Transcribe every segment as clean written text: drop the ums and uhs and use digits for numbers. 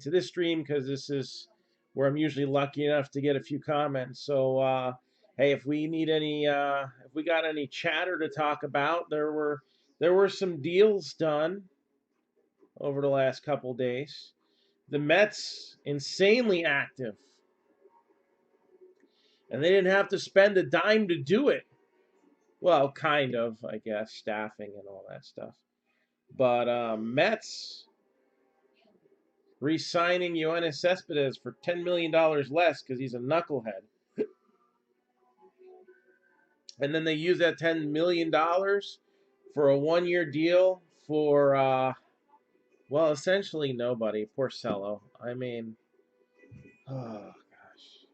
to this stream because this is where I'm usually lucky enough to get a few comments. So, hey, if we need any, if we got any chatter to talk about, there were some deals done over the last couple days. The Mets insanely active, and they didn't have to spend a dime to do it. Well, kind of, I guess, staffing and all that stuff. But Mets re-signing Yoenis Cespedes for $10 million less because he's a knucklehead. And then they use that $10 million for a one-year deal for, well, essentially nobody. Porcello. I mean, oh, gosh.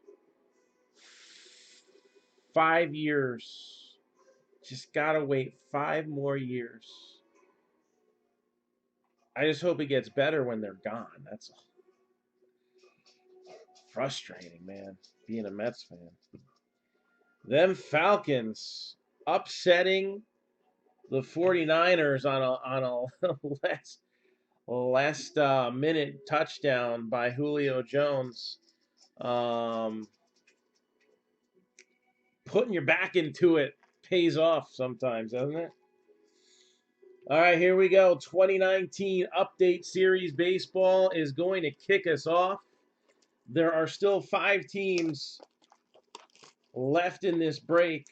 5 years. Just got to wait 5 more years. I just hope it gets better when they're gone. That's frustrating, man, being a Mets fan. Them Falcons upsetting the 49ers on a last minute touchdown by Julio Jones. Putting your back into it pays off sometimes, doesn't it? All right, here we go. 2019 Update Series Baseball is going to kick us off. There are still 5 teams left in this break.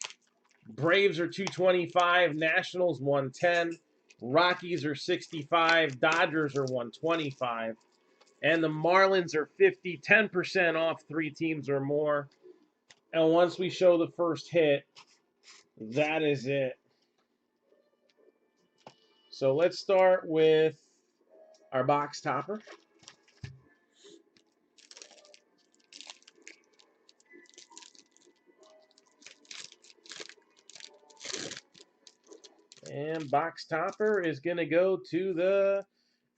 Braves are 225, Nationals 110, Rockies are 65, Dodgers are 125, and the Marlins are 50, 10% off 3 teams or more. And once we show the first hit, that is it. So let's start with our box topper. And box topper is going to go to the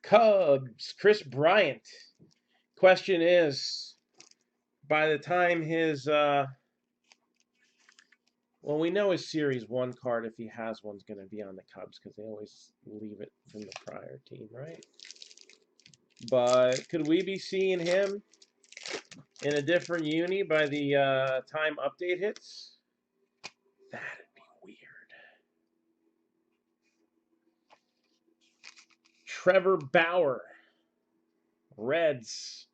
Cubs, Chris Bryant. Question is, by the time his, well, we know his Series 1 card, if he has one, is going to be on the Cubs because they always leave it from the prior team, right? But could we be seeing him in a different uni by the time update hits? That'd be weird. Trevor Bauer, Reds.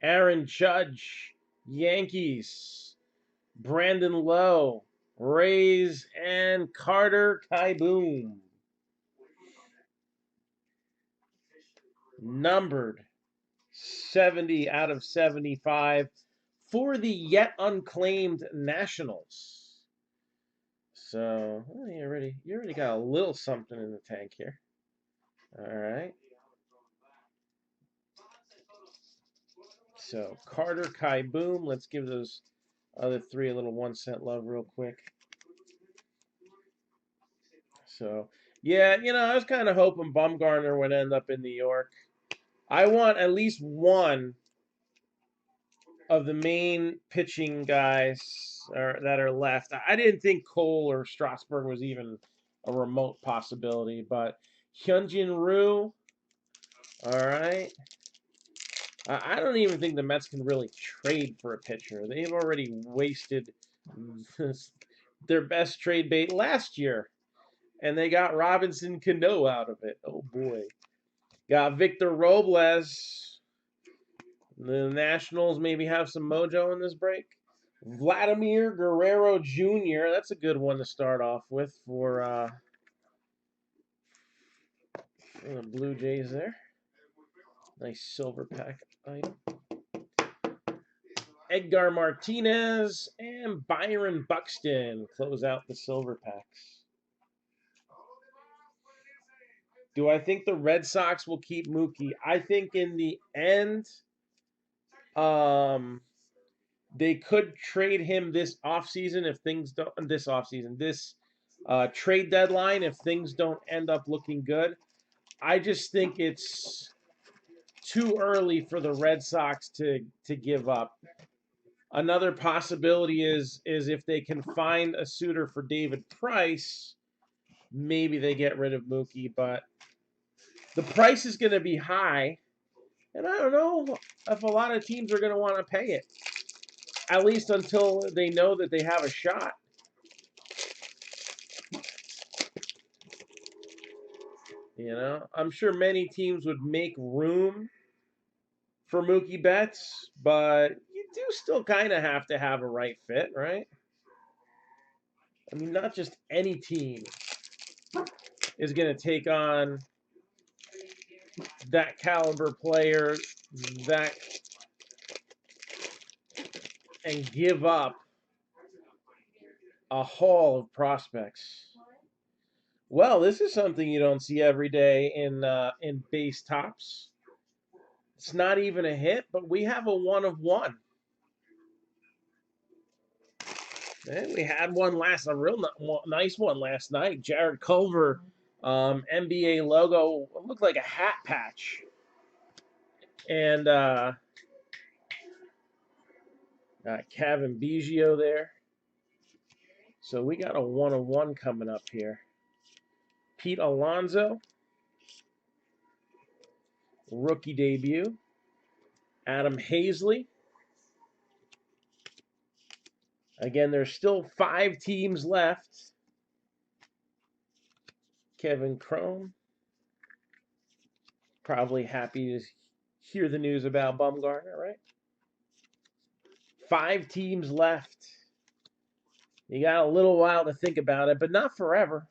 Aaron Judge, Yankees. Brandon Lowe, Rays, and Carter Kieboom. Numbered 70 out of 75 for the yet unclaimed Nationals. So, well, you already got a little something in the tank here. All right. So, Carter Kieboom. Let's give those other 3 a little 1-cent love real quick. So, yeah, I was kind of hoping Bumgarner would end up in New York. I want at least one of the main pitching guys that are left. I didn't think Cole or Strasburg was even a remote possibility, but Hyunjin Ryu, all right. I don't even think the Mets can really trade for a pitcher. They've already wasted their best trade bait last year, and they got Robinson Cano out of it. Oh, boy. Got Victor Robles. The Nationals maybe have some mojo in this break. Vladimir Guerrero Jr. That's a good one to start off with for the Blue Jays there. Nice silver pack item. Edgar Martinez and Byron Buxton close out the silver packs. Do I think the Red Sox will keep Mookie? I think in the end, they could trade him this offseason if things don't. This offseason, this trade deadline, if things don't end up looking good. I just think it's too early for the Red Sox to give up. Another possibility is if they can find a suitor for David Price, maybe they get rid of Mookie, but the price is going to be high, And I don't know if a lot of teams are going to want to pay it, at least until they know that they have a shot. You know, I'm sure many teams would make room for Mookie Betts, but you do still kind of have to have a right fit, right? I mean, not just any team is going to take on that caliber player, that and give up a haul of prospects. Well, this is something you don't see every day in base tops. It's not even a hit, but we have a 1 of 1. And we had one a real nice one last night. Jared Culver, NBA logo, looked like a hat patch. And Kevin Biggio there. So we got a 1 of 1 coming up here. Pete Alonso, rookie debut. Adam Hazley. Again, there's still 5 teams left. Kevin Cron. Probably happy to hear the news about Bumgarner, right? 5 teams left. You got a little while to think about it, but not forever.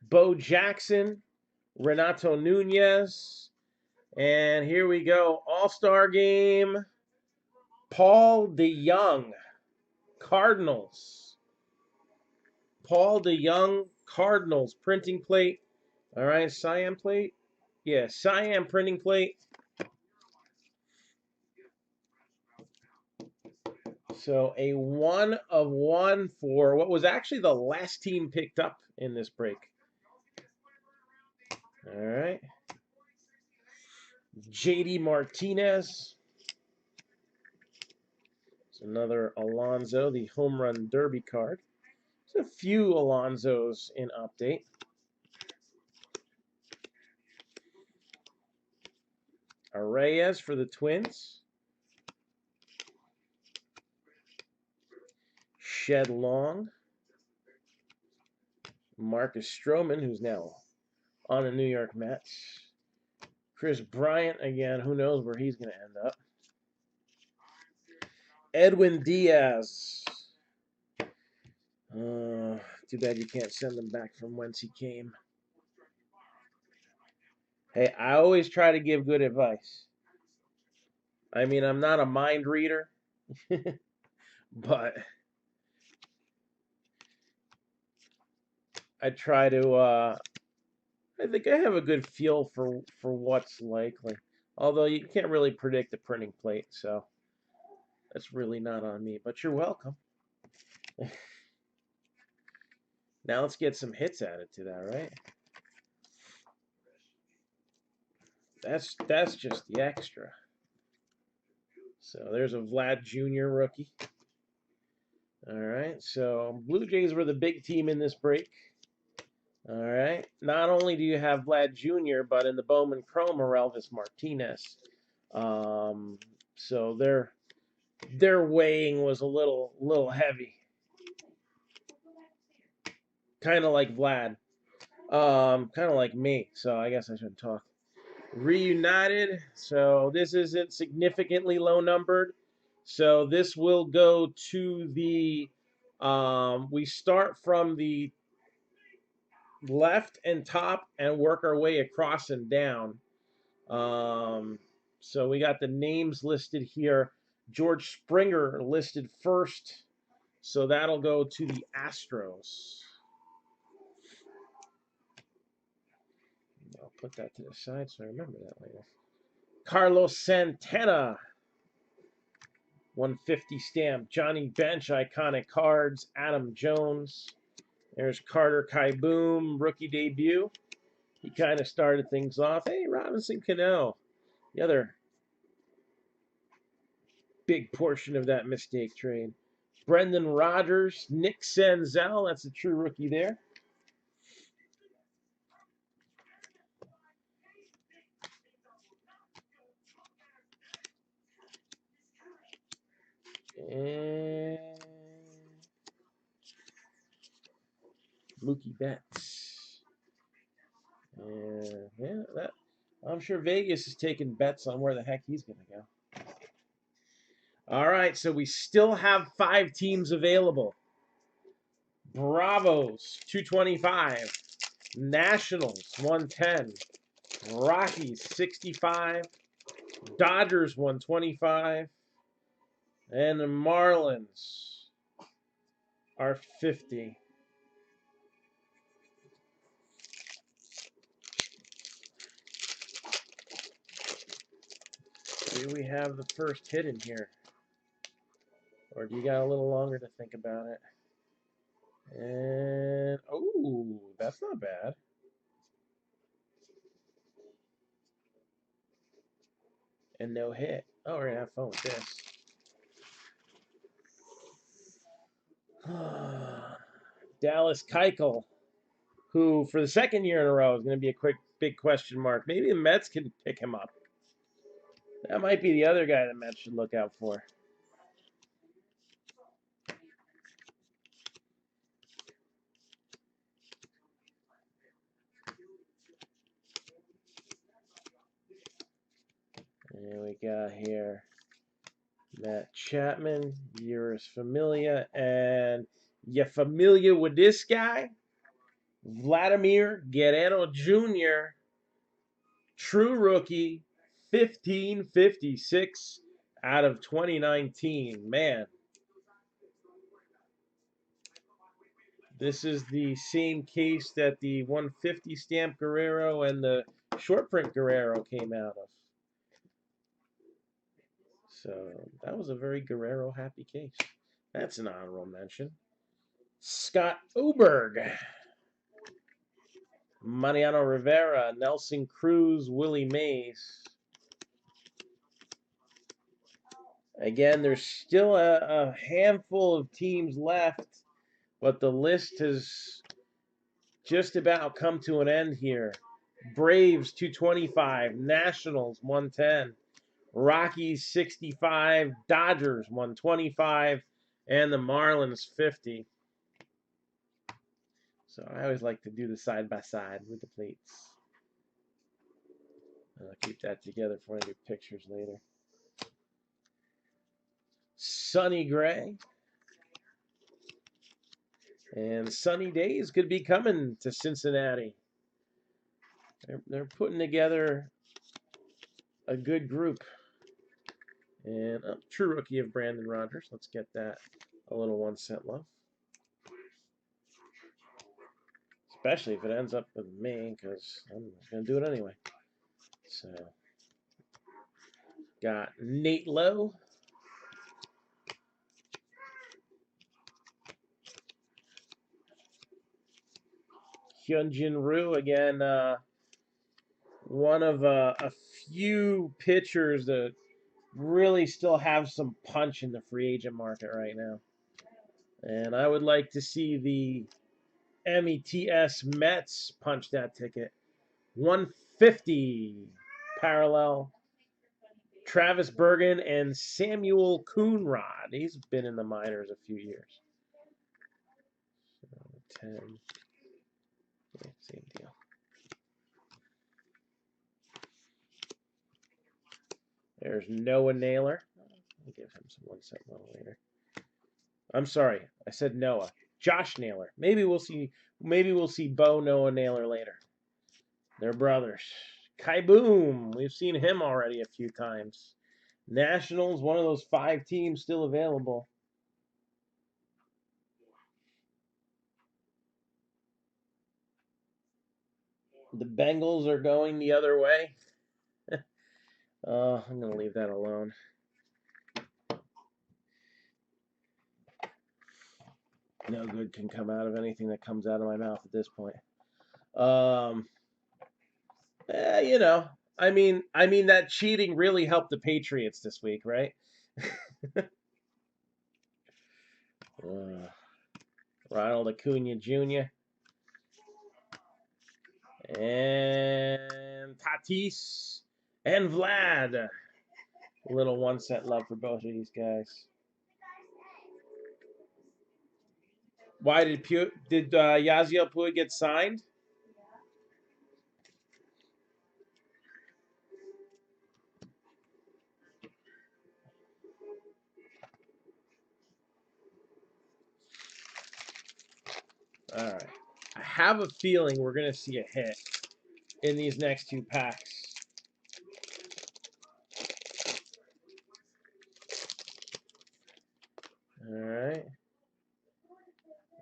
Bo Jackson, Renato Nunez, and here we go. All-Star game. Paul DeJong, Cardinals. Paul DeJong, Cardinals, printing plate. All right, cyan plate. Yeah, cyan printing plate. So a 1 of 1 for what was actually the last team picked up in this break. All right. JD Martinez. It's another Alonso, the home run derby card. There's a few Alonsos in update. Reyes for the Twins. Shed Long. Marcus Stroman, who's now on the New York Mets. Chris Bryant, again, who knows where he's going to end up. Edwin Diaz. Too bad you can't send him back from whence he came. Hey, I always try to give good advice. I mean, I'm not a mind reader, but I try to, I think I have a good feel for what's likely. Although you can't really predict the printing plate, so that's really not on me. But you're welcome. Now let's get some hits added to that, right? That's just the extra. So there's a Vlad Jr. rookie. All right, so Blue Jays were the big team in this break. All right, not only do you have Vlad Jr., but in the Bowman Chrome, Elvis Martinez. So their weighing was a little heavy. Kind of like Vlad. Kind of like me, so I guess I shouldn't talk. Reunited, so this isn't significantly low numbered. So this will go to the, we start from the left and top and work our way across and down. So we got the names listed here. George Springer listed first, so that'll go to the Astros. I'll put that to the side so I remember that later. Carlos Santana, 150 stamp. Johnny Bench, iconic cards. Adam Jones. There's Carter Kieboom, rookie debut. He kind of started things off. Hey, Robinson Cano, the other big portion of that mistake trade. Brendan Rodgers, Nick Senzel, that's a true rookie there. Mookie Betts. And yeah, I'm sure Vegas is taking bets on where the heck he's going to go. All right, so we still have 5 teams available. Bravos, 225. Nationals, 110. Rockies, 65. Dodgers, 125. And the Marlins are 50. Do we have the first hit in here? Or do you got a little longer to think about it? And, oh, that's not bad. And no hit. Oh, we're going to have fun with this. Dallas Keuchel, who for the second year in a row is going to be a big question mark. Maybe the Mets can pick him up. That might be the other guy the Mets should look out for. And we got here Matt Chapman, Uris Familia, and you familiar with this guy? Vladimir Guerrero Jr., true rookie, 1556 out of 2019. Man, this is the same case that the 150 stamp Guerrero and the short print Guerrero came out of. So that was a very Guerrero happy case. That's an honorable mention. Scott Oberg, Mariano Rivera, Nelson Cruz, Willie Mays. Again, there's still a handful of teams left, but the list has just about come to an end here. Braves 225, Nationals 110, Rockies 65, Dodgers 125, and the Marlins 50. So I always like to do the side by side with the plates. I'll keep that together for any pictures later. Sonny Gray. And sunny days could be coming to Cincinnati. They're putting together a good group. And true rookie of Brandon Rogers. Let's get that a little 1 cent love. Especially if it ends up with me, because I'm going to do it anyway. So, got Nate Lowe. Hyunjin Ryu, again, one of a few pitchers that really still have some punch in the free agent market right now. And I would like to see the METS Mets punch that ticket. 150 parallel. Travis Bergen and Samuel Coonrod. He's been in the minors a few years. So 10. Yeah, same deal. There's Noah Naylor. I'll give him some 1 cent low later. I'm sorry, I said Noah. Josh Naylor. Maybe we'll see Bo Noah Naylor later. They're brothers. Kai Boom. We've seen him already a few times. Nationals, one of those 5 teams still available. The Bengals are going the other way. I'm going to leave that alone. No good can come out of anything that comes out of my mouth at this point. You know, I mean that cheating really helped the Patriots this week, right? Ronald Acuna Jr. and Tatis and Vlad. A little 1 cent love for both of these guys. Why did Yasiel Puig get signed? All right. I have a feeling we're going to see a hit in these next two packs. All right.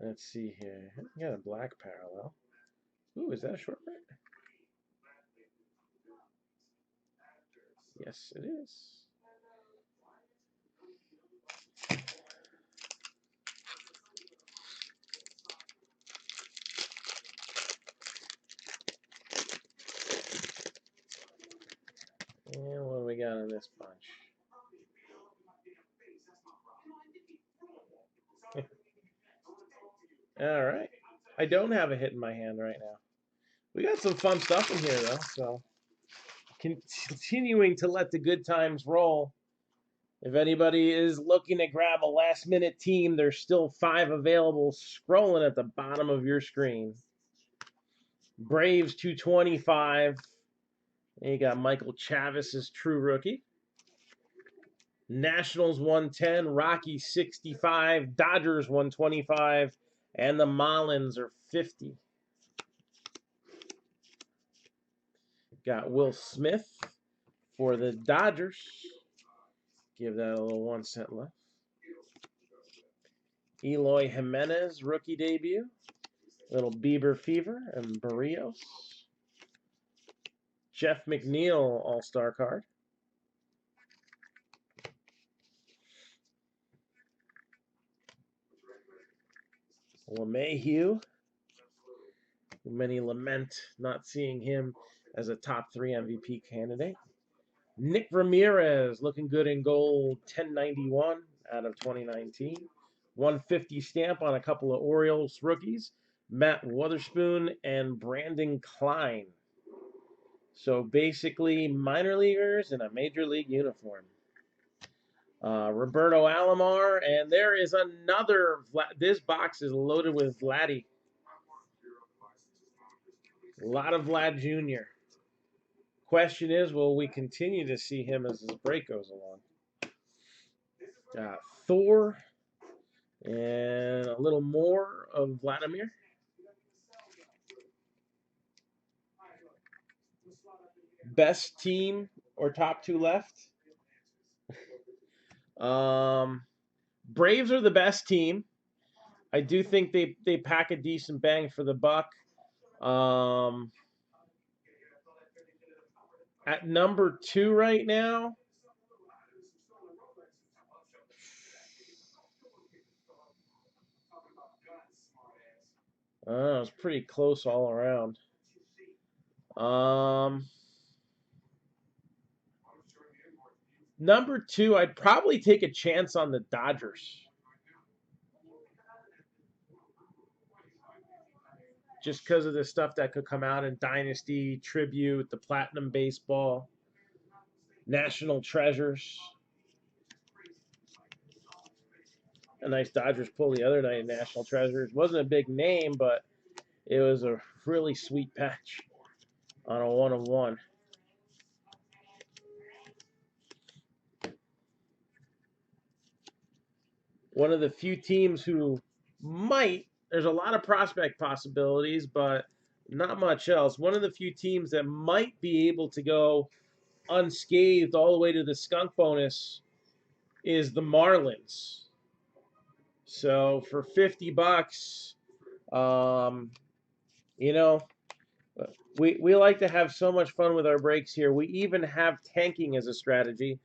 Let's see here. You got a black parallel. Ooh, is that a short print? Yes, it is. And what do we got in this bunch? All right. I don't have a hit in my hand right now. We got some fun stuff in here, though. So, continuing to let the good times roll. If anybody is looking to grab a last-minute team, there's still 5 available scrolling at the bottom of your screen. Braves 225. And you got Michael Chavis's true rookie. Nationals 110, Rockies 65, Dodgers 125, and the Marlins are 50. Got Will Smith for the Dodgers. Give that a little 1 cent left. Eloy Jimenez, rookie debut. Little Bieber Fever and Barrios. Jeff McNeil, all-star card. LeMahieu. Many lament not seeing him as a top 3 MVP candidate. Nick Ramirez, looking good in gold, 1091 out of 2019. 150 stamp on a couple of Orioles rookies, Matt Witherspoon and Brandon Klein. So basically, minor leaguers in a major league uniform. Roberto Alomar, and there is another. This box is loaded with Vladdy. A lot of Vlad Jr. Question is, will we continue to see him as his break goes along? Thor, and a little more of Vladimir. Best team or top 2 left? Braves are the best team. I do think they pack a decent bang for the buck. At number 2 right now, it's pretty close all around. Number 2, I'd probably take a chance on the Dodgers. Just because of the stuff that could come out in Dynasty, Tribute, the Platinum Baseball, National Treasures. A nice Dodgers pull the other night in National Treasures. Wasn't a big name, but it was a really sweet patch on a 1-of-1. One of the few teams who might, there's a lot of prospect possibilities, but not much else. One of the few teams that might be able to go unscathed all the way to the skunk bonus is the Marlins. So for 50 bucks, you know, we like to have so much fun with our breaks here. We even have tanking as a strategy,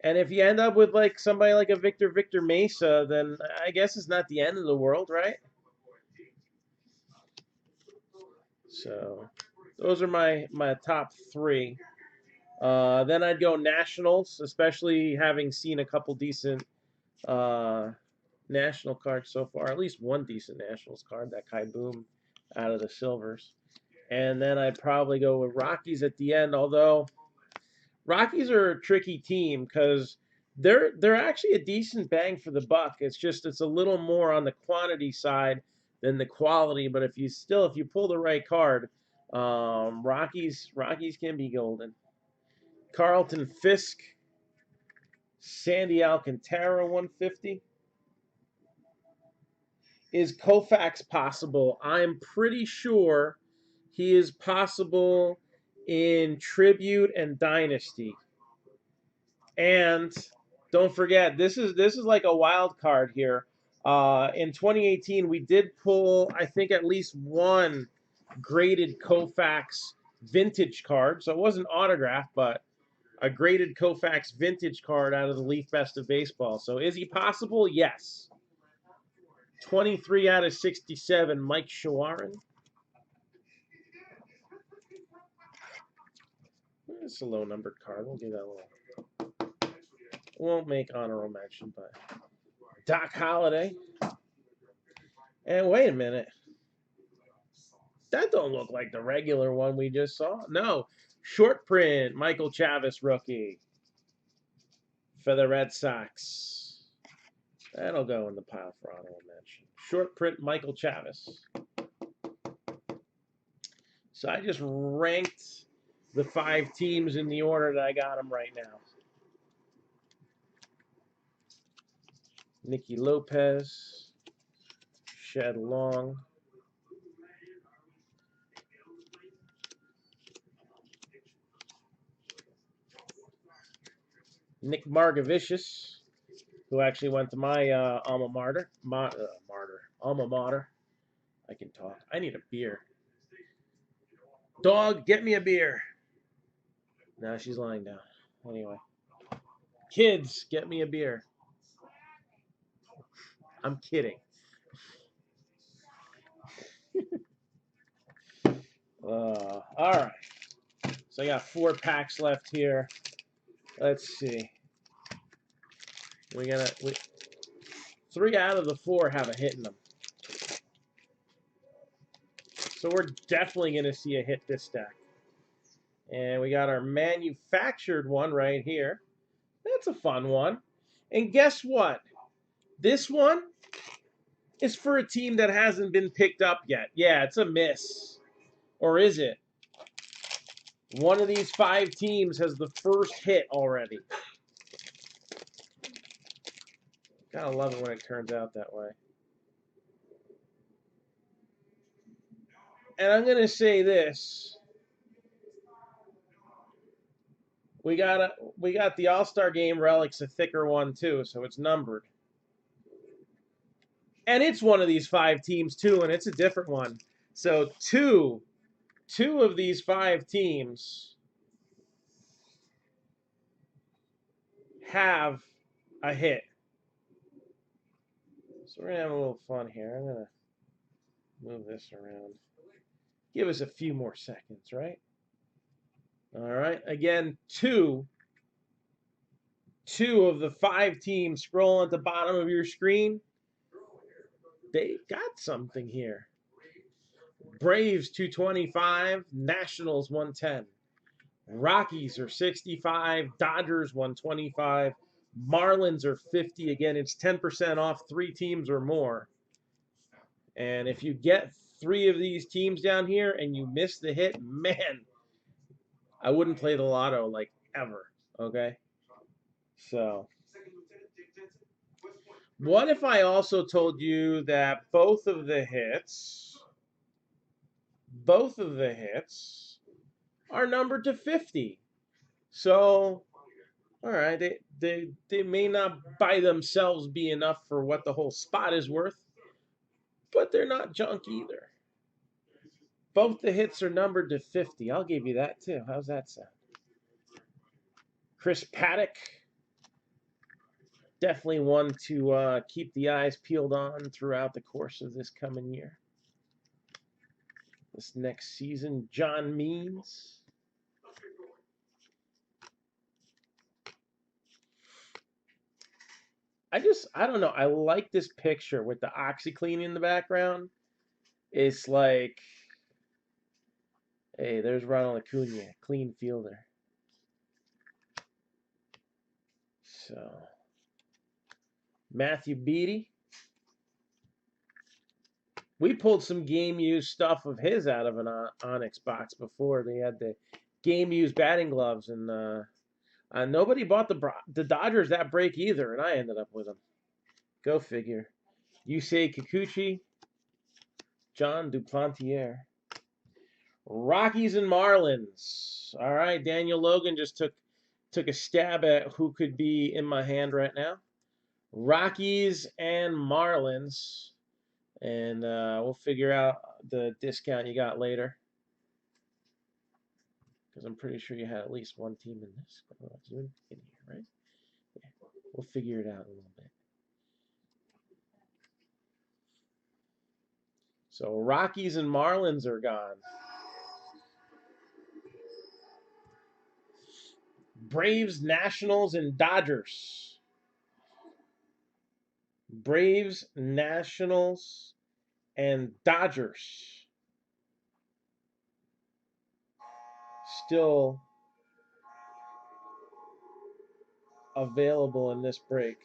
and if you end up with like somebody like a Victor Mesa, then I guess it's not the end of the world, right? So those are my top 3. Then I'd go Nationals, especially having seen a couple decent National cards so far. At least one decent Nationals card, that Kai Boom out of the Silvers. And then I'd probably go with Rockies at the end, although Rockies are a tricky team because they're actually a decent bang for the buck. It's just it's a little more on the quantity side than the quality. But if you pull the right card, Rockies can be golden. Carlton Fisk, Sandy Alcantara 150. Is Koufax possible? I'm pretty sure he is possible in Tribute and Dynasty. And don't forget, this is like a wild card here. In 2018, we did pull, I think, at least one graded Koufax vintage card. So it wasn't autographed, but a graded Koufax vintage card out of the Leaf Best of Baseball. So is he possible? Yes. 23 out of 67, Mike Shawaryn. It's a low numbered card. We'll give that a little. Won't make honorable mention, but Doc Holliday. And wait a minute. That don't look like the regular one we just saw. No. Short print, Michael Chavis rookie for the Red Sox. That'll go in the pile for honorable mention. Short print, Michael Chavis. So I just ranked the 5 teams in the order that I got them right now. Nicky Lopez, Shed Long, Nick Margevicius, who actually went to my alma mater. Alma mater. I can talk. I need a beer. Dog, get me a beer. Now she's lying down. Anyway. Kids, get me a beer. I'm kidding. All right. So I got 4 packs left here. Let's see. We 3 out of the 4 have a hit in them. So we're definitely going to see a hit this stack. And we got our manufactured one right here. That's a fun one. And guess what? This one is for a team that hasn't been picked up yet. Yeah, it's a miss. Or is it? One of these 5 teams has the first hit already. Gotta love it when it turns out that way. And I'm gonna say this. We got the All-Star Game relics, a thicker one too, so it's numbered. And it's one of these 5 teams too, and it's a different one. So two of these 5 teams have a hit. So we're gonna have a little fun here. I'm gonna move this around. Give us a few more seconds, right? All right. Again, two of the 5 teams scroll at the bottom of your screen. They got something here. Braves 225, Nationals 110. Rockies are 65, Dodgers 125, Marlins are 50. Again, it's 10% off 3 teams or more. And if you get 3 of these teams down here and you miss the hit, man, I wouldn't play the lotto like ever, okay? So, what if I also told you that both of the hits are numbered to 50? So, all right, they may not by themselves be enough for what the whole spot is worth, but they're not junk either. Both the hits are numbered to 50. I'll give you that too. How's that sound? Chris Paddock, definitely one to keep the eyes peeled on throughout the course of this coming year. This next season, John Means. I don't know. I like this picture with the OxyClean in the background. It's like, hey, there's Ronald Acuna, clean fielder. So, Matthew Beattie. We pulled some game used stuff of his out of an Onyx box before. They had the game used batting gloves, and nobody bought the Dodgers that break either, and I ended up with them. Go figure. Yusei Kikuchi, John Duplantier. Rockies and Marlins. All right, Daniel Logan just took a stab at who could be in my hand right now. Rockies and Marlins. And we'll figure out the discount you got later. Because I'm pretty sure you had at least one team in this. You in here, right? Yeah. We'll figure it out a little bit. So Rockies and Marlins are gone. Braves, Nationals, and Dodgers. Braves, Nationals, and Dodgers. Still available in this break.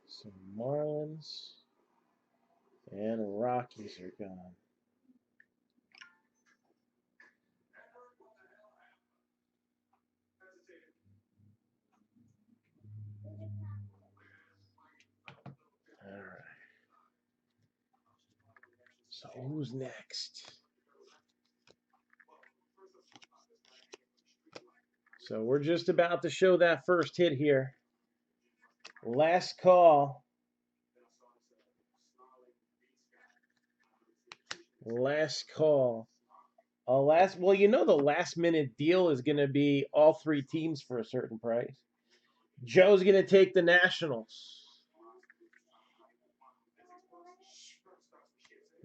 So Marlins and Rockies are gone. All right. So who's next? So we're just about to show that first hit here. Last call. Last call. Well, you know the last minute deal is going to be all three teams for a certain price. Joe's going to take the Nationals.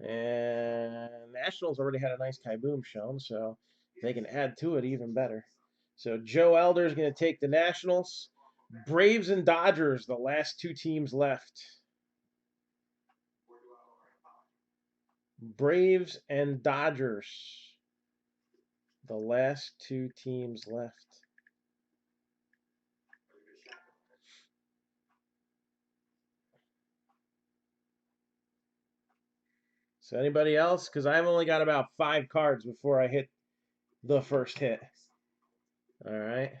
And Nationals already had a nice Kaboom shown, so they can add to it even better. So Joe Elder is going to take the Nationals. Braves and Dodgers, the last two teams left. Braves and Dodgers, the last two teams left. So anybody else? Because I've only got about 5 cards before I hit the first hit. All right.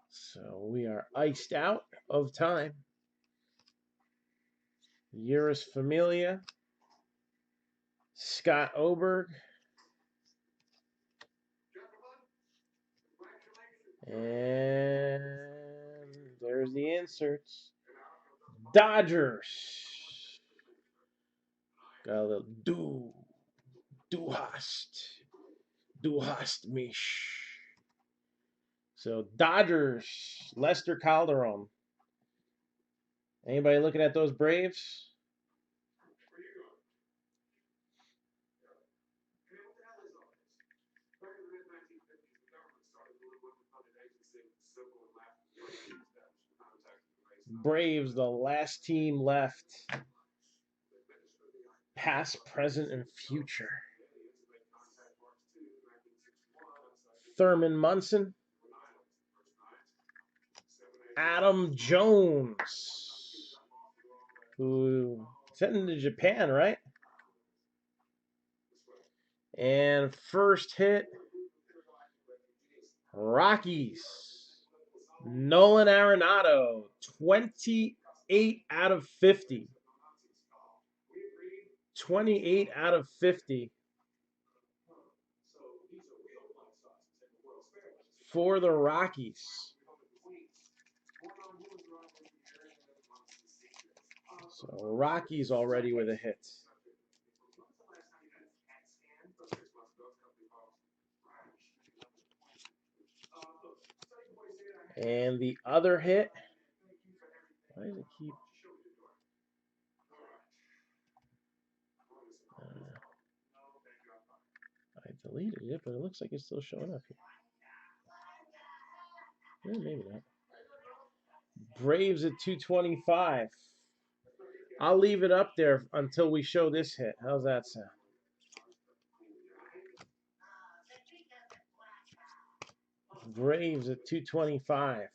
So we are iced out of time. Urus Familia, Scott Oberg, and there's the inserts. Dodgers. Got a little Du hast mich. So Dodgers, Lester Calderon. Anybody looking at those Braves? Braves, the last team left. Past, present, and future. Thurman Munson. Adam Jones, who sent to Japan, right? And first hit, Rockies. Nolan Arenado, 28 out of 50. 28 out of 50 for the Rockies. So Rockies already with a hit. And the other hit, why does it keep? I deleted it, but it looks like it's still showing up here. Maybe not. Braves at 225. I'll leave it up there until we show this hit. How's that sound? Braves at 225.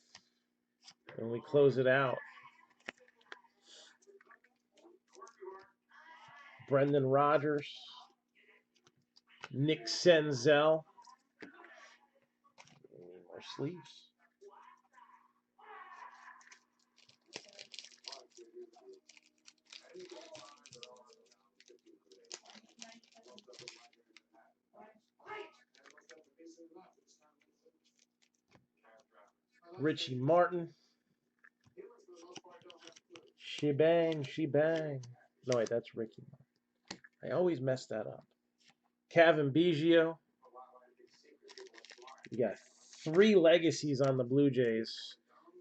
And we close it out. Brendan Rodgers. Nick Senzel. More sleeves. Richie Martin. Shebang, shebang. No, wait, that's Ricky. I always mess that up. Kevin Biggio. You got 3 legacies on the Blue Jays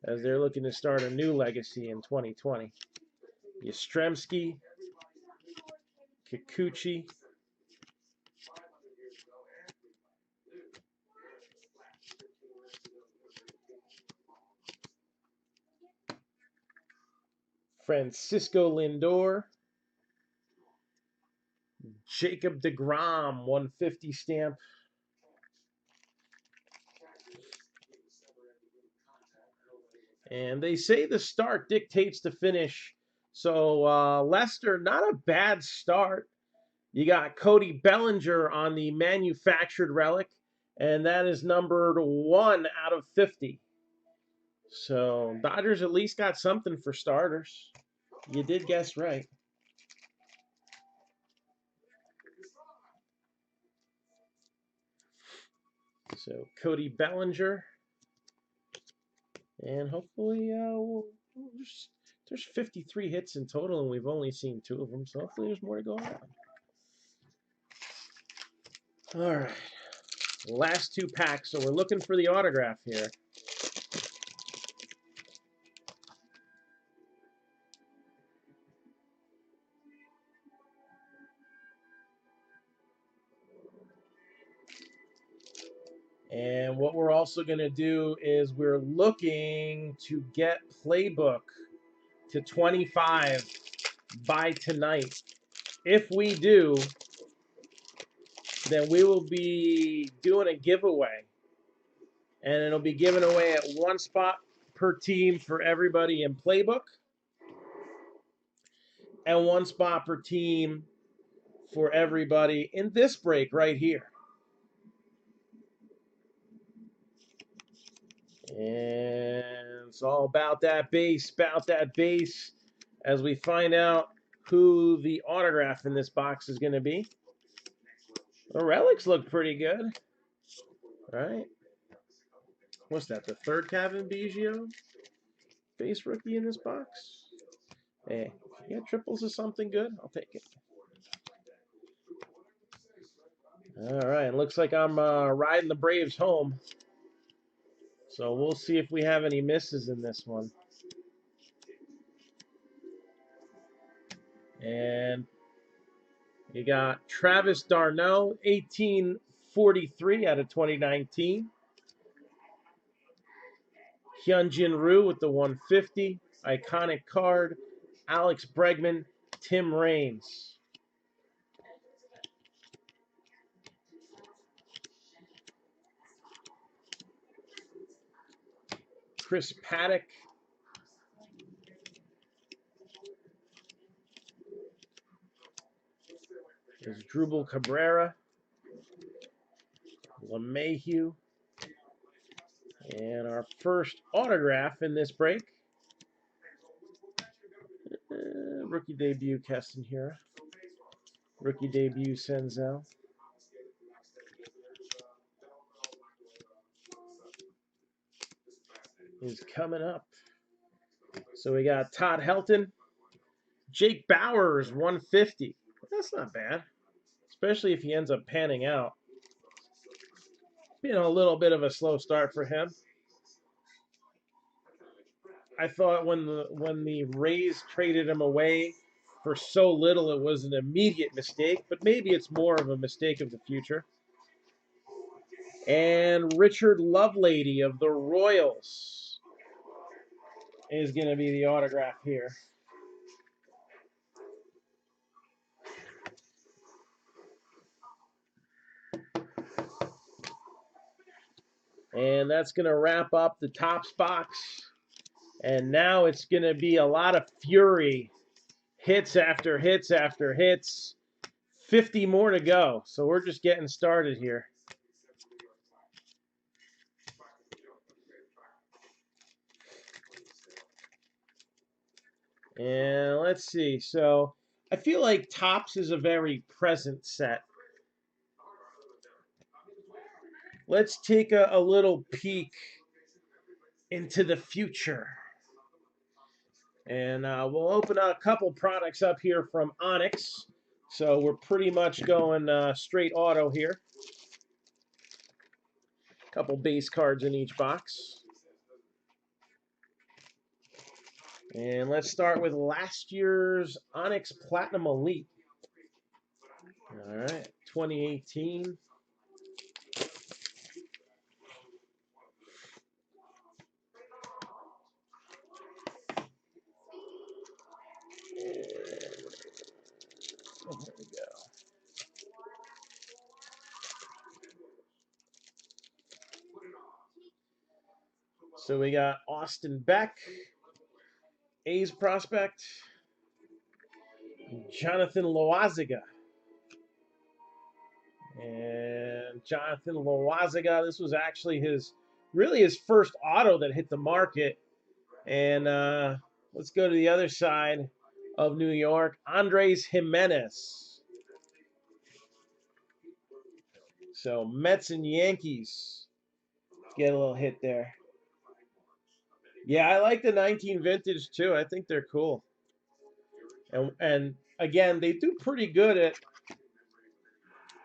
as they're looking to start a new legacy in 2020. Yastrzemski, Kikuchi, Francisco Lindor, Jacob deGrom, 150 stamp. And they say the start dictates the finish. So Lester, not a bad start. You got Cody Bellinger on the manufactured relic, and that is numbered 1 out of 50. So Dodgers at least got something for starters. You did guess right. So Cody Bellinger, and hopefully there's 53 hits in total, and we've only seen 2 of them. So hopefully there's more to go around. All right, last 2 packs. So we're looking for the autograph here. And what we're also going to do is we're looking to get Playbook to 25 by tonight. If we do, then we will be doing a giveaway. And it'll be given away at 1 spot per team for everybody in Playbook, and 1 spot per team for everybody in this break right here. And it's all about that base, as we find out who the autograph in this box is going to be. The relics look pretty good, right? What's that, the 3rd Kevin Biggio base rookie in this box? Hey, yeah, triples is something good. I'll take it. All right, looks like I'm riding the Braves home. So we'll see if we have any misses in this one. And you got Travis d'Arnaud, 1843 out of 2019. Hyunjin Ryu with the 150. Iconic card. Alex Bregman, Tim Raines. Chris Paddock. There's Drupal Cabrera. LeMahieu. And our first autograph in this break. Rookie debut, Keston Hiura. Rookie debut, Senzel. Is coming up. So we got Todd Helton. Jake Bauers, 150. That's not bad, especially if he ends up panning out. A little bit of a slow start for him. I thought when the Rays traded him away for so little, it was an immediate mistake, but maybe it's more of a mistake of the future. And Richard Lovelady of the Royals is going to be the autograph here. And that's going to wrap up the Topps box. And now it's going to be a lot of fury. Hits after hits after hits. 50 more to go. So we're just getting started here. And let's see. So I feel like Topps is a very present set. Let's take a little peek into the future. And we'll open a couple products up here from Onyx. So we're pretty much going straight auto here. A couple base cards in each box. And let's start with last year's Onyx Platinum Elite. All right, 2018. There we go. So we got Austin Beck, A's prospect, Jonathan Loaziga. And Jonathan Loaziga, this was actually really his first auto that hit the market. And let's go to the other side of New York, Andres Jimenez. So Mets and Yankees get a little hit there. Yeah, I like the 19 vintage too. I think they're cool. And again, they do pretty good at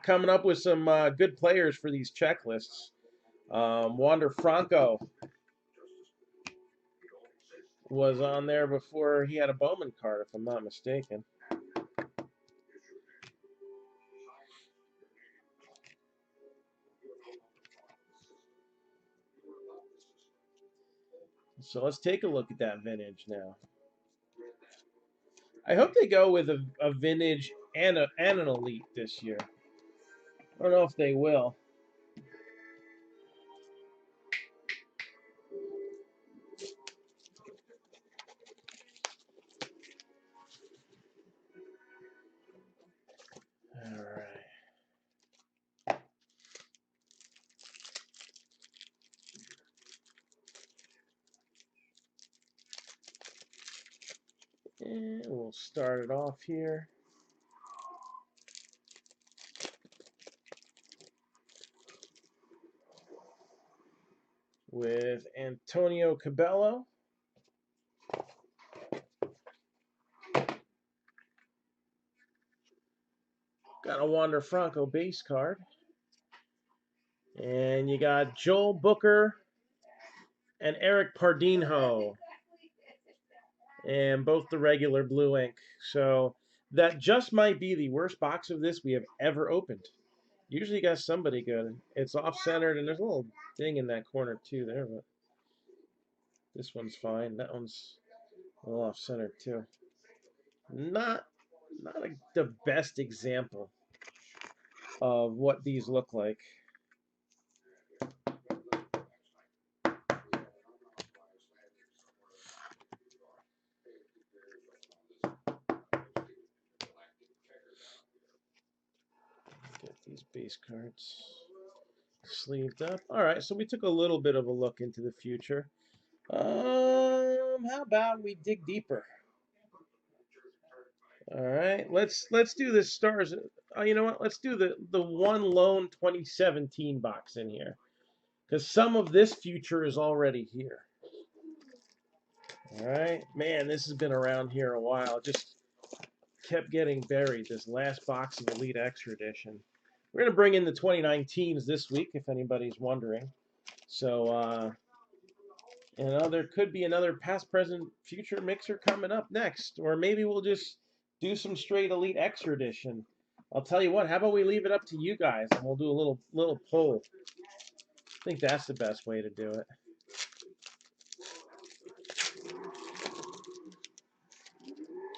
coming up with some good players for these checklists. Wander Franco was on there before he had a Bowman card, if I'm not mistaken. So let's take a look at that vintage now. I hope they go with a vintage and an elite this year. I don't know if they will. All right. And we'll start it off here. With Antonio Cabello. Got a Wander Franco base card. And you got Joel Booker and Eric Pardinho. And both the regular blue ink. So that just might be the worst box of this we have ever opened. Usually you got somebody good. It's off-centered, and there's a little ding in that corner too there, but this one's fine. That one's a little off-centered too. Not the best example of what these look like. Get these base cards sleeved up. All right, so we took a little bit of a look into the future. How about we dig deeper? All right, let's do the stars. You know what? Let's do the one lone 2017 box in here, because some of this future is already here. All right, man, this has been around here a while. Just kept getting buried. This last box of Elite Extra Edition. We're gonna bring in the 2019s this week, if anybody's wondering. So, there could be another past, present, future mixer coming up next, or maybe we'll just do some straight Elite Extra Edition. I'll tell you what. How about we leave it up to you guys, and we'll do a little poll. I think that's the best way to do it.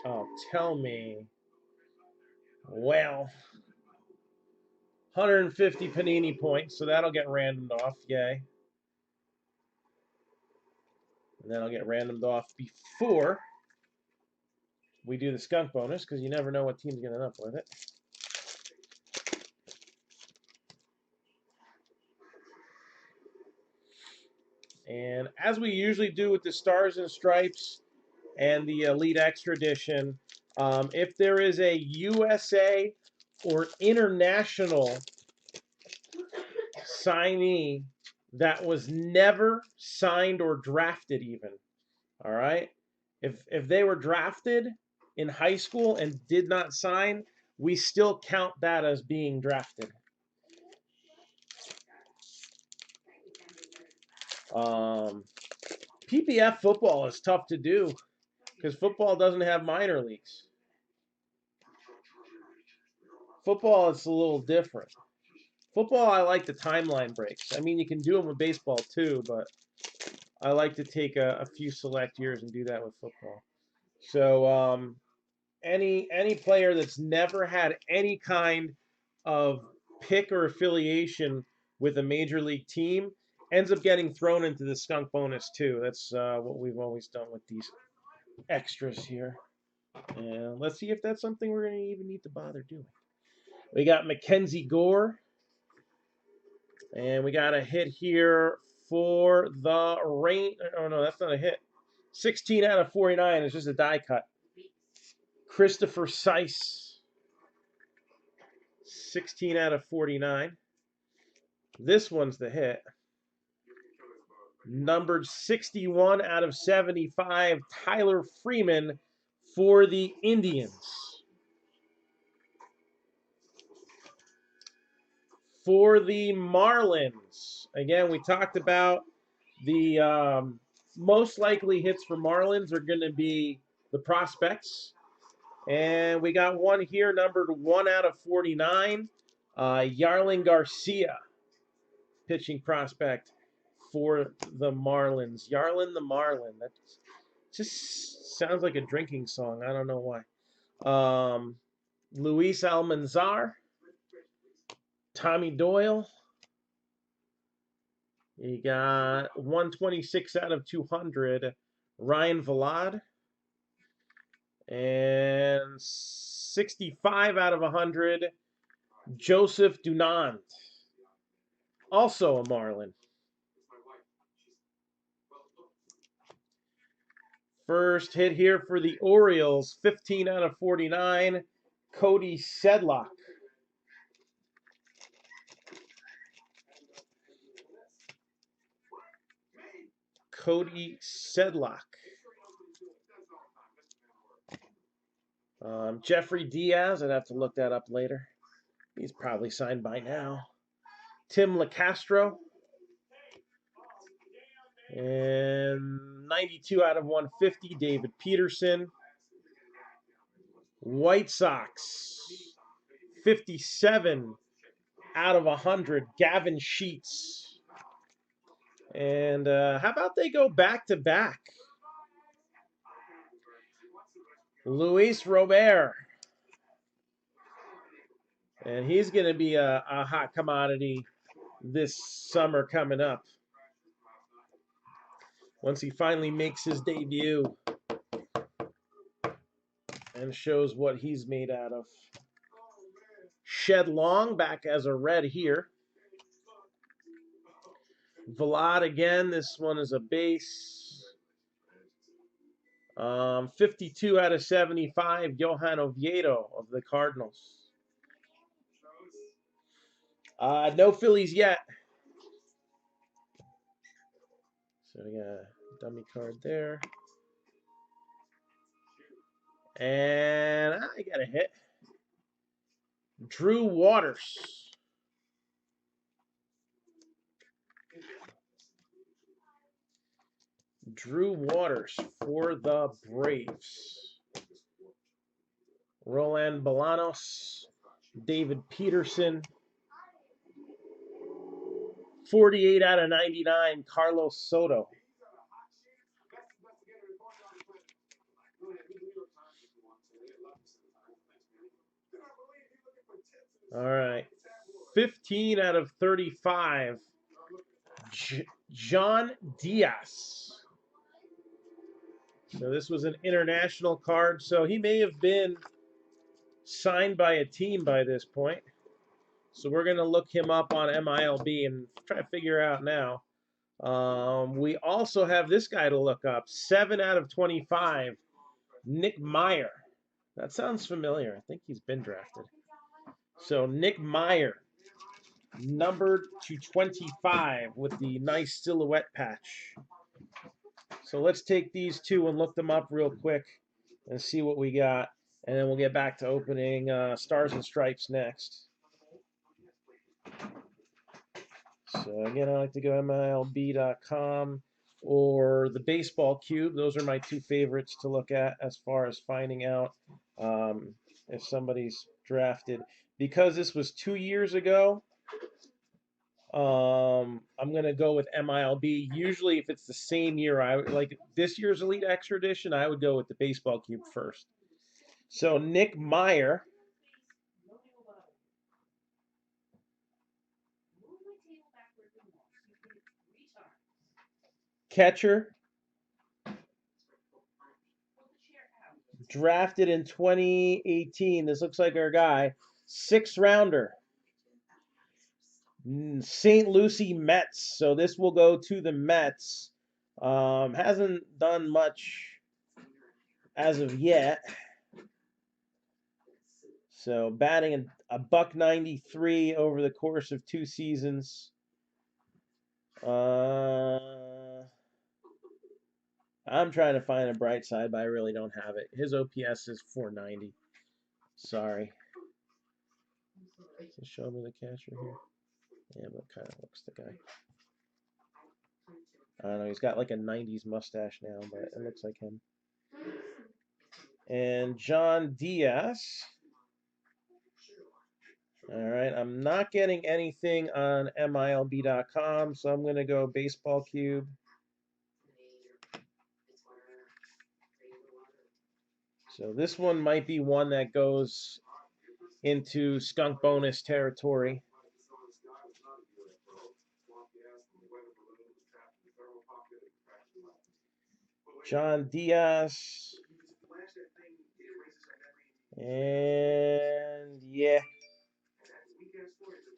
Oh, tell me. Well, 150 Panini points, so that'll get randomed off. Yay. And then I'll get randomed off before we do the skunk bonus, because you never know what team's going to end up with it. And as we usually do with the Stars and Stripes and the Elite Extra Edition, if there is a USA or international signee that was never signed or drafted even, all right? If they were drafted in high school and did not sign, we still count that as being drafted. PPF football is tough to do because football doesn't have minor leagues. Football is a little different. Football, I like the timeline breaks. I mean, you can do them with baseball too, but I like to take a few select years and do that with football. So any player that's never had any kind of pick or affiliation with a major league team ends up getting thrown into the skunk bonus too. That's what we've always done with these extras here. And let's see if that's something we're going to even need to bother doing. We got Mackenzie Gore. And we got a hit here for the rain. Oh, no, that's not a hit. 16 out of 49 is just a die cut. Christopher Seiss. 16 out of 49. This one's the hit. Numbered 61 out of 75, Tyler Freeman for the Indians. For the Marlins, again, we talked about the most likely hits for Marlins are going to be the prospects. And we got one here, numbered 1 out of 49, Yarlin Garcia, pitching prospect for the Marlins. Yarlin the Marlin. That just sounds like a drinking song. I don't know why. Luis Almanzar. Tommy Doyle. You got 126 out of 200, Ryan Vilade. And 65 out of 100, Joseph Dunant. Also a Marlin. First hit here for the Orioles, 15 out of 49, Cody Sedlock. Cody Sedlock. Jeffrey Diaz, I'd have to look that up later. He's probably signed by now. Tim LaCastro. And 92 out of 150, David Peterson. White Sox. 57 out of 100, Gavin Sheets. And how about they go back-to-back? Luis Robert. And he's going to be a hot commodity this summer coming up. Once he finally makes his debut and shows what he's made out of. Shed Long back as a red here. Vilade again. This one is a base. 52 out of 75, Johan Oviedo of the Cardinals. No Phillies yet. So we got a dummy card there. And I got a hit. Drew Waters. Drew Waters for the Braves. Roland Bolanos. David Peterson. 48 out of 99, Carlos Soto. All right. 15 out of 35, John Diaz. So this was an international card. So he may have been signed by a team by this point. So we're going to look him up on MILB and try to figure out now. We also have this guy to look up. 7 out of 25. Nick Meyer. That sounds familiar. I think he's been drafted. So Nick Meyer, numbered to 25 with the nice silhouette patch. So let's take these two and look them up real quick and see what we got. And then we'll get back to opening Stars and Stripes next. So again, I like to go MILB.com or the Baseball Cube. Those are my two favorites to look at as far as finding out if somebody's drafted. Because this was 2 years ago, I'm gonna go with MILB. Usually, if it's the same year, I would like this year's Elite Extra Edition. I would go with the Baseball Cube first. So Nick Meyer, catcher, drafted in 2018. This looks like our guy, 6th rounder. St. Lucie Mets. So this will go to the Mets. Hasn't done much as of yet. So batting a .193 over the course of 2 seasons. I'm trying to find a bright side, but I really don't have it. His OPS is 490. Sorry. Does it show me the catcher here? Yeah, but kind of looks the guy. I don't know. He's got like a 90s mustache now, but it looks like him. And John Diaz. All right. I'm not getting anything on MILB.com, so I'm going to go Baseball Cube. So this one might be one that goes into skunk bonus territory. John Diaz. And yeah,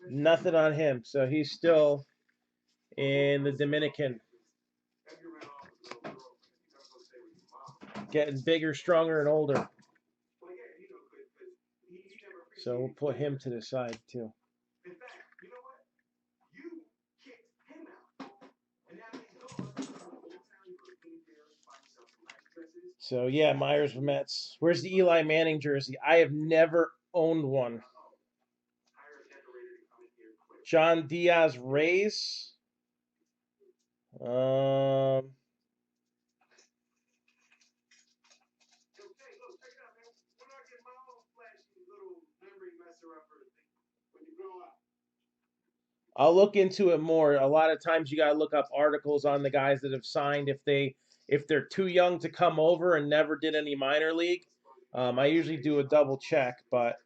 nothing on him. So he's still in the Dominican. Getting bigger, stronger, and older. So we'll put him to the side too. So yeah, Myers Mets. Where's the Eli Manning jersey? I have never owned one. John Diaz Rays. I'll look into it more. A lot of times you got to look up articles on the guys that have signed if they're too young to come over and never did any minor league. I usually do a double check, but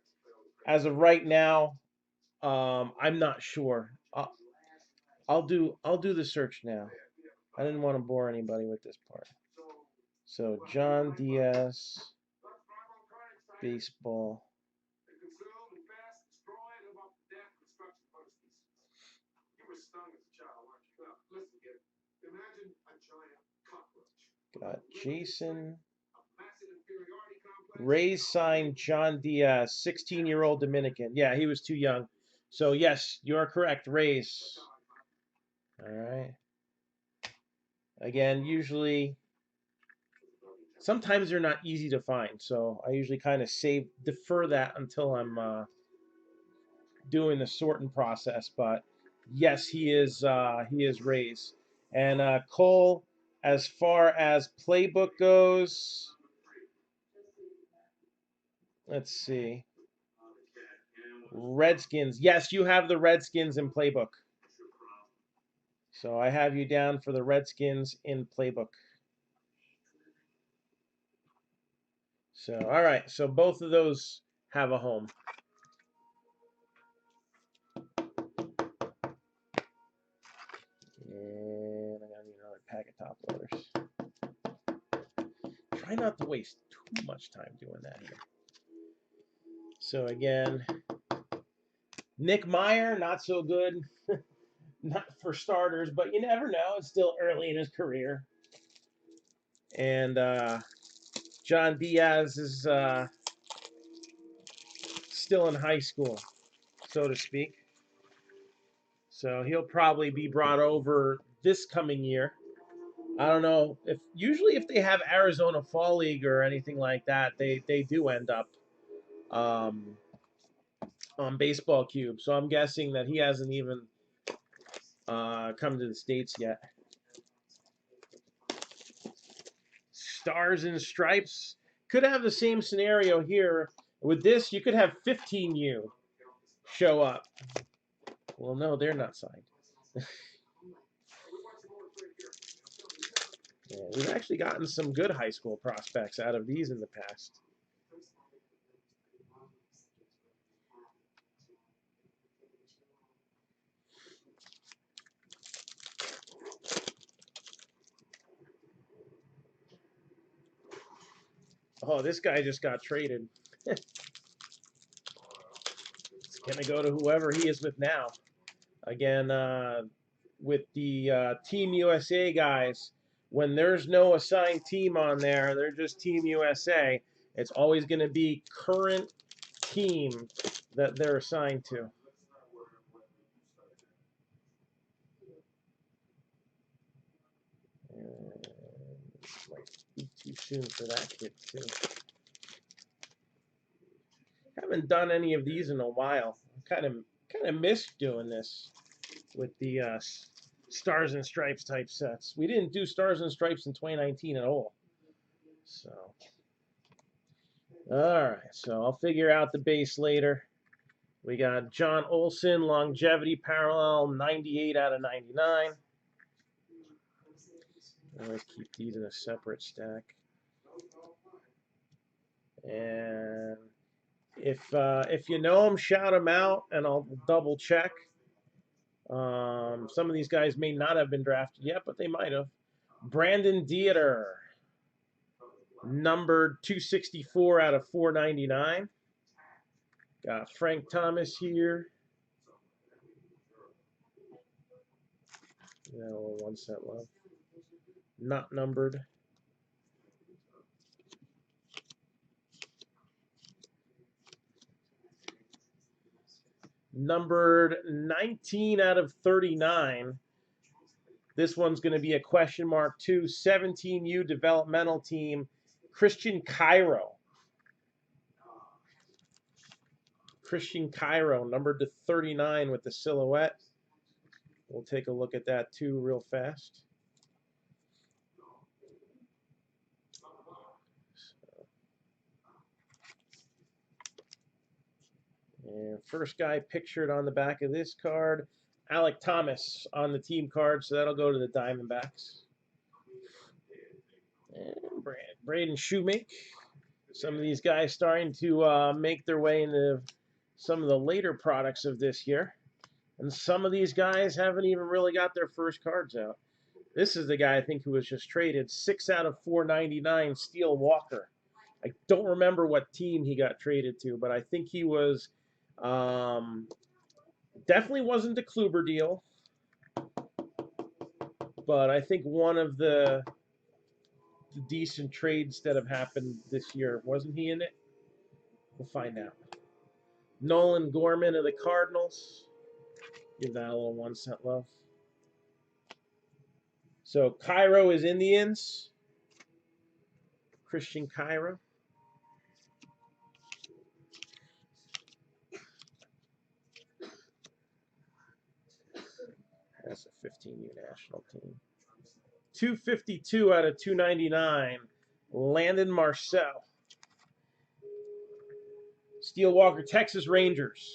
as of right now, I'm not sure. I'll do the search now. I didn't want to bore anybody with this part. So John Diaz, baseball. Got Jason. Rays signed John Diaz, 16-year-old Dominican. Yeah, he was too young. So yes, you're correct, Rays. All right. Again, usually, sometimes they're not easy to find. So I usually kind of defer that until I'm doing the sorting process. But yes, he is Rays. And Cole, as far as playbook goes, let's see. Redskins. Yes, you have the Redskins in playbook. So I have you down for the Redskins in playbook. So, all right. So both of those have a home. And I got to need another pack of top loaders. Try not to waste too much time doing that here. So again, Nick Meyer, not so good, not for starters, but you never know. It's still early in his career. And John Diaz is still in high school, so to speak. So he'll probably be brought over this coming year. I don't know if usually if they have Arizona Fall League or anything like that, they do end up um, on Baseball Cube. So I'm guessing that he hasn't even come to the States yet. Stars and Stripes could have the same scenario here. With this, you could have 15U show up. Well, no, they're not signed. Yeah, we've actually gotten some good high school prospects out of these in the past. Oh, this guy just got traded. It's going to go to whoever he is with now. Again, with the Team USA guys, when there's no assigned team on there, they're just Team USA. It's always going to be current team that they're assigned to. Might be too soon for that kid too. Haven't done any of these in a while. Kind of missed doing this with the Stars and Stripes type sets. We didn't do Stars and Stripes in 2019 at all. So, all right. So I'll figure out the base later. We got John Olson, longevity parallel, 98 out of 99. I always keep these in a separate stack. And if you know them, shout them out, and I'll double check. Some of these guys may not have been drafted yet, but they might have. Brandon Dieter, numbered 264 out of 499. Got Frank Thomas here. Yeah, a little 1 cent left. Not numbered. Numbered 19 out of 39. This one's going to be a question mark too. 17U developmental team, Christian Cairo. Christian Cairo, numbered to 39 with the silhouette. We'll take a look at that too real fast. And first guy pictured on the back of this card, Alec Thomas on the team card, so that'll go to the Diamondbacks. And Braden Shoemake. Some of these guys starting to make their way into some of the later products of this year. And some of these guys haven't even really got their first cards out. This is the guy I think who was just traded. 6 out of 499, Steele Walker. I don't remember what team he got traded to, but I think he was definitely wasn't the Kluber deal. But I think one of the decent trades that have happened this year. Wasn't he in it? We'll find out. Nolan Gorman of the Cardinals. Give that a little 1 cent love. So Cairo is Indians. Christian Cairo. That's a 15U national team. 252 out of 299. Landon Marcel. Steele Walker, Texas Rangers.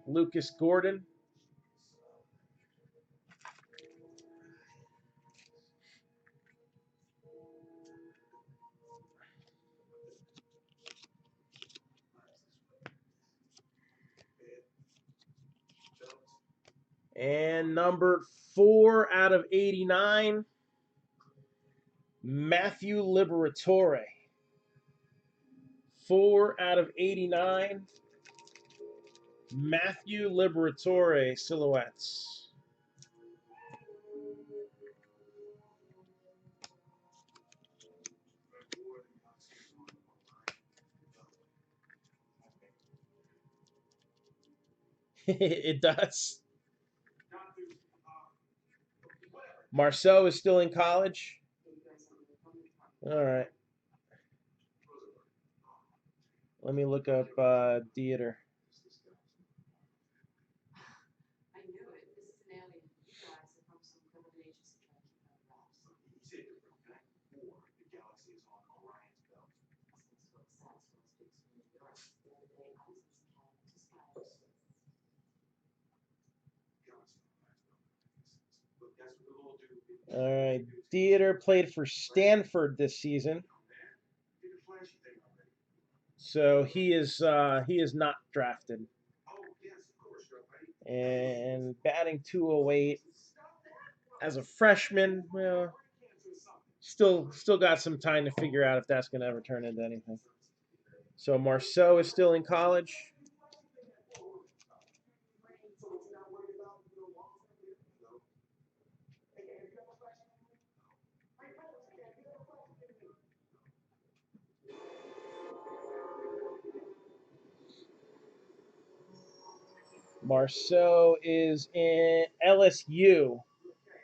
Lucas Gordon. And numbered 4 out of 89, Matthew Liberatore. 4 out of 89, Matthew Liberatore silhouettes. It does. Marceau is still in college. All right. Let me look up Dieter. All right. Dieter played for Stanford this season. So he is not drafted. And batting 208 as a freshman, well, still got some time to figure out if that's going to ever turn into anything. So Marceau is still in college. Marceau is in LSU.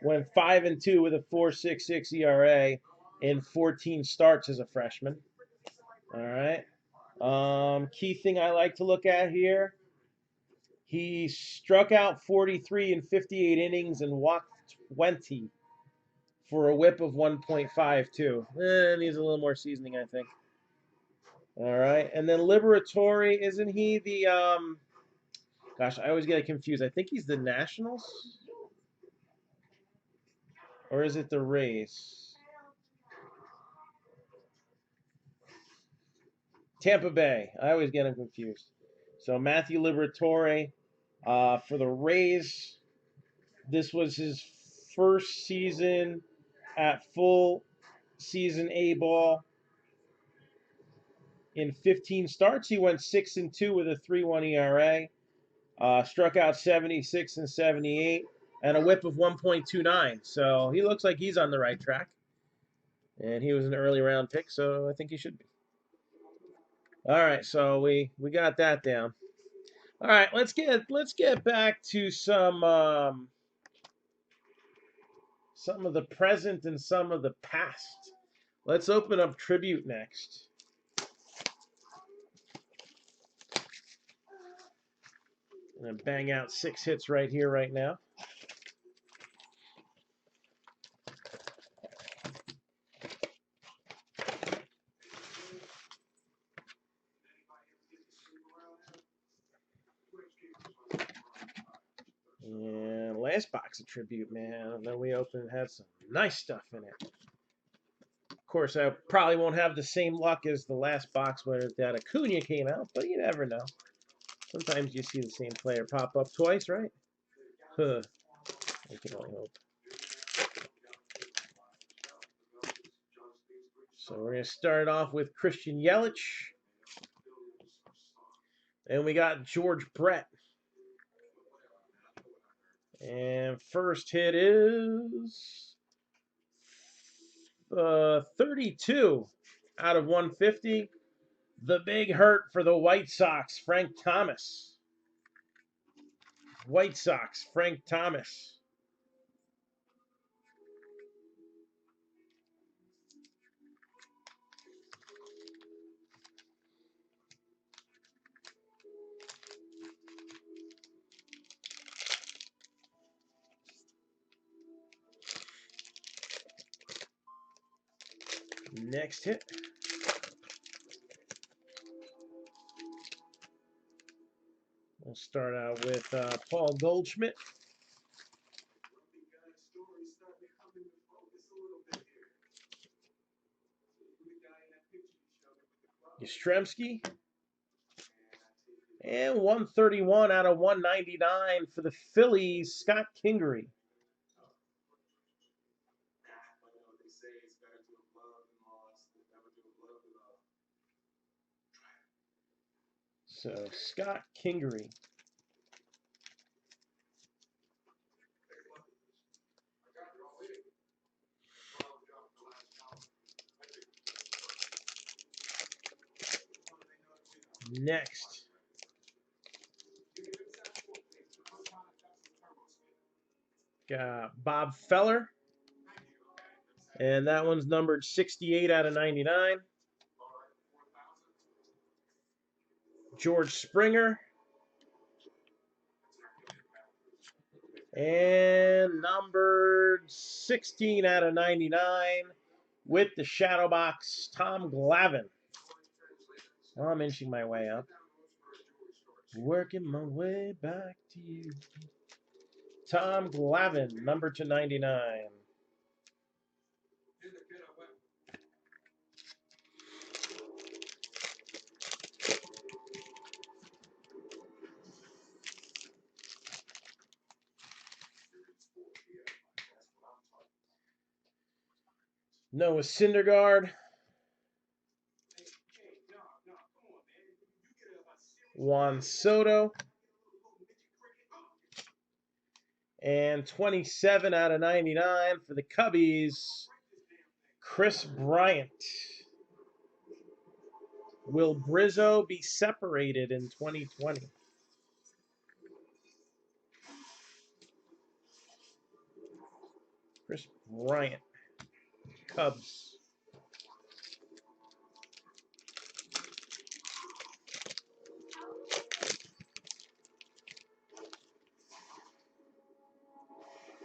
Went 5-2 with a 4.66 ERA in 14 starts as a freshman. All right. Key thing I like to look at here. He struck out 43 in 58 innings and walked 20 for a whip of 1.52. Needs a little more seasoning, I think. All right. And then Liberatore, isn't he the gosh, I always get confused. I think he's the Nationals. Or is it the Rays? Tampa Bay. I always get him confused. So Matthew Liberatore for the Rays. This was his first season at full season A ball. In 15 starts, he went 6-2 with a 3.1 ERA. Struck out 76 and 78, and a whip of 1.29. So he looks like he's on the right track. And he was an early round pick, so I think he should be. All right, so we got that down. All right, let's get back to some of the present and some of the past. Let's open up Tribute next. I'm gonna bang out 6 hits right here, right now. And last box of Tribute, man. And then we opened, had some nice stuff in it. Of course, I probably won't have the same luck as the last box where that Acuna came out, but you never know. Sometimes you see the same player pop up twice, right? Huh. I can only hope. So we're going to start off with Christian Yelich. And we got George Brett. And first hit is 32 out of 150. The big hurt for the White Sox, Frank Thomas. White Sox, Frank Thomas. Next hit. We'll start out with Paul Goldschmidt. Yastrzemski. And 131 out of 199 for the Phillies, Scott Kingery. So, Scott Kingery. Next. Got Bob Feller. And that one's numbered 68 out of 99. George Springer. And numbered 16 out of 99 with the shadow box, Tom Glavine. Well, I'm inching my way up. Working my way back to you. Tom Glavine, number to 99. Noah Syndergaard. Juan Soto. And 27 out of 99 for the Cubbies, Chris Bryant. Will Brizzo be separated in 2020? Chris Bryant, Cubs.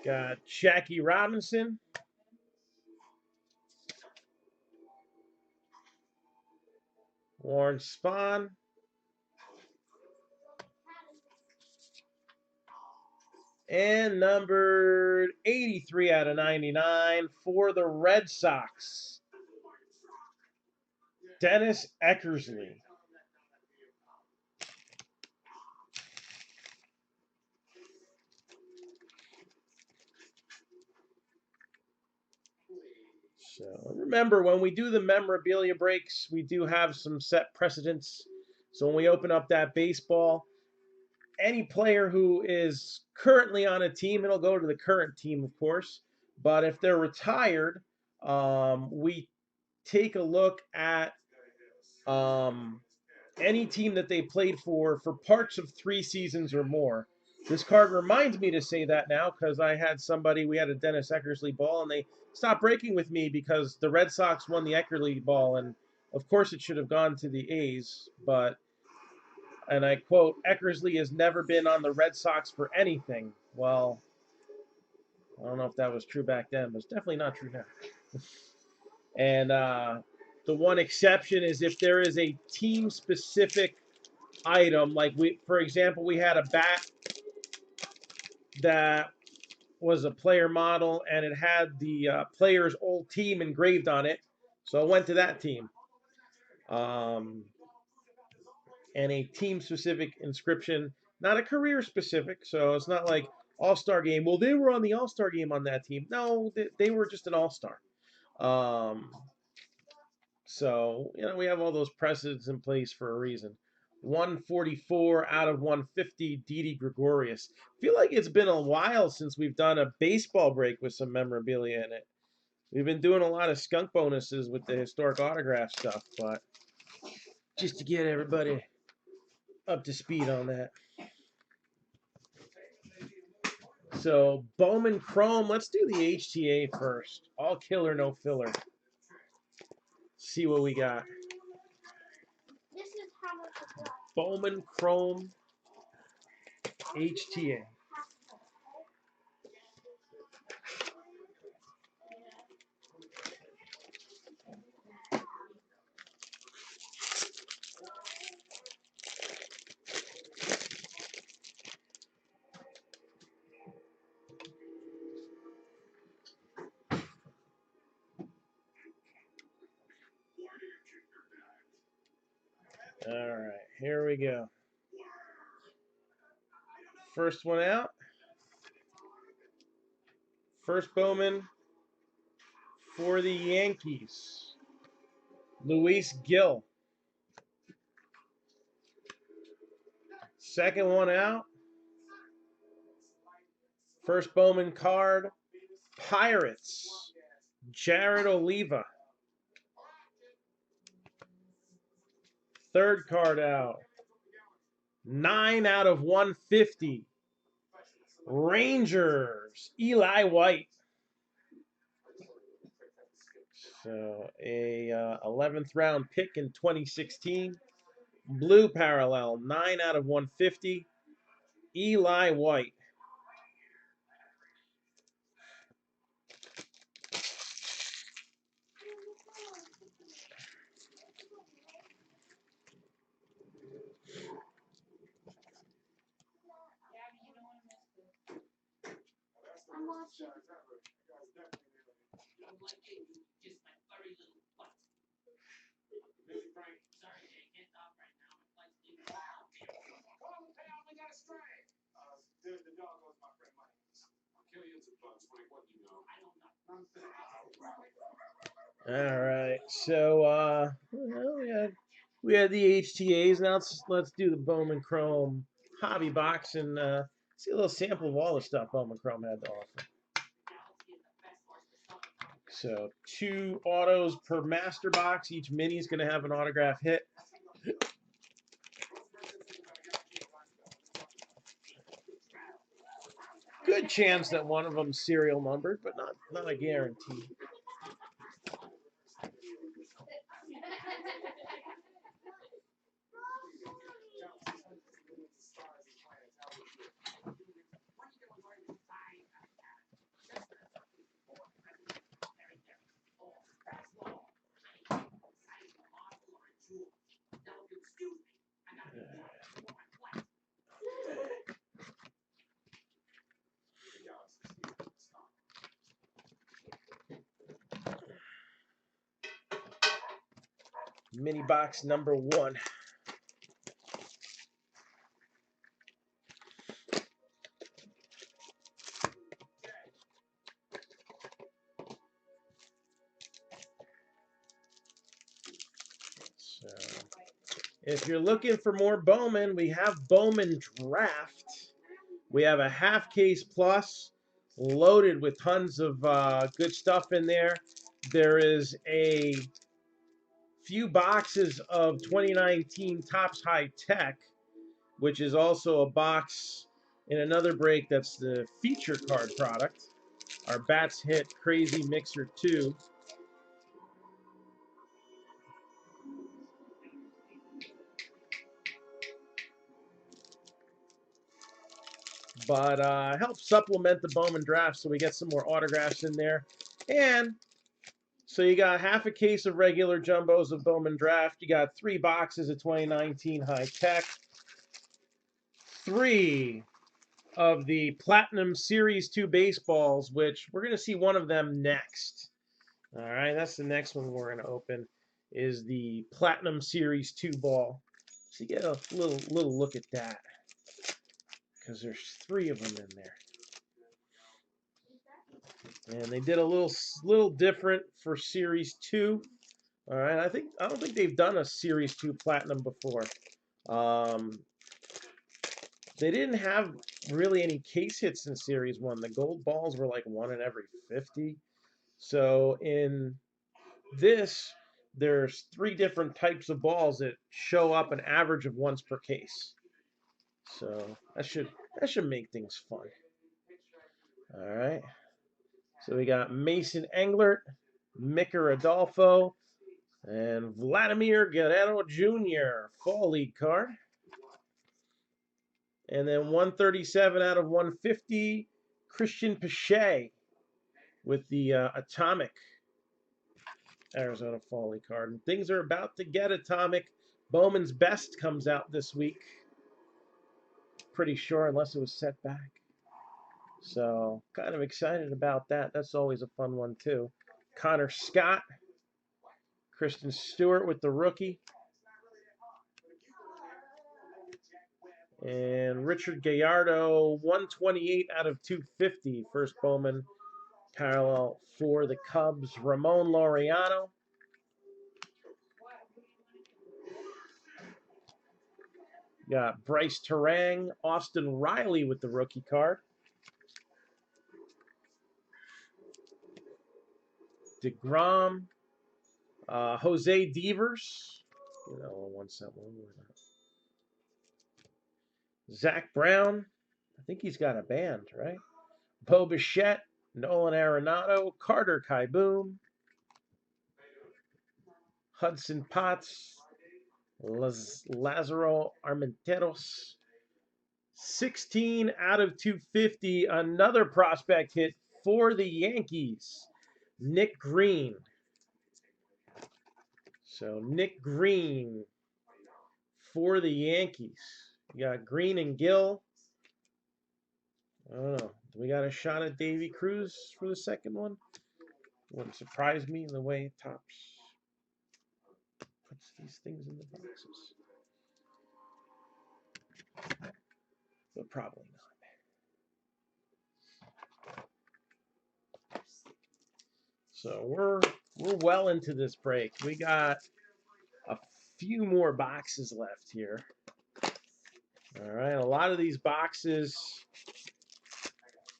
Got Jackie Robinson. Warren Spahn. And numbered 83 out of 99 for the Red Sox, Dennis Eckersley. So remember, when we do the memorabilia breaks, we do have some set precedents. So when we open up that baseball, any player who is currently on a team, it'll go to the current team, of course. But if they're retired, we take a look at any team that they played for parts of 3 seasons or more. This card reminds me to say that now because I had somebody, we had a Dennis Eckersley ball, and they stopped breaking with me because the Red Sox won the Eckersley ball, and of course it should have gone to the A's, but, and I quote, Eckersley has never been on the Red Sox for anything. Well, I don't know if that was true back then, but it's definitely not true now. And the one exception is if there is a team-specific item, like for example, we had a bat that was a player model and it had the player's old team engraved on it, so it went to that team. And a team-specific inscription, not a career-specific, so it's not like All-Star game. Well, they were on the All-Star game on that team. No, they were just an All-Star. So, we have all those precedents in place for a reason. 144 out of 150, Didi Gregorius. I feel like it's been a while since we've done a baseball break with some memorabilia in it. We've been doing a lot of skunk bonuses with the historic autograph stuff, but just to get everybody up to speed on that. So, Bowman Chrome, let's do the HTA first. All killer, no filler. See what we got. Bowman Chrome HTA. All right, here we go. First one out. First Bowman for the Yankees, Luis Gil. Second one out. First Bowman card, Pirates, Jared Oliva. Third card out. 9 out of 150. Rangers, Eli White. So a 11th round pick in 2016. Blue parallel, 9 out of 150. Eli White. All right, so well, we had the HTAs. Now let's do the Bowman Chrome hobby box and see a little sample of all the stuff Bowman Chrome had to offer. So 2 autos per master box. Each mini is going to have an autograph hit. Good chance that one of them's serial numbered, but not a guarantee. Mini box number 1. So, if you're looking for more Bowman, we have Bowman Draft. We have a half case plus loaded with tons of good stuff in there. There is a few boxes of 2019 Topps High Tech, which is also a box in another break that's the feature card product. Our Bats Hit Crazy Mixer 2. But help supplement the Bowman draft so we get some more autographs in there. And so you got half a case of regular jumbos of Bowman draft. You got 3 boxes of 2019 High Tech. 3 of the Platinum Series 2 baseballs, which we're going to see one of them next. All right, that's the next one we're going to open, is the Platinum Series 2 ball. So you get a little look at that, because there's 3 of them in there. And they did a little different for Series 2. All right, I don't think they've done a Series 2 Platinum before. They didn't have really any case hits in Series 1. The gold balls were like 1 in every 50. So in this, there's 3 different types of balls that show up an average of once per case. So that should make things fun. All right. So we got Mason Englert, Micker Adolfo, and Vladimir Guerrero Jr. Fall League card. And then 137 out of 150, Christian Pache with the Atomic Arizona Fall League card. And things are about to get atomic. Bowman's Best comes out this week. Pretty sure, unless it was set back. So, kind of excited about that. That's always a fun one, too. Connor Scott, Kristen Stewart with the rookie. And Richard Gallardo, 128 out of 250. First Bowman parallel for the Cubs. Ramon Laureano. Got Bryce Terang, Austin Riley with the rookie card. DeGrom, Jose Devers. You know, once that one. Zach Brown. I think he's got a band, right? Bo Bichette, Nolan Arenado, Carter Kieboom, Hudson Potts, Lazaro Armenteros. 16 out of 250. Another prospect hit for the Yankees. Nick Green. So Nick Green for the Yankees. You got Green and Gill. I don't know. We got a shot at Davy Cruz for the second one. Wouldn't surprise me the way Topps puts these things in the boxes. But probably not. So we're well into this break. We got a few more boxes left here. All right, a lot of these boxes.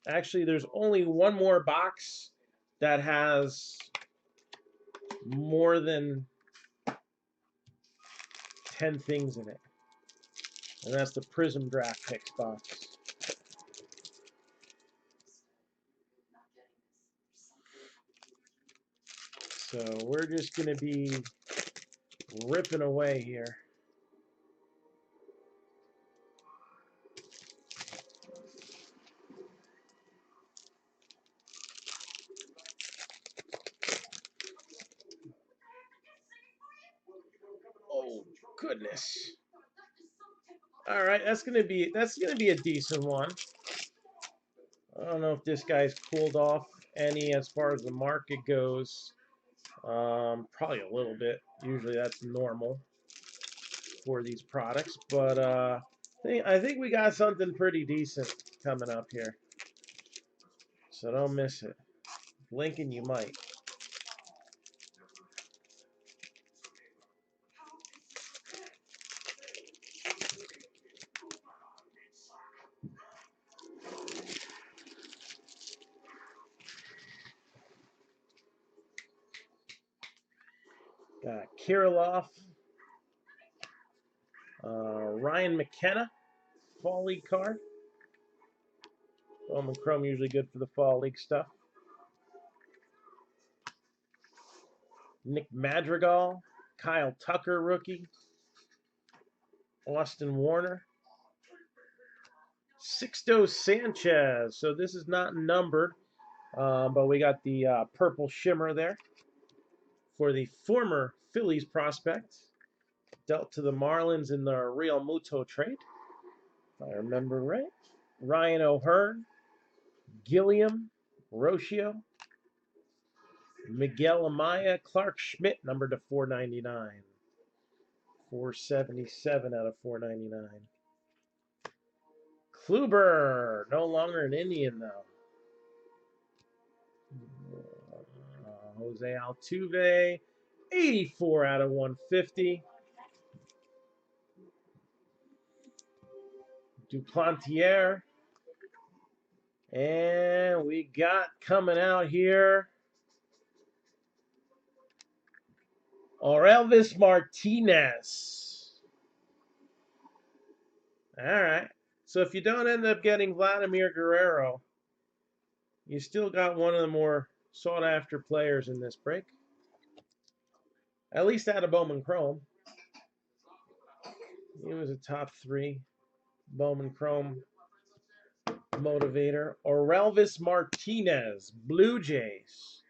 Actually, there's only one more box that has more than 10 things in it. And that's the Prism Draft Picks box. So we're just going to be ripping away here. Oh goodness. All right, that's gonna be a decent one. I don't know if this guy's cooled off any as far as the market goes. Probably a little bit. Usually that's normal for these products, but I think we got something pretty decent coming up here. So don't miss it. Lincoln, you might. Got Kirilloff, Ryan McKenna, Fall League card. Bowman Chrome usually good for the Fall League stuff. Nick Madrigal, Kyle Tucker rookie, Austin Warner, Sixto Sanchez. So this is not numbered, but we got the purple shimmer there for the former Phillies prospect. Dealt to the Marlins in the Real Muto trade, if I remember right. Ryan O'Hearn, Gilliam, Rocio, Miguel Amaya, Clark Schmidt, numbered to 499. 477 out of 499. Kluber, no longer an Indian though. Jose Altuve, 84 out of 150. Duplantier. And we got coming out here Orelvis Martinez. All right. So if you don't end up getting Vladimir Guerrero, you still got one of the more sought-after players in this break. At least out of Bowman Chrome. He was a top 3 Bowman Chrome motivator. Orelvis Martinez, Blue Jays.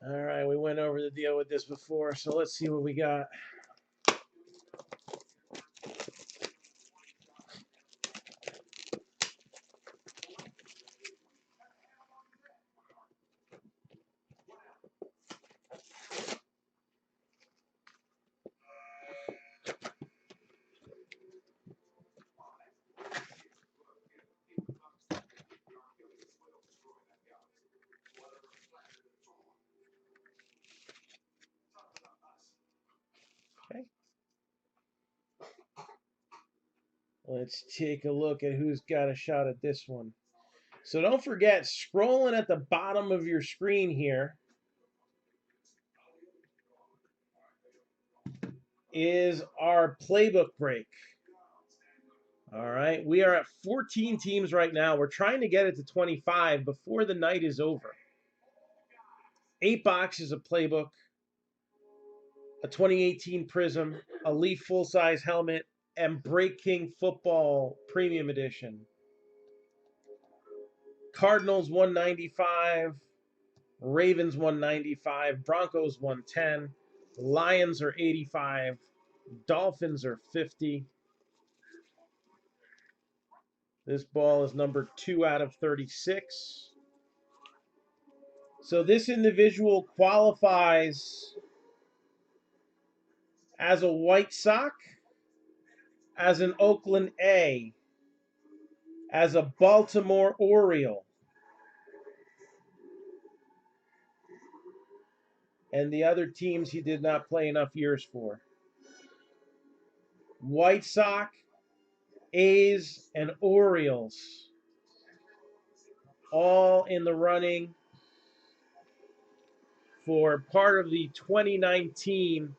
All right, we went over the deal with this before, so let's see what we got. Let's take a look at who's got a shot at this one. So don't forget, scrolling at the bottom of your screen here is our playbook break. All right, we are at 14 teams right now. We're trying to get it to 25 before the night is over. 8 boxes of playbook, a 2018 Prism, a Leaf full-size helmet, and Break King Football Premium Edition. Cardinals 195, Ravens 195, Broncos 110, Lions are 85, Dolphins are 50. This ball is number 2 out of 36. So this individual qualifies as a White Sox, as an Oakland A, as a Baltimore Oriole, and the other teams he did not play enough years for. White Sox, A's, and Orioles, all in the running for part of the 2019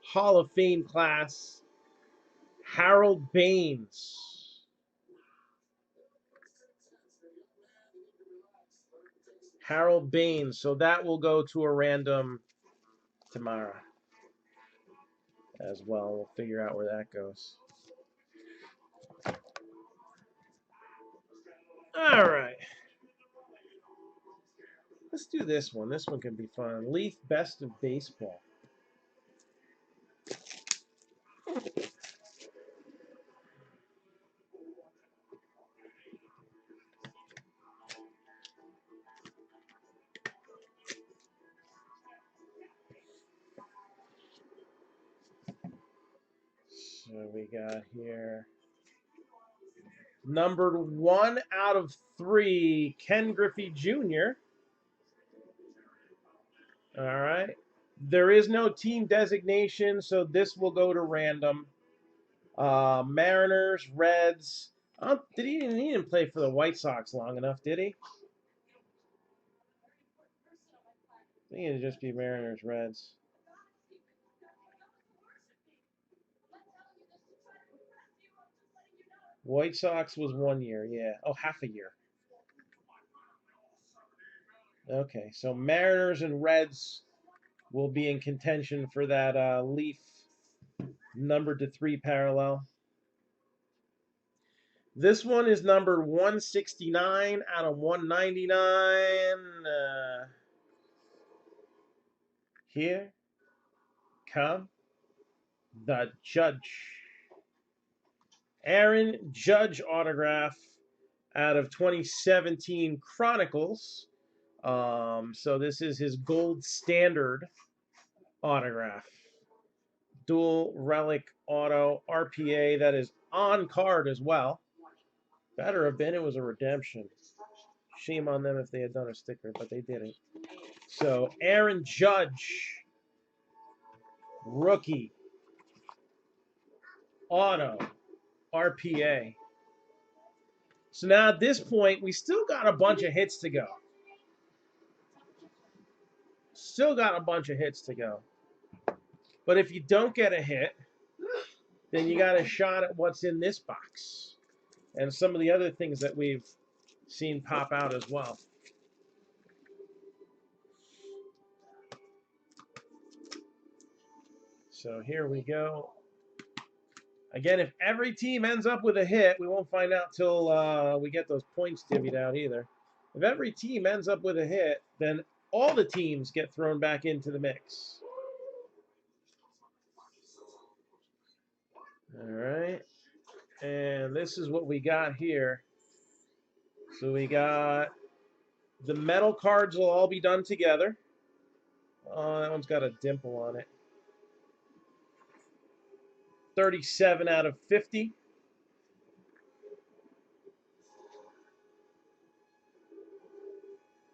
Hall of Fame class. Harold Baines. Harold Baines. So that will go to a random tomorrow as well. We'll figure out where that goes. All right. Let's do this one. This one can be fun. Leaf Best of Baseball. So we got here numbered 1 out of 3, Ken Griffey Jr. All right. There is no team designation, so this will go to random. Mariners, Reds. He didn't play for the White Sox long enough, did he? I think it'd just be Mariners, Reds. White Sox was 1 year, yeah. Oh, half a year. Okay, so Mariners and Reds will be in contention for that Leaf numbered to 3 parallel. This one is number 169 out of 199. Here come the Judge. Aaron Judge autograph out of 2017 Chronicles. So this is his gold standard autograph. Dual relic auto RPA that is on card as well. Better have been, it was a redemption. Shame on them if they had done a sticker, but they didn't. So Aaron Judge, rookie, auto, RPA. So now at this point, we still got a bunch of hits to go. Still got a bunch of hits to go. But if you don't get a hit, then you got a shot at what's in this box. And some of the other things that we've seen pop out as well. So here we go. Again, if every team ends up with a hit, we won't find out till we get those points divvied out either. If every team ends up with a hit, then all the teams get thrown back into the mix. All right. And this is what we got here. So we got the metal cards will all be done together. Oh, that one's got a dimple on it. 37 out of 50.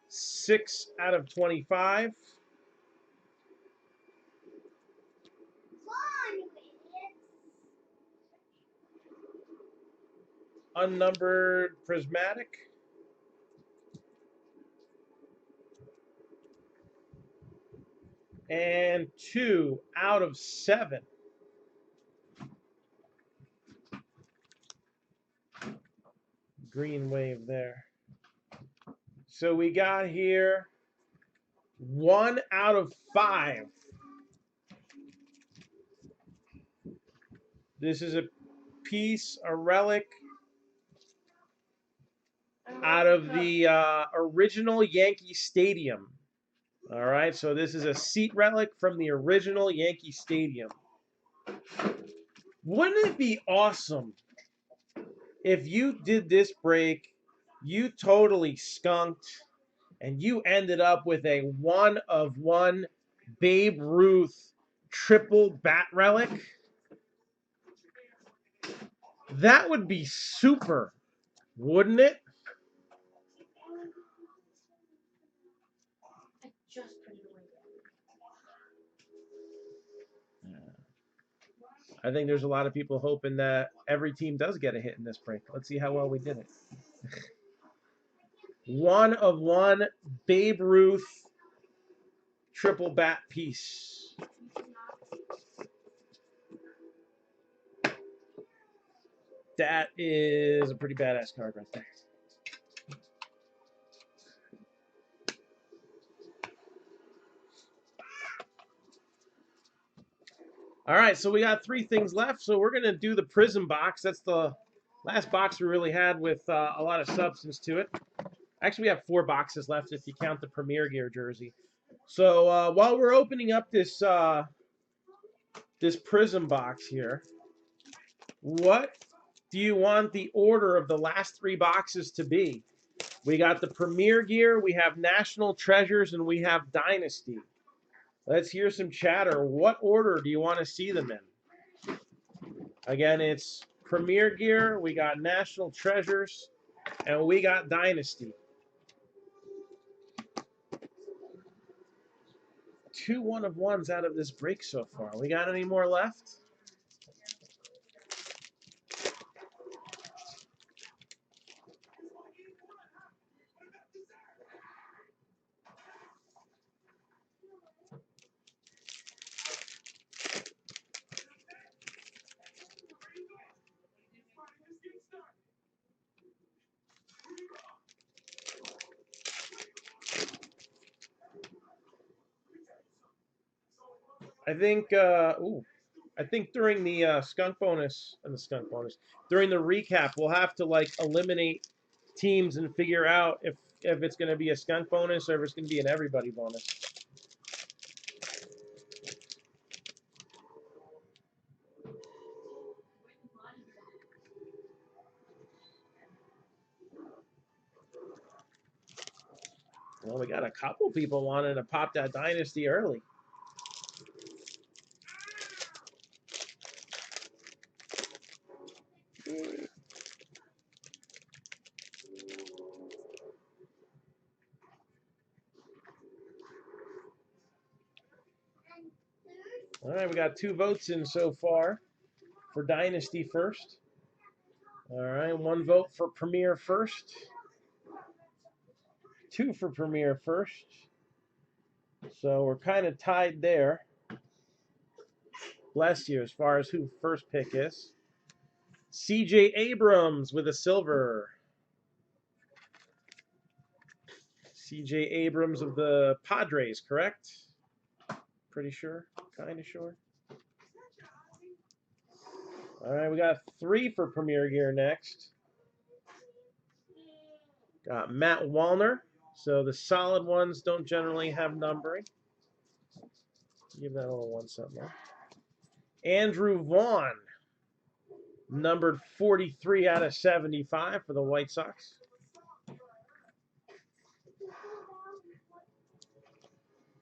Six out of 25. unnumbered prismatic. And 2 out of 7. Green wave there. So we got here 1 out of 5. This is a piece, a relic out of the original Yankee Stadium. All right, so this is a seat relic from the original Yankee Stadium. Wouldn't it be awesome if you did this break, you totally skunked, and you ended up with a 1 of 1 Babe Ruth triple bat relic? That would be super, wouldn't it? I think there's a lot of people hoping that every team does get a hit in this break. Let's see how well we did it. 1 of 1 Babe Ruth triple bat piece. That is a pretty badass card right there. All right, so we got 3 things left. So we're going to do the Prism box. That's the last box we really had with a lot of substance to it. Actually, we have 4 boxes left if you count the Premier Gear jersey. So while we're opening up this this Prism box here, what do you want the order of the last 3 boxes to be? We got the Premier Gear, we have National Treasures, and we have Dynasty. Let's hear some chatter. What order do you want to see them in? Again, it's Premier Gear, we got National Treasures, and we got Dynasty. 2 1 of 1s out of this break so far. We got any more left? I think during the skunk bonus during the recap, we'll have to like eliminate teams and figure out if it's going to be a skunk bonus or if it's going to be an everybody bonus. Well, we got a couple people wanting to pop that Dynasty early. All right, we got 2 votes in so far for Dynasty first. All right, 1 vote for Premier first. 2 for Premier first. So we're kind of tied there. Bless you as far as who first pick is. CJ Abrams with a silver. CJ Abrams of the Padres, correct? Pretty sure, kind of sure. All right, we got 3 for Premier Gear next. Got Matt Wallner. So the solid ones don't generally have numbering. Give that a little 1 something there. Andrew Vaughn, numbered 43 out of 75 for the White Sox.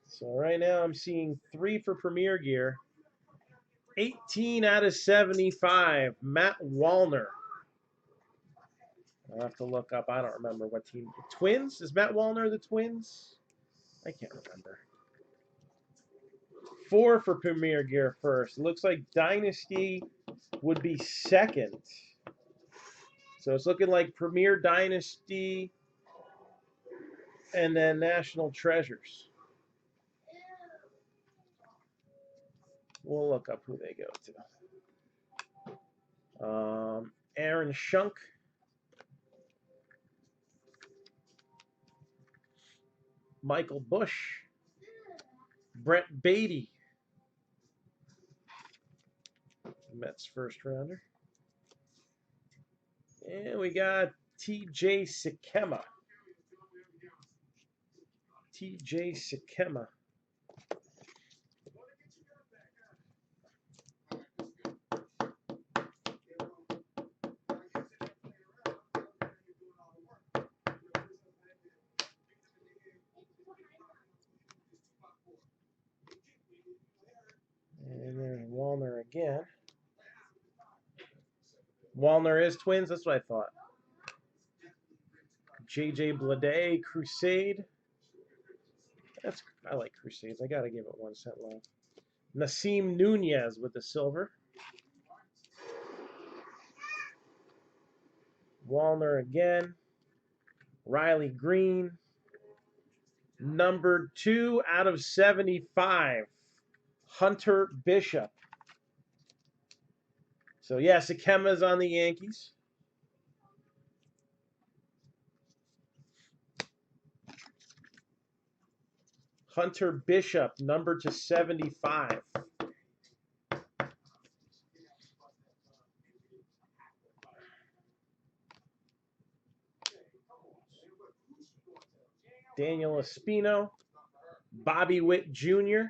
So right now I'm seeing 3 for Premier Gear. 18 out of 75, Matt Wallner. I'll have to look up. I don't remember what team. Twins? Is Matt Wallner the Twins? I can't remember. 4 for Premier Gear first. Looks like Dynasty would be second. So it's looking like Premier Dynasty and then National Treasures. We'll look up who they go to. Aaron Shunk. Michael Bush. Brett Beatty. Mets first rounder. And we got TJ Sikema. TJ Sikema. And there's Wallner again. Wallner is Twins, that's what I thought. JJ Bleday, Crusade. I like Crusades. I gotta give it 1 cent love. Nasim Nunez with the silver. Wallner again. Riley Green. Number 2 out of 75. Hunter Bishop. So yeah, Sikema's on the Yankees. Hunter Bishop, number to 75. Daniel Espino, Bobby Witt Jr.,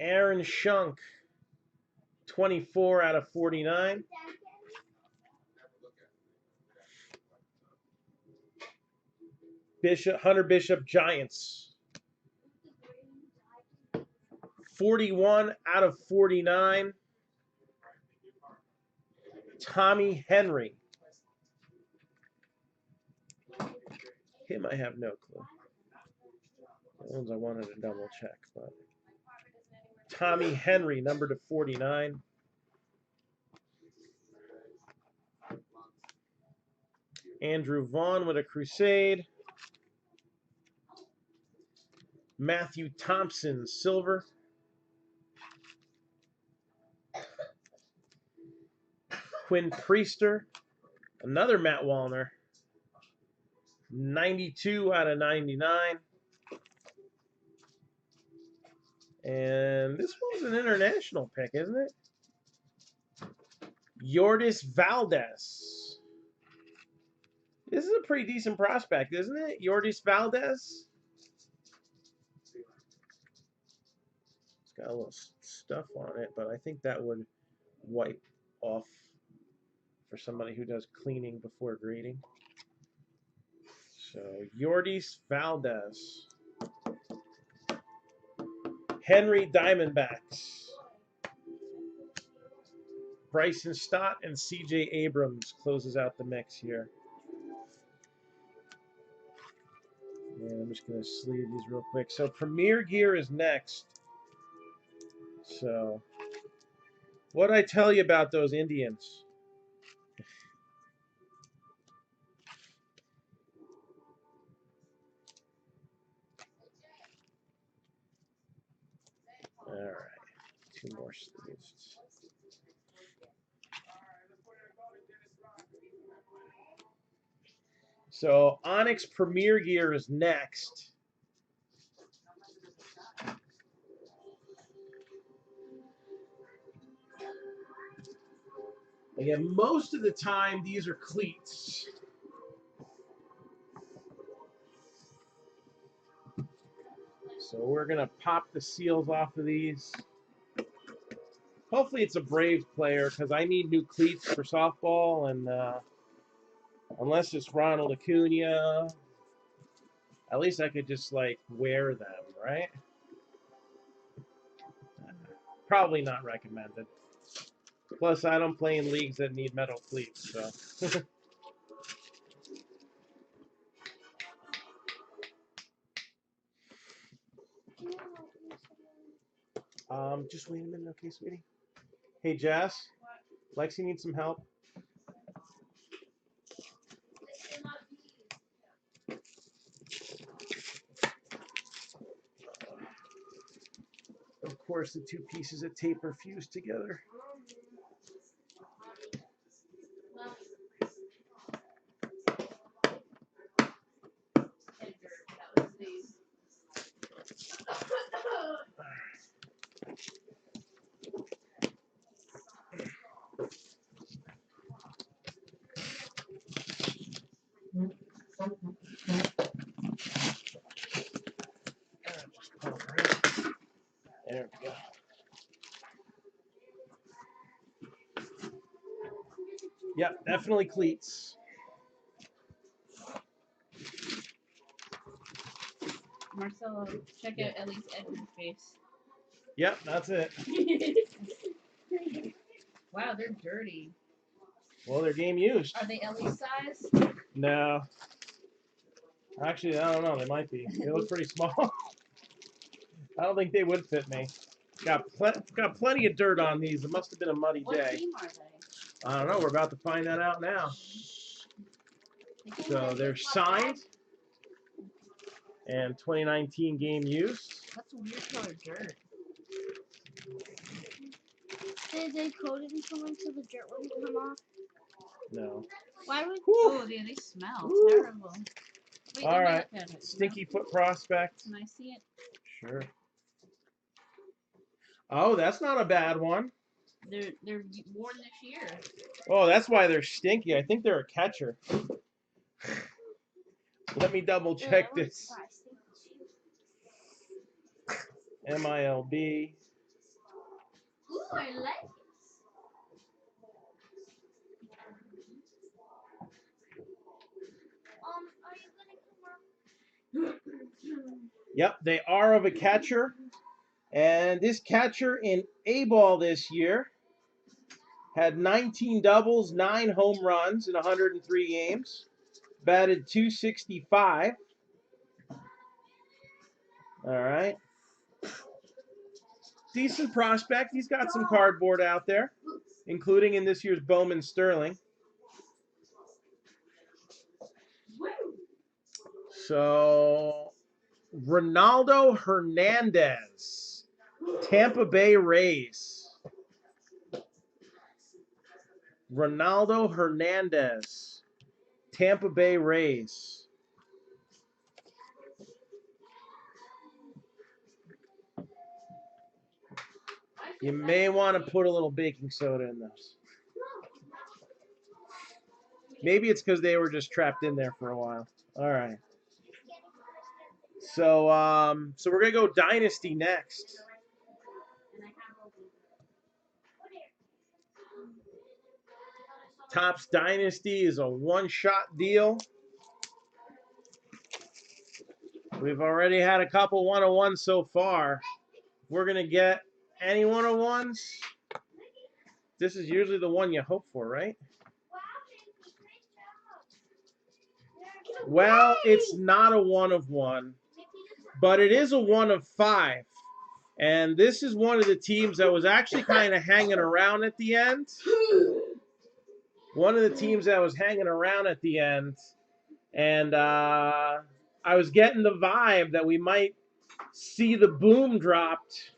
Aaron Shunk, 24 out of 49. Hunter Bishop, Giants. 41 out of 49. Tommy Henry. Him, I have no clue. The ones I wanted to double check, but Tommy Henry, number to 49. Andrew Vaughn with a Crusade. Matthew Thompson, silver. Quinn Priester, another Matt Wallner. 92 out of 99. And this one's an international pick, isn't it? Yordis Valdez. This is a pretty decent prospect, isn't it? Yordis Valdez. It's got a little stuff on it, but I think that would wipe off for somebody who does cleaning before grading. So, Yordis Valdez. Henry Diamondbacks. Bryson Stott and C.J. Abrams closes out the mix here. And I'm just going to sleeve these real quick. So, Premier Gear is next. So, what did I tell you about those Indians? All right, 2 more sleeves. So Onyx Premier Gear is next. Again, most of the time these are cleats. So we're gonna pop the seals off of these. Hopefully it's a Braves player because I need new cleats for softball, and unless it's Ronald Acuna, at least I could just like wear them, right? Probably not recommended. Plus, I don't play in leagues that need metal cleats, so. Just wait a minute, okay, sweetie? Hey, Jess. Lexi needs some help. Of course, the two pieces of tape are fused together. There we go. Yep, definitely cleats. Marcelo, check out Ellie's Edward face. Yep, that's it. Wow, they're dirty. Well, they're game used. Are they Ellie's size? No. Actually, I don't know. They might be. They look pretty small. I don't think they would fit me. Got plenty of dirt on these. It must have been a muddy What day. team are they? I don't know. We're about to find that out now. So they're signed and 2019 game used. That's a weird color dirt. Did they coat it until the dirt wouldn't come off? No. Why would? Oh, yeah, they smell terrible. Wait, All right. Look at it. Stinky Foot Prospect. Can I see it? Sure. Oh, that's not a bad one. They're worn this year. Oh, that's why they're stinky. I think they're a catcher. Let me double check this. MILB. Ooh, I like it. Are you gonna come up? Yep, they are of a catcher. And this catcher in A-ball this year had 19 doubles, 9 home runs in 103 games. Batted .265. All right. Decent prospect. He's got some cardboard out there, including in this year's Bowman Sterling. So, Ronaldo Hernandez, Tampa Bay Rays. Ronaldo Hernandez, Tampa Bay Rays. You may want to put a little baking soda in those. Maybe it's because they were just trapped in there for a while. All right. So, so we're gonna go Dynasty next. Topps Dynasty is a one-shot deal. We've already had a couple one-on-ones so far. We're gonna get any one-on-ones. This is usually the one you hope for, right? Well, it's not a one of one, but it is a one of 5. And this is one of the teams that was actually kind of hanging around at the end. One of the teams that was hanging around at the end. And I was getting the vibe that we might see the boom dropped.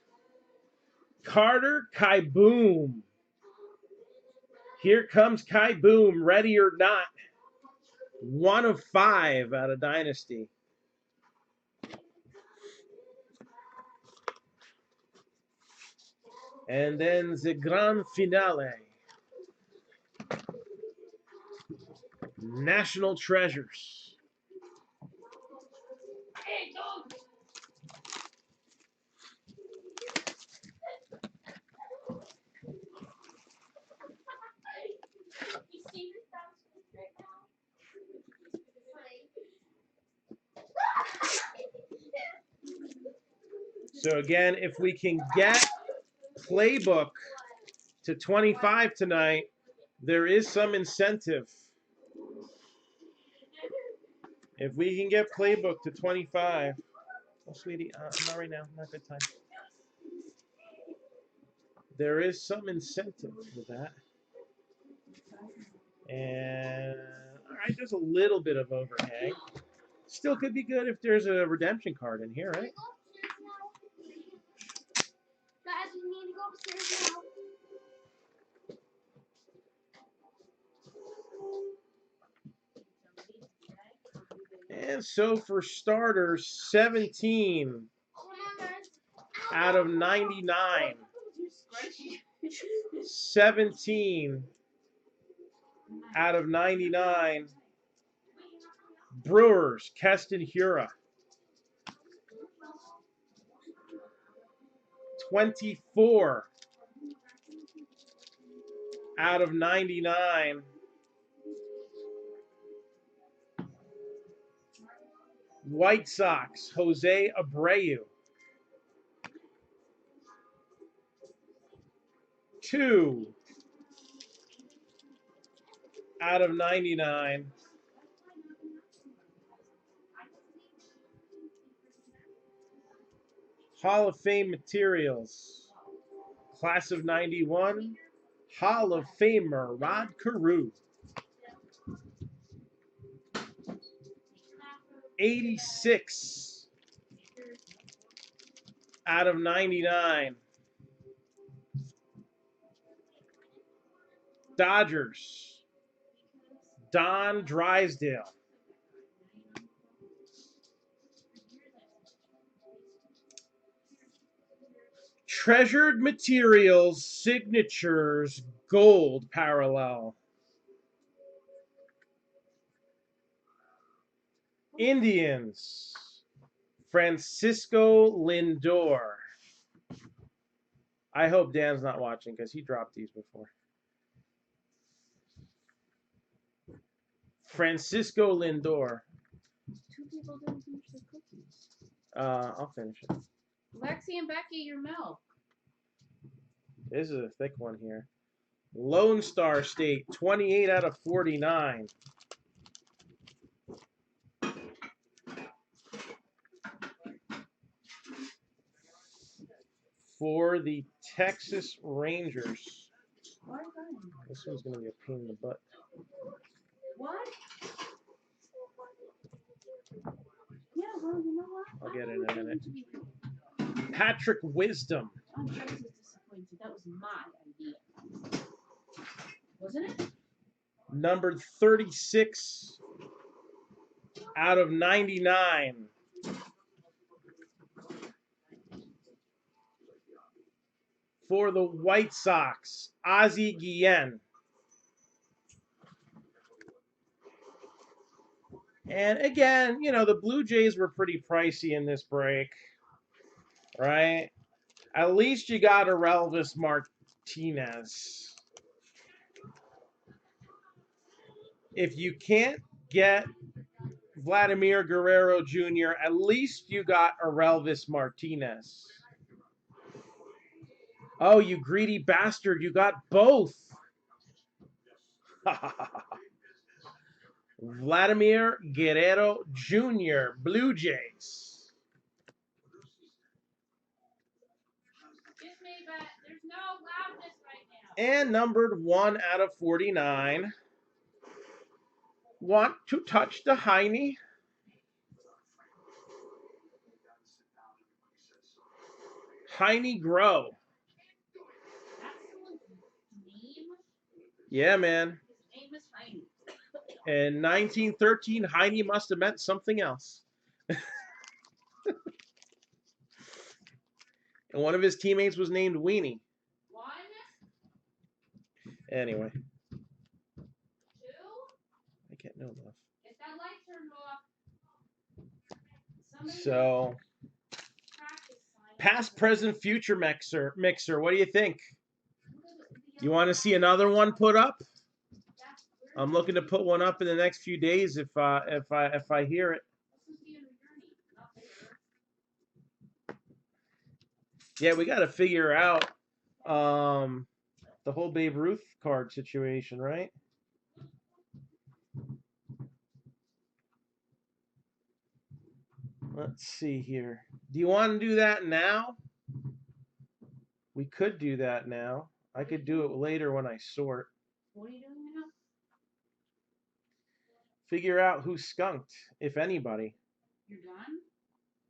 Carter Kieboom. Here comes Kieboom, ready or not. 1 of 5 out of Dynasty. And then the grand finale. National Treasures. So again, if we can get Playbook to 25 tonight, there is some incentive. If we can get Playbook to 25. Oh, sweetie, not right now. Not a good time. there is some incentive for that. And all right, there's a little bit of overhang. Still could be good if there's a redemption card in here, right? Guys, we need to go upstairs now. And so for starters, 17 Come on, guys. out of 99. 17 out of 99. Brewers, Keston Hura. 24 out of 99. White Sox, Jose Abreu. 2 out of 99. Hall of Fame materials. Class of 91. Hall of Famer Rod Carew. 86 out of 99. Dodgers, Don Drysdale. Treasured Materials Signatures Gold Parallel. Indians, Francisco Lindor. I hope Dan's not watching because he dropped these before. Francisco Lindor. Two people didn't finish their cookies. I'll finish it. Lexi and Becky, your milk. This is a thick one here. Lone Star State, 28 out of 49. For the Texas Rangers. Why are you crying? This one's going to be a pain in the butt. What? Yeah, well, you know what? I'll I get it don't in a want minute. you to be- Patrick Wisdom. I'm just disappointed. That was my idea. Wasn't it? Numbered 36 out of 99. For the White Sox, Ozzie Guillen. And again, you know, the Blue Jays were pretty pricey in this break, right? At least you got Aurelvis Martinez. If you can't get Vladimir Guerrero Jr., at least you got Aurelvis Martinez. Oh, you greedy bastard, you got both. Vladimir Guerrero Jr., Blue Jays. Excuse me, but there's no loudness right now. And numbered 1 out of 49. Want to touch the Heine? Heine Grow. That's someone's name? Yeah, man. His name is Heine. In 1913, Heine must have meant something else. And one of his teammates was named Weenie. 1, Anyway, 2. I can't know enough. Get that light turned off. Somebody So, practice sign. past, present, future mixer. What do you think? You want to see another one put up? I'm looking to put one up in the next few days if I hear it. Yeah, we got to figure out the whole Babe Ruth card situation, right? Let's see here. Do you want to do that now? We could do that now. I could do it later when I sort. What are you doing now? Figure out who skunked, if anybody. You're done?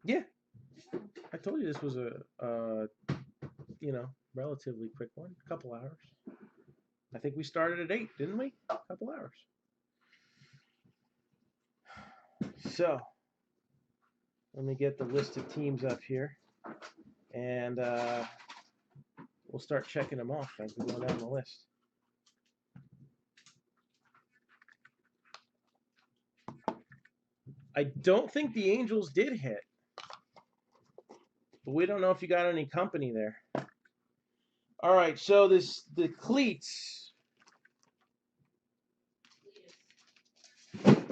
Yeah, I told you this was a relatively quick one. A couple hours. I think we started at 8, didn't we? A couple hours. So, let me get the list of teams up here. And we'll start checking them off as we go down the list. I don't think the Angels did hit. But we don't know if you got any company there. All right, so the cleats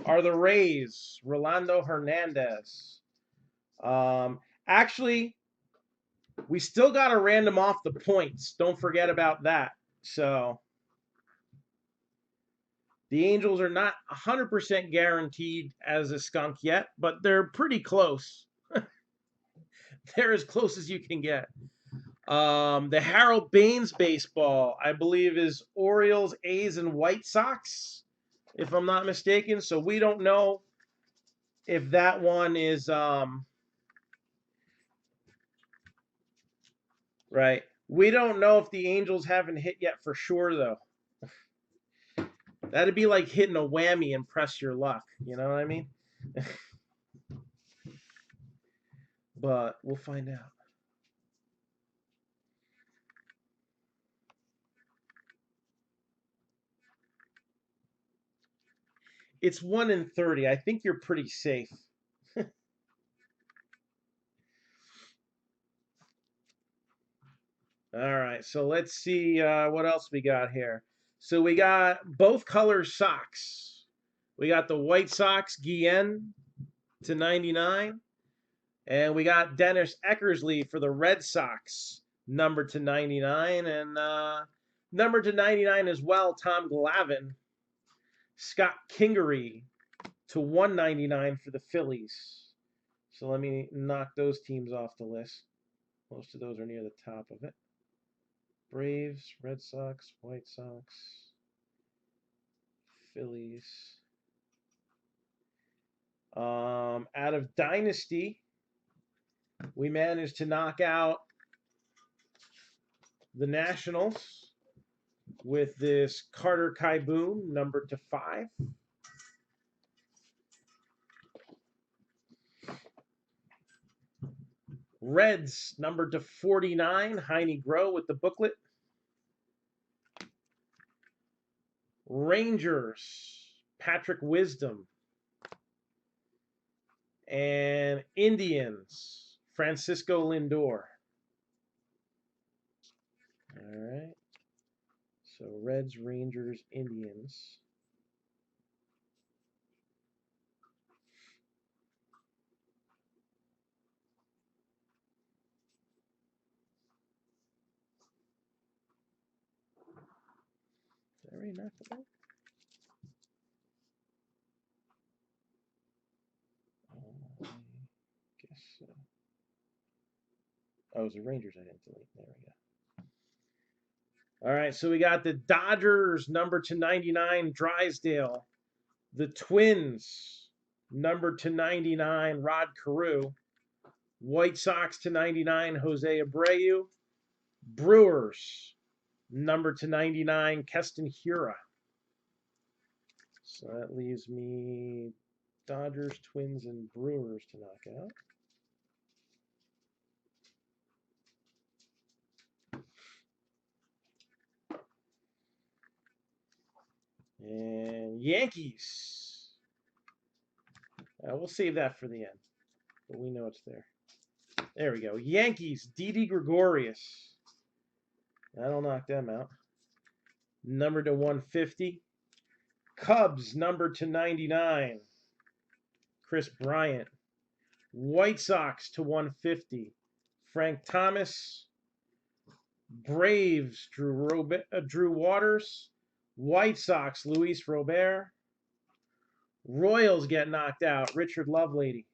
are the Rays, Rolando Hernandez. Actually, we still got to random off the points. Don't forget about that. So the Angels are not 100% guaranteed as a skunk yet, but they're pretty close. They're as close as you can get. The Harold Baines baseball, I believe, is Orioles, A's, and White Sox, if I'm not mistaken. So we don't know if that one is right. We don't know if the Angels haven't hit yet for sure, though. That'd be like hitting a whammy and press your luck. You know what I mean? But we'll find out. It's 1 in 30. I think you're pretty safe. All right, so let's see what else we got here. So we got both colors socks. We got the White Sox Guillen /99, and we got Dennis Eckersley for the Red Sox, number /99, and number /99 as well, Tom Glavine. Scott Kingery /199 for the Phillies. So let me knock those teams off the list. Most of those are near the top of it. Braves, Red Sox, White Sox, Phillies. Out of Dynasty, we managed to knock out the Nationals with this Carter Kieboom, number /5. Reds, number /49, Heine Groh with the booklet. Rangers, Patrick Wisdom. And Indians, Francisco Lindor. All right. So Reds, Rangers, Indians. Did I already knock it out? I guess so. Oh, it was the Rangers I didn't delete. There we go. All right, so we got the Dodgers, number /99, Drysdale. The Twins, number /99, Rod Carew. White Sox /99, Jose Abreu. Brewers, number /99, Keston Hiura. So that leaves me Dodgers, Twins, and Brewers to knock out. And Yankees. We'll save that for the end, but we know it's there. There we go. Yankees, Didi Gregorius. That'll knock them out. Number /150. Cubs, number /99. Chris Bryant. White Sox /150. Frank Thomas. Braves, Drew Waters. White Sox, Luis Robert. Royals get knocked out, Richard Lovelady.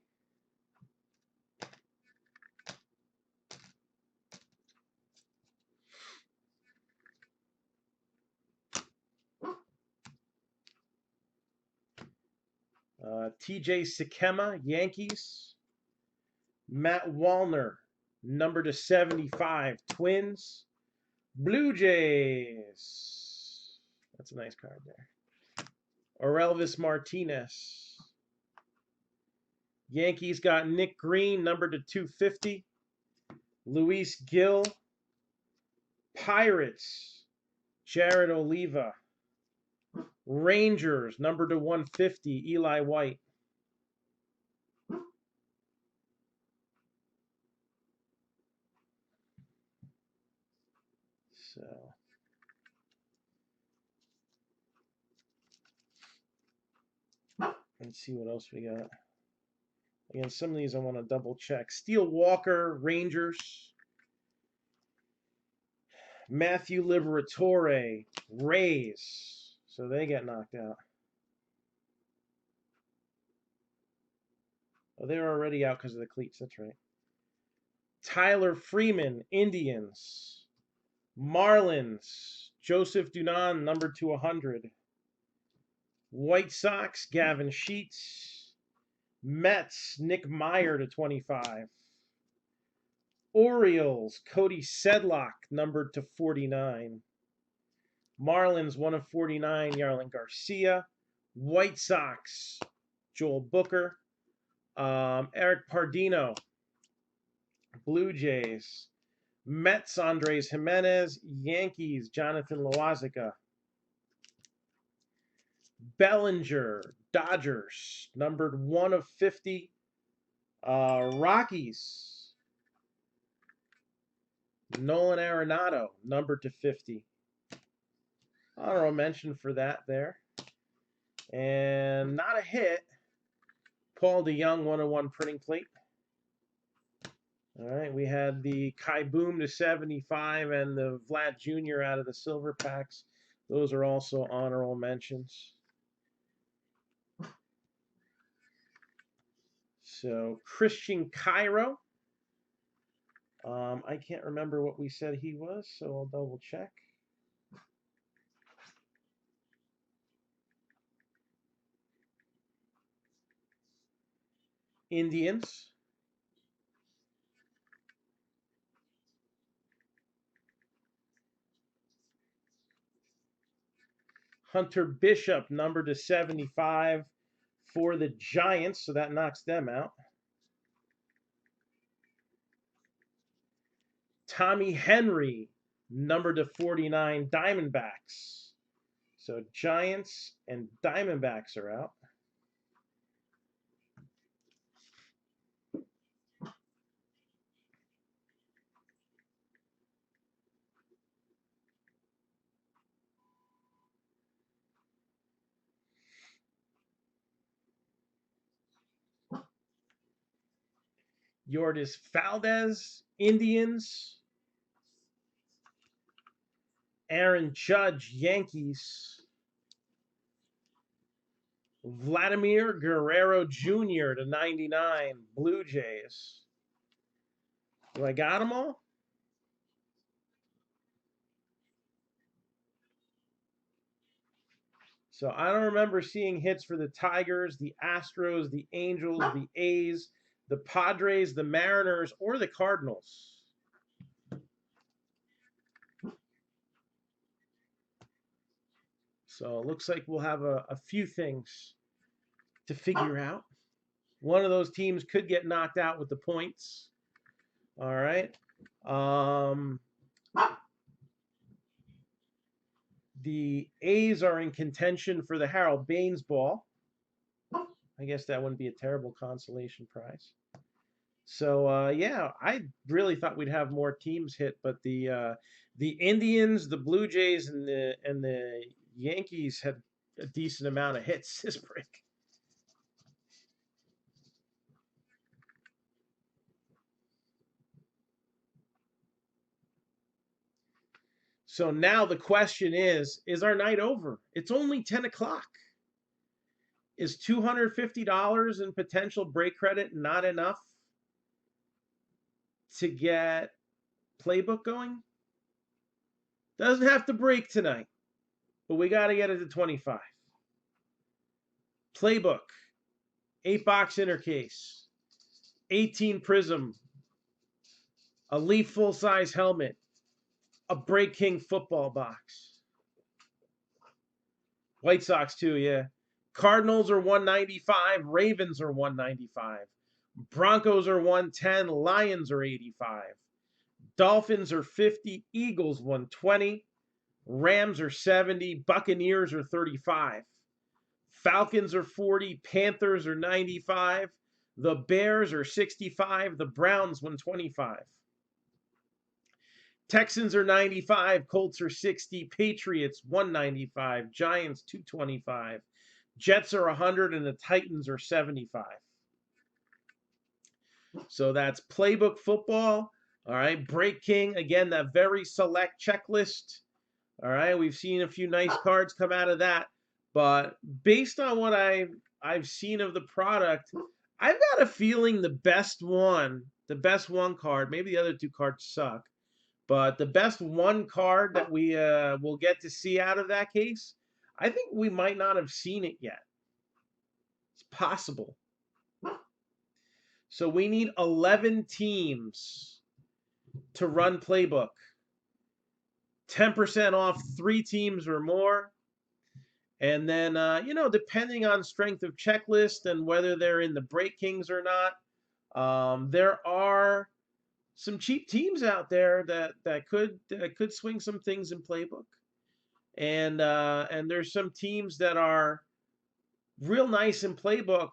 TJ Sikema, Yankees. Matt Wallner, number to 75, Twins. Blue Jays. That's a nice card there. Orelvis Martinez. Yankees got Nick Green, number to 250. Luis Gil. Pirates, Jared Oliva. Rangers, number to 150, Eli White. So, let's see what else we got. Again, some of these I want to double check. Steel Walker, Rangers. Matthew Liberatore, Rays. So they get knocked out. Oh, they were already out because of the cleats. That's right. Tyler Freeman, Indians. Marlins, Joseph Dunan, number to 100. White Sox, Gavin Sheets. Mets, Nick Meyer to 25. Orioles, Cody Sedlock, numbered to 49. Marlins, 1 of 49, Yarlin Garcia. White Sox, Joel Booker. Eric Pardino. Blue Jays. Mets, Andres Jimenez. Yankees, Jonathan Loazica. Bellinger, Dodgers, numbered 1 of 50. Rockies, Nolan Arenado, numbered to 50. Honorable mention for that there. And not a hit. Paul DeYoung, 101 printing plate. All right, we had the Kai Boom to 75 and the Vlad Jr. out of the silver packs. Those are also honorable mentions. So Christian Cairo. I can't remember what we said he was, so I'll double check. Indians. Hunter Bishop, number to 75 for the Giants, so that knocks them out. Tommy Henry, number to 49, Diamondbacks. So Giants and Diamondbacks are out. Yordis Valdez, Indians. Aaron Judge, Yankees. Vladimir Guerrero Jr. to 99, Blue Jays. Do I got them all? So I don't remember seeing hits for the Tigers, the Astros, the Angels, the A's, the Padres, the Mariners, or the Cardinals. So it looks like we'll have a few things to figure out. One of those teams could get knocked out with the points. All right. The A's are in contention for the Harold Baines Ball. I guess that wouldn't be a terrible consolation prize. So yeah, I really thought we'd have more teams hit, but the Indians, the Blue Jays, and the Yankees had a decent amount of hits this break. So now the question is our night over? It's only 10 o'clock. Is $250 in potential break credit not enough to get Playbook going? Doesn't have to break tonight, but we got to get it to 25. Playbook, 8-box inner case, 18 prism, a Leaf full-size helmet, a Break King football box. White Sox too, yeah. Cardinals are 195, Ravens are 195, Broncos are 110, Lions are 85, Dolphins are 50, Eagles 120, Rams are 70, Buccaneers are 35, Falcons are 40, Panthers are 95, the Bears are 65, the Browns 125. Texans are 95, Colts are 60, Patriots 195, Giants 225, Jets are 100, and the Titans are 75. So that's Playbook Football. All right, Break King, again, that very select checklist. All right, we've seen a few nice cards come out of that. But based on what I've seen of the product, I've got a feeling the best one card, maybe the other two cards suck, but the best one card that we will get to see out of that case, I think we might not have seen it yet. It's possible. So we need 11 teams to run Playbook. 10% off 3 teams or more. And then, depending on strength of checklist and whether they're in the Break Kings or not, there are some cheap teams out there that could swing some things in Playbook. And there's some teams that are real nice in Playbook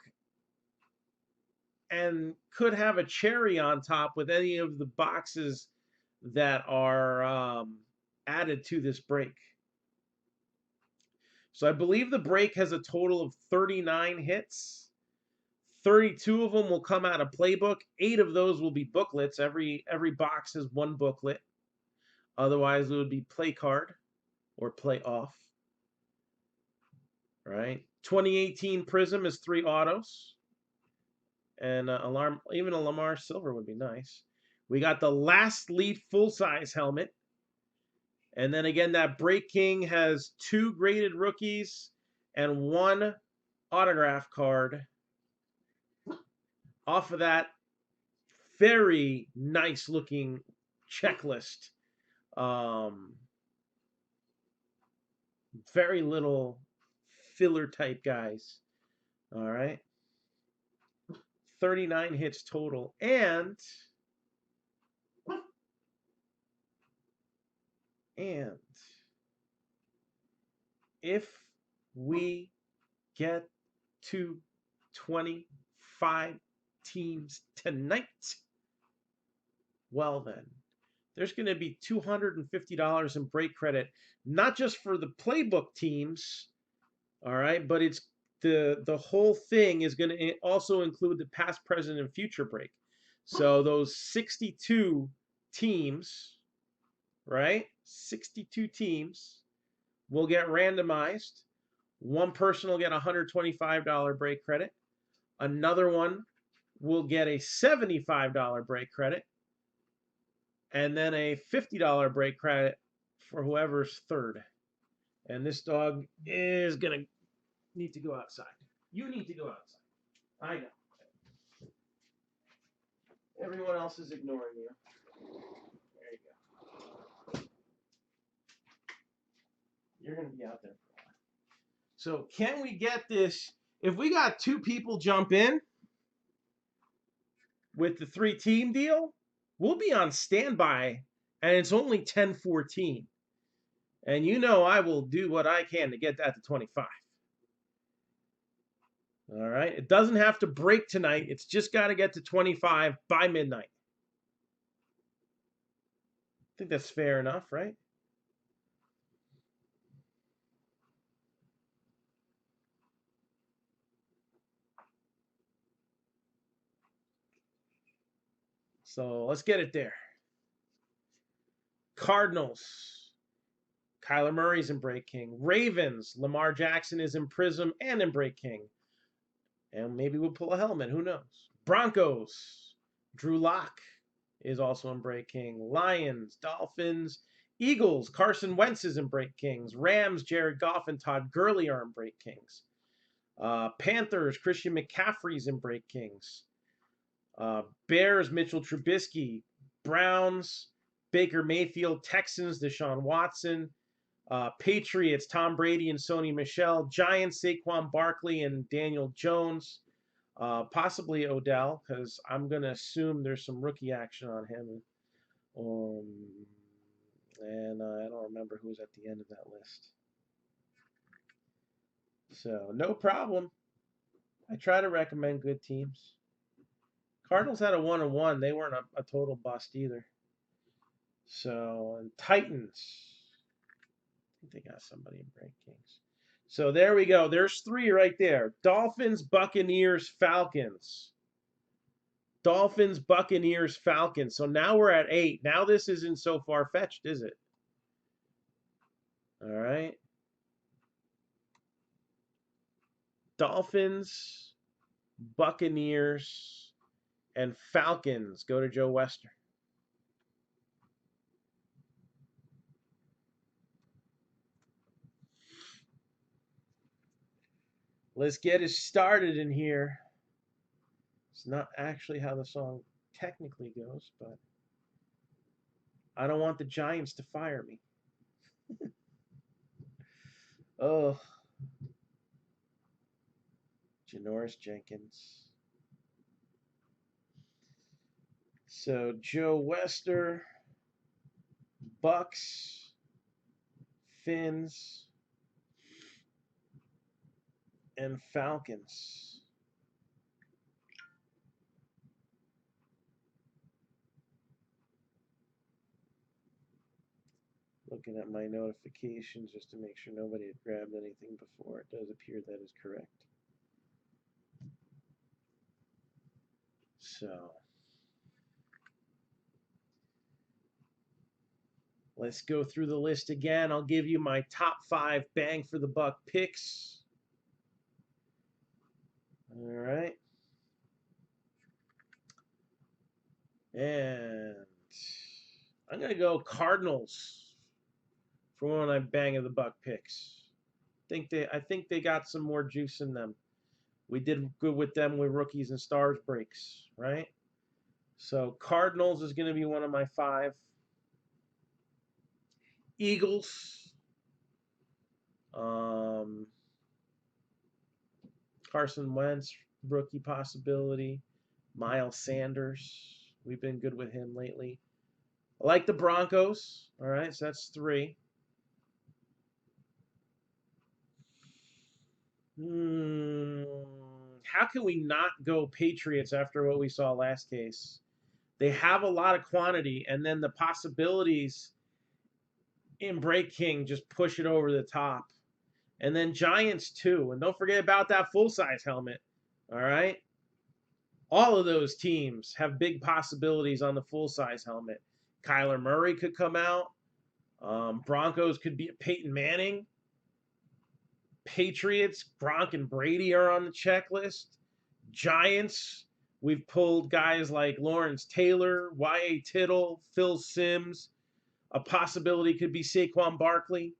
and could have a cherry on top with any of the boxes that are added to this break. So I believe the break has a total of 39 hits. 32 of them will come out of Playbook. 8 of those will be booklets. Every box has 1 booklet. Otherwise, it would be play card or play off. Right? 2018 Prism is 3 autos. And even a Lamar Silver would be nice. We got the last lead full-size helmet. And then again, that Break King has 2 graded rookies and 1 autograph card. Off of that very nice looking checklist. Very little filler type guys. All right. 39 hits total. And if we get to 25 teams tonight, well then, there's going to be $250 in break credit, not just for the Playbook teams, all right, but it's the whole thing is going to also include the past, present, and future break. So those 62 teams, right? 62 teams will get randomized. One person will get a $125 break credit. Another one will get a $75 break credit. And then a $50 break credit for whoever's third. And this dog is going to need to go outside. You need to go outside. I know. Everyone else is ignoring you. There you go. You're going to be out there for a while. So can we get this? If we got 2 people jump in with the 3-team deal, we'll be on standby, and it's only 10:14. And you know I will do what I can to get that to 25. All right? It doesn't have to break tonight. It's just got to get to 25 by midnight. I think that's fair enough, right? So let's get it there. Cardinals. Kyler Murray's in Break King. Ravens. Lamar Jackson is in Prism and in Break King. And maybe we'll pull a helmet. Who knows? Broncos. Drew Lock is also in Break King. Lions. Dolphins. Eagles. Carson Wentz is in Break Kings. Rams. Jared Goff and Todd Gurley are in Break Kings. Panthers, Christian McCaffrey's in Break Kings. Bears, Mitchell Trubisky. Browns, Baker Mayfield. Texans, Deshaun Watson. Patriots, Tom Brady and Sony Michel. Giants, Saquon Barkley and Daniel Jones. Possibly Odell, because I'm going to assume there's some rookie action on him. And I don't remember who was at the end of that list. So, no problem. I try to recommend good teams. Cardinals had a 1-1. They weren't a total bust either. So, and Titans. I think they got somebody in Break Kings. So there we go. There's 3 right there. Dolphins, Buccaneers, Falcons. Dolphins, Buccaneers, Falcons. So now we're at 8. Now this isn't so far-fetched, is it? All right. Dolphins, Buccaneers, and Falcons. Go to Joe Wester. Let's get it started in here. It's not actually how the song technically goes, but I don't want the Giants to fire me. Oh, Janoris Jenkins. So Joe Wester, Bucks, Finns, and Falcons. Looking at my notifications just to make sure nobody had grabbed anything before. It does appear that is correct. So let's go through the list again. I'll give you my top 5 bang for the buck picks. All right. And I'm going to go Cardinals for one of my bang of the buck picks. I think they got some more juice in them. We did good with them with rookies and stars breaks, right? So Cardinals is going to be one of my 5. Eagles. Carson Wentz, rookie possibility. Miles Sanders. We've been good with him lately. I like the Broncos. All right, so that's 3. How can we not go Patriots after what we saw last case? They have a lot of quantity, and then the possibilities in Break King just push it over the top. And then Giants too. And don't forget about that full-size helmet. All right? All of those teams have big possibilities on the full-size helmet. Kyler Murray could come out. Broncos could be Peyton Manning. Patriots, Gronk and Brady are on the checklist. Giants, we've pulled guys like Lawrence Taylor, Y.A. Tittle, Phil Simms. A possibility could be Saquon Barkley.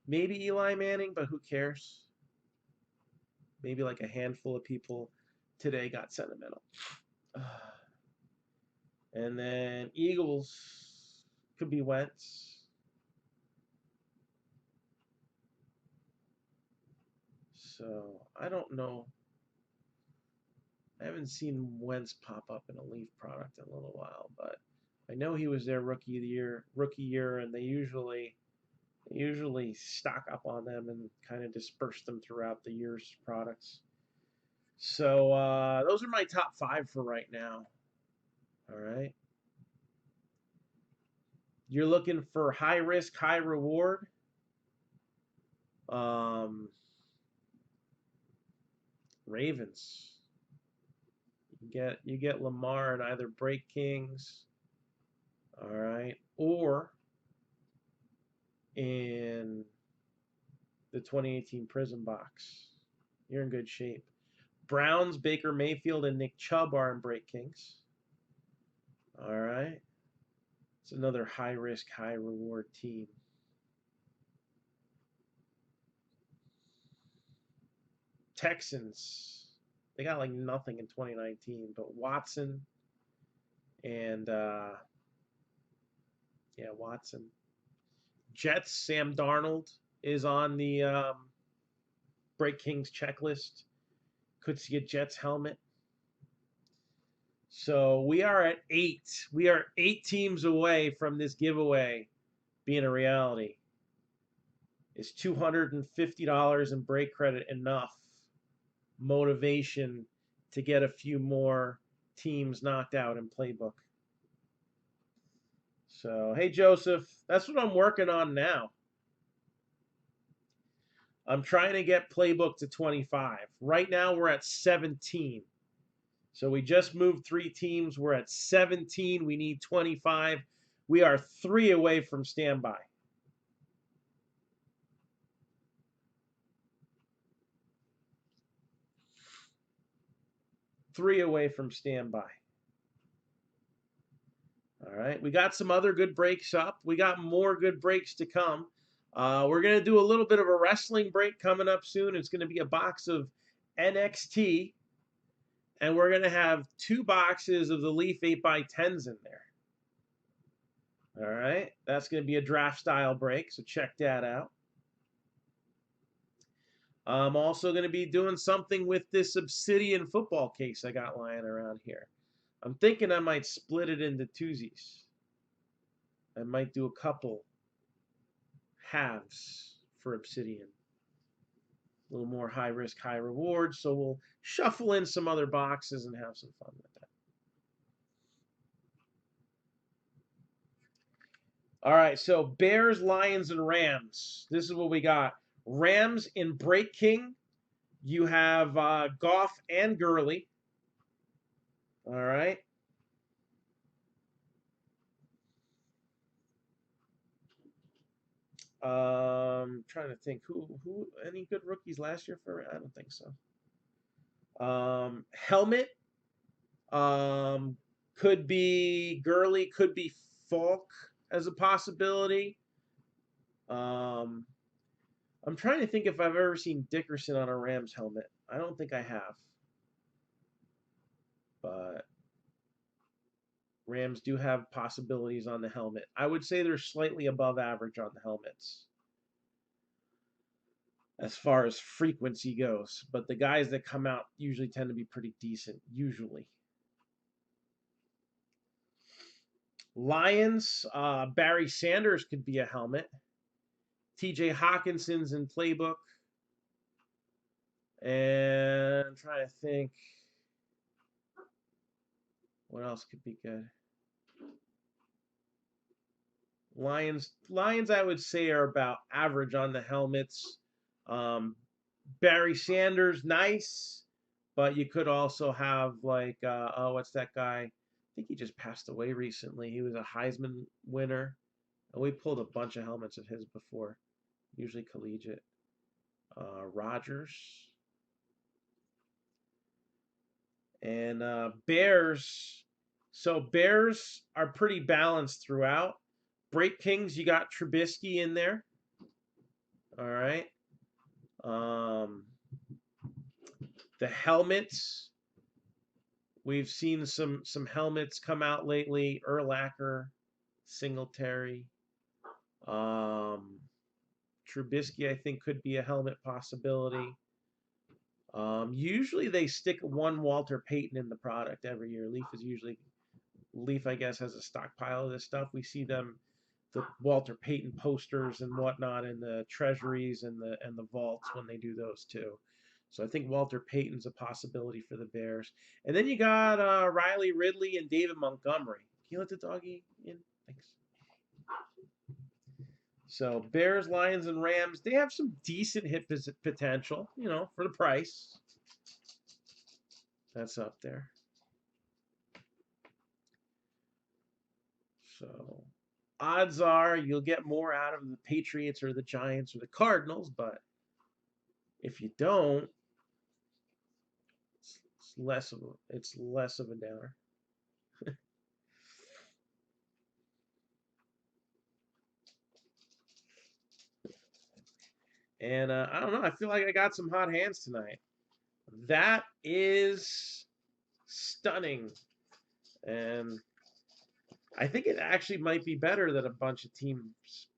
Maybe Eli Manning, but who cares? Maybe like a handful of people today got sentimental. And then Eagles could be Wentz. So I don't know. I haven't seen Wentz pop up in a Leaf product in a little while, but I know he was their rookie year, and they usually stock up on them and kind of disperse them throughout the year's products. So those are my top 5 for right now. All right. You're looking for high risk, high reward. Ravens. You get Lamar in either Break Kings, all right, or in the 2018 Prism Box. You're in good shape. Browns, Baker Mayfield, and Nick Chubb are in Break Kings. All right. It's another high risk, high reward team. Texans. They got like nothing in 2019, but Watson and yeah, Watson. Jets, Sam Darnold is on the Break Kings checklist. Could see a Jets helmet. So we are at 8. We are 8 teams away from this giveaway being a reality. Is $250 in break credit enough motivation to get a few more teams knocked out in playbook? So, hey, Joseph, that's what I'm working on now. I'm trying to get playbook to 25. Right now, we're at 17. So we just moved 3 teams. We're at 17. We need 25. We are 3 away from standby. Three away from standby. All right, we got some other good breaks up. We got more good breaks to come. We're going to do a little bit of a wrestling break coming up soon. It's going to be a box of NXT, and we're going to have 2 boxes of the Leaf 8x10s in there. All right, that's going to be a draft style break, so check that out. I'm also going to be doing something with this Obsidian football case I got lying around here. I'm thinking I might split it into twosies. I might do a couple halves for Obsidian. A little more high risk, high reward. So we'll shuffle in some other boxes and have some fun with that. All right, so Bears, Lions, and Rams. This is what we got. Rams in Break King. You have Goff and Gurley. All right. Trying to think who any good rookies last year for? I don't think so. Helmet. Could be Gurley, could be Falk as a possibility. I'm trying to think if I've ever seen Dickerson on a Rams helmet. I don't think I have. But Rams do have possibilities on the helmet. I would say they're slightly above average on the helmets as far as frequency goes. But the guys that come out usually tend to be pretty decent, usually. Lions, Barry Sanders could be a helmet. TJ Hawkinson's in playbook. And I'm trying to think what else could be good. Lions, I would say, are about average on the helmets. Barry Sanders, nice, but you could also have like, what's that guy? I think he just passed away recently. He was a Heisman winner. And we pulled a bunch of helmets of his before, usually collegiate. Rodgers. And Bears. So Bears are pretty balanced throughout. Break Kings, you got Trubisky in there. All right. The helmets. We've seen some helmets come out lately. Urlacher, Singletary. Trubisky, I think, could be a helmet possibility. Usually they stick one Walter Payton in the product every year. Leaf, I guess, has a stockpile of this stuff. We see them, the Walter Payton posters and whatnot in the treasuries and the vaults when they do those too. So I think Walter Payton's a possibility for the Bears. And then you got Riley Ridley and David Montgomery. Can you let the doggy in? Thanks. So Bears, Lions, and Rams, they have some decent hit potential, for the price. That's up there. So odds are you'll get more out of the Patriots or the Giants or the Cardinals, but if you don't, it's less of a downer. And I don't know. I feel like I got some hot hands tonight. That is stunning. And I think it actually might be better that a bunch of teams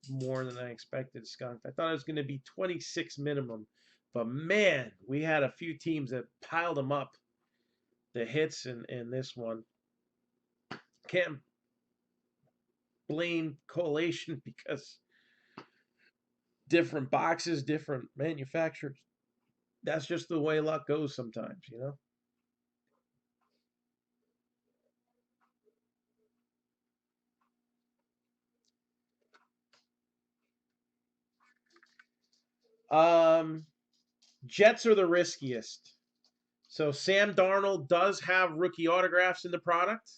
more than I expected skunked. I thought it was going to be 26 minimum. But man, we had a few teams that piled them up, the hits in this one. Can't blame collation because different boxes, different manufacturers. That's just the way luck goes sometimes, you know? Um, Jets are the riskiest. So Sam Darnold does have rookie autographs in the product.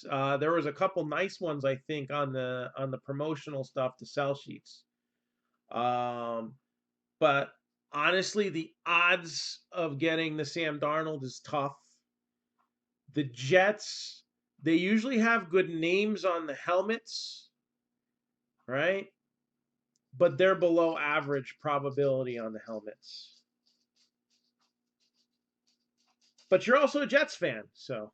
There was a couple nice ones, I think, on the promotional stuff, the sell sheets. Um, but honestly, the odds of getting the Sam Darnold is tough. The Jets, they usually have good names on the helmets, right? But they're below average probability on the helmets. But you're also a Jets fan, so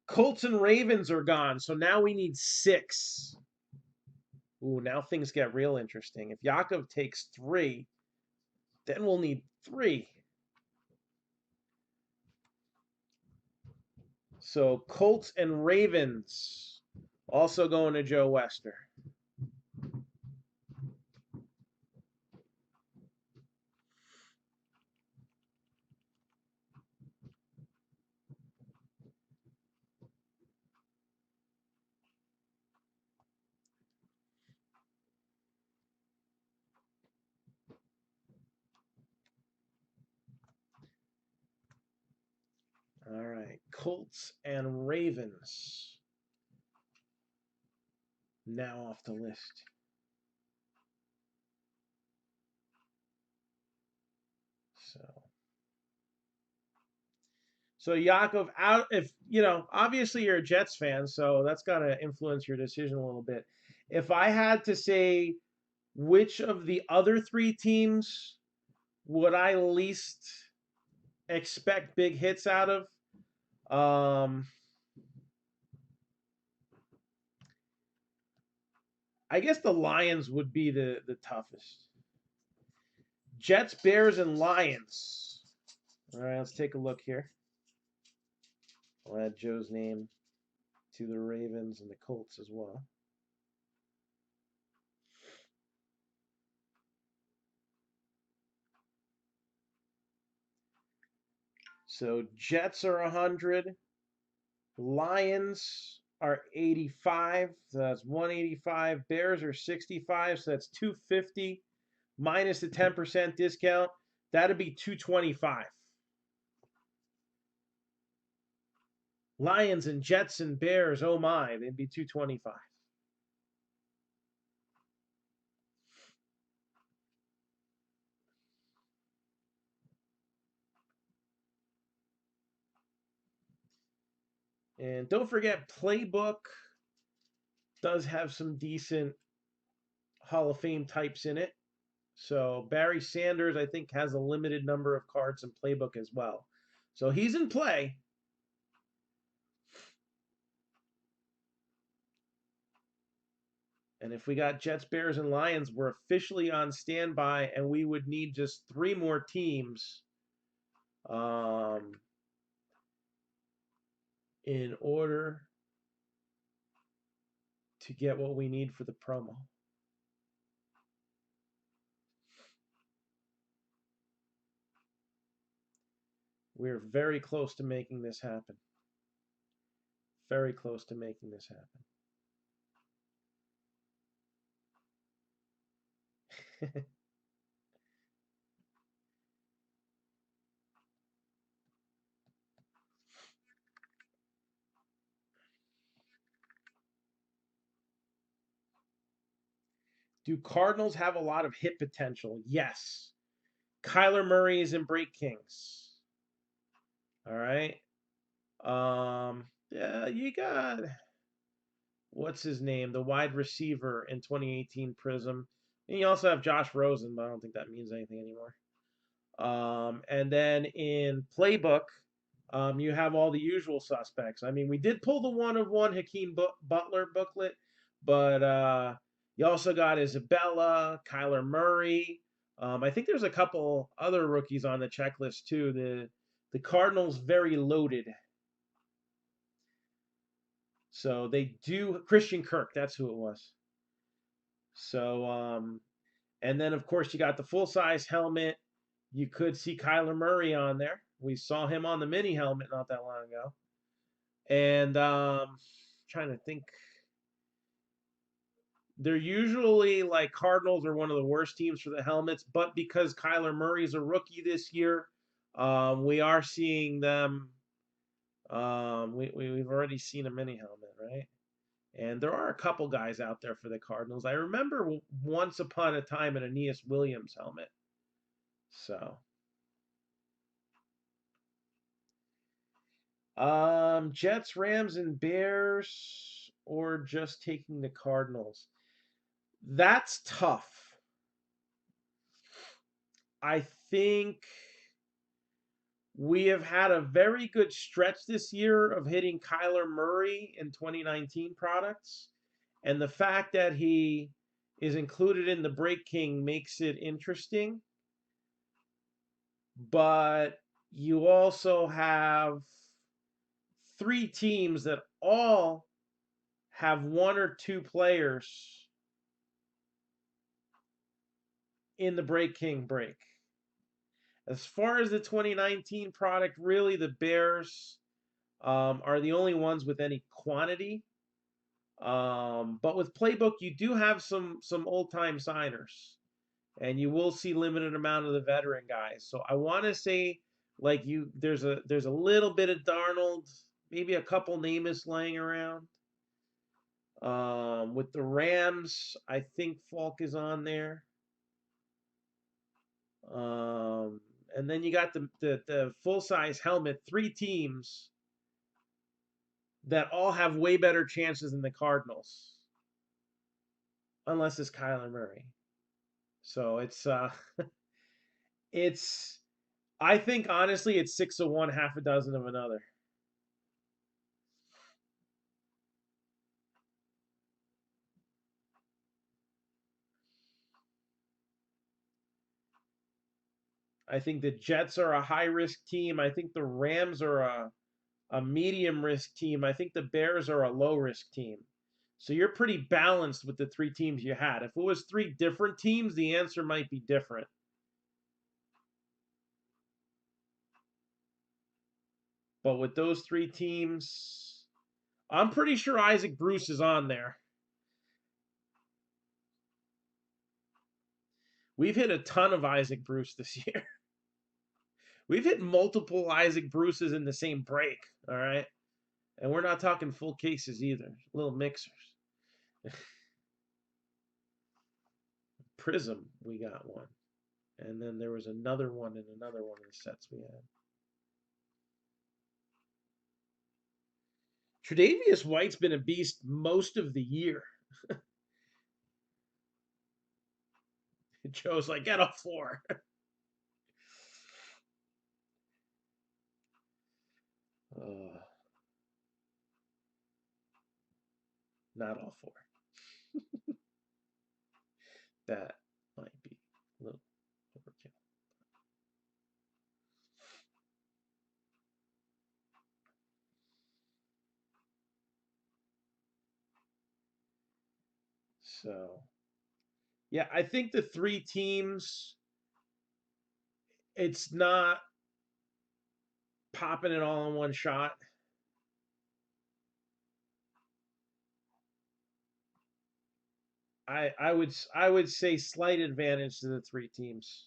Colts and Ravens are gone, so now we need 6. Ooh, now things get real interesting. If Yakov takes 3, then we'll need 3. So Colts and Ravens also going to Joe Wester. All right, Colts and Ravens now off the list. So Yakov, out if you know, obviously you're a Jets fan, so that's got to influence your decision a little bit. If I had to say which of the other 3 teams would I least expect big hits out of, I guess the Lions would be the toughest. Jets, Bears, and Lions. All right, let's take a look here. I'll add Joe's name to the Ravens and the Colts as well. So Jets are 100. Lions are 85. So that's 185. Bears are 65. So that's 250 minus the 10% discount. That'd be 225. Lions and Jets and Bears, oh my, they'd be 225. And don't forget, Playbook does have some decent Hall of Fame types in it. So Barry Sanders, I think, has a limited number of cards in Playbook as well. So he's in play. And if we got Jets, Bears, and Lions, we're officially on standby, and we would need just 3 more teams in order to get what we need for the promo. We're very close to making this happen. Very close to making this happen. Do Cardinals have a lot of hit potential? Yes. Kyler Murray is in Break Kings. All right. Yeah, you got what's his name, the wide receiver in 2018 Prism. And you also have Josh Rosen, but I don't think that means anything anymore. And then in playbook, you have all the usual suspects. I mean, we did pull the one of one Hakeem Butler booklet, but you also got Isabella, Kyler Murray. I think there's a couple other rookies on the checklist too. The Cardinals very loaded. So they do Christian Kirk, that's who it was. So and then of course you got the full size helmet. You could see Kyler Murray on there. We saw him on the mini helmet not that long ago. And trying to think, they're usually like Cardinals are one of the worst teams for the helmets, but because Kyler Murray is a rookie this year, we are seeing them. We've already seen a mini helmet, right? And there are a couple guys out there for the Cardinals. I remember once upon a time an Aeneas Williams helmet. So, Jets, Rams, and Bears, or just taking the Cardinals. That's tough. I think we have had a very good stretch this year of hitting Kyler Murray in 2019 products. And the fact that he is included in the Break King makes it interesting. But you also have three teams that all have one or two players in the Break King break. As far as the 2019 product, really the Bears are the only ones with any quantity. But with Playbook, you do have some old time signers, and you will see limited amount of the veteran guys. So I want to say like there's a little bit of Darnold, maybe a couple Namus laying around. With the Rams, I think Falk is on there. And then you got the full size helmet, three teams that all have way better chances than the Cardinals, unless it's Kyler Murray. So it's I think honestly it's 6 of one, half a dozen of another. I think the Jets are a high risk team. I think the Rams are a medium risk team. I think the Bears are a low risk team. So you're pretty balanced with the three teams you had. If it was three different teams, the answer might be different. But with those three teams, I'm pretty sure Isaac Bruce is on there. We've hit a ton of Isaac Bruce this year. We've hit multiple Isaac Bruces in the same break, all right? And we're not talking full cases either, little mixers. Prism, we got one. And then there was another one in another one of the sets we had. Tre'Davious White's been a beast most of the year. Joe's like, get off floor. Not all four. That might be a little overkill. So, yeah, I think the three teams, it's not popping it all in one shot. I would say slight advantage to the three teams.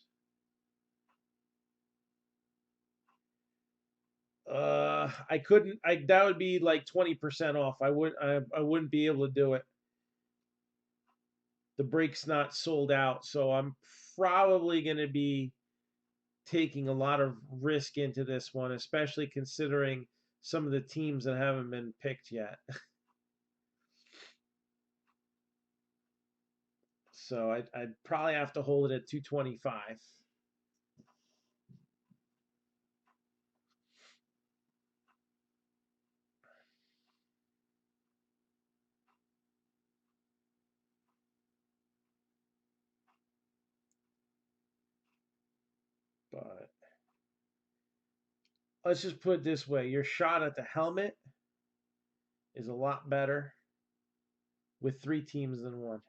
I couldn't. That would be like 20% off. I wouldn't be able to do it. The break's not sold out, so I'm probably going to be taking a lot of risk into this one, especially considering some of the teams that haven't been picked yet. So I'd probably have to hold it at 225. let's just put it this way. Your shot at the helmet is a lot better with 3 teams than 1.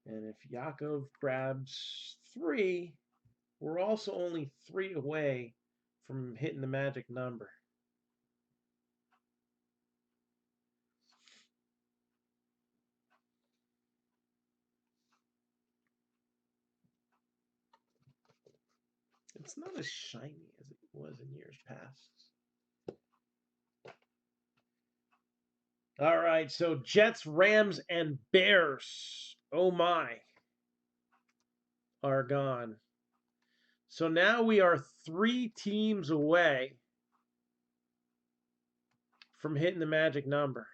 And if Yakov grabs 3, we're also only 3 away from hitting the magic number. It's not as shiny as it was in years past. All right, so Jets, Rams, and Bears, oh my, are gone. So now we are 3 teams away from hitting the magic number.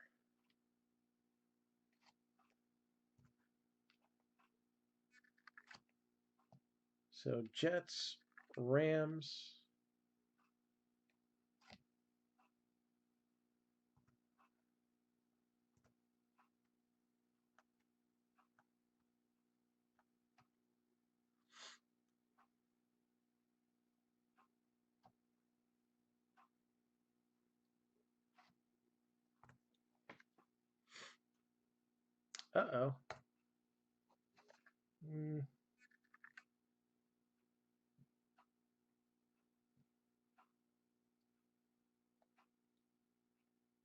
So Jets, Rams. Uh-oh.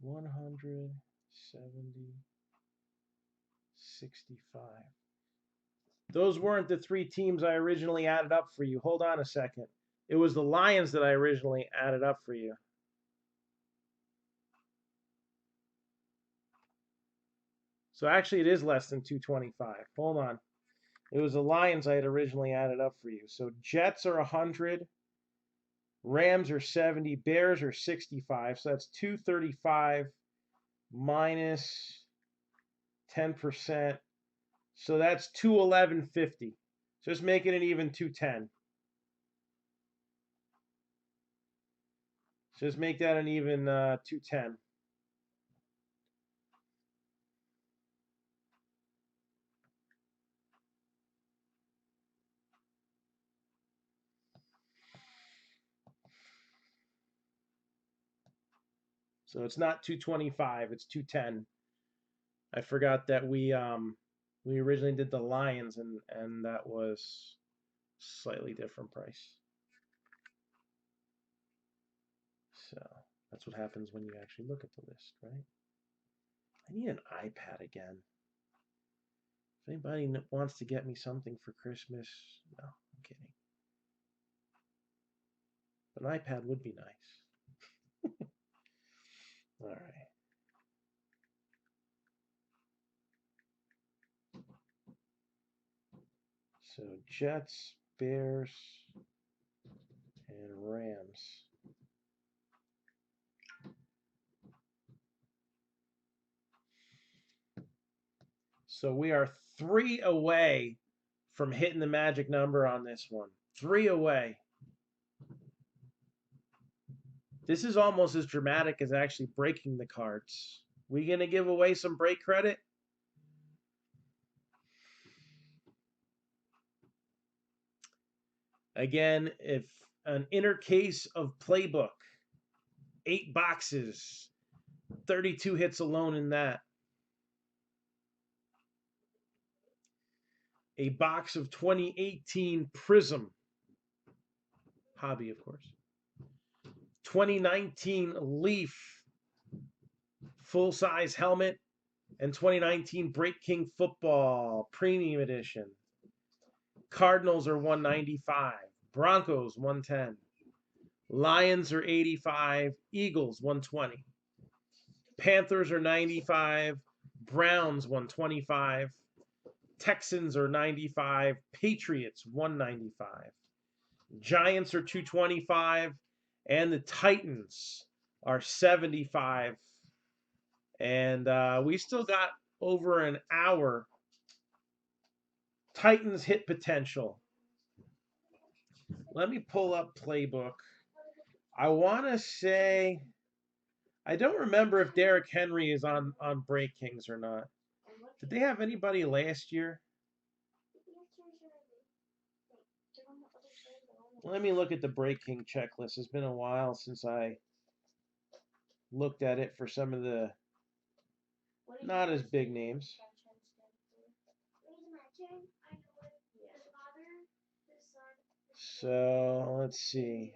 170, 65. Those weren't the 3 teams I originally added up for you. Hold on a second. It was the Lions that I originally added up for you. So actually it is less than 225. Hold on. It was the Lions I had originally added up for you. So Jets are 100, Rams are 70, Bears are 65. So that's 235 minus 10%. So that's 211.50. So just making it even 210. So just make that an even 210. So it's not 225, it's 210. I forgot that we originally did the Lions and that was slightly different price. So that's what happens when you actually look at the list, right? I need an iPad again. If anybody wants to get me something for Christmas, no, I'm kidding. But an iPad would be nice. All right. So Jets, Bears, and Rams. So we are 3 away from hitting the magic number on this one. 3 away. This is almost as dramatic as actually breaking the cards. We going to give away some break credit? Again, if an inner case of playbook, 8 boxes, 32 hits alone in that. A box of 2018 Prism, hobby of course. 2019 Leaf, full-size helmet, and 2019 Break King Football, Premium Edition. Cardinals are 195, Broncos 110, Lions are 85, Eagles 120, Panthers are 95, Browns 125, Texans are 95, Patriots 195, Giants are 225, and the Titans are 75. And we still got over an hour. Titans hit potential. Let me pull up playbook. I want to say I don't remember if Derrick Henry is on Break Kings or not. Did they have anybody last year? Let me look at the Break King checklist. It's been a while since I looked at it for some of the not as big names. So let's see.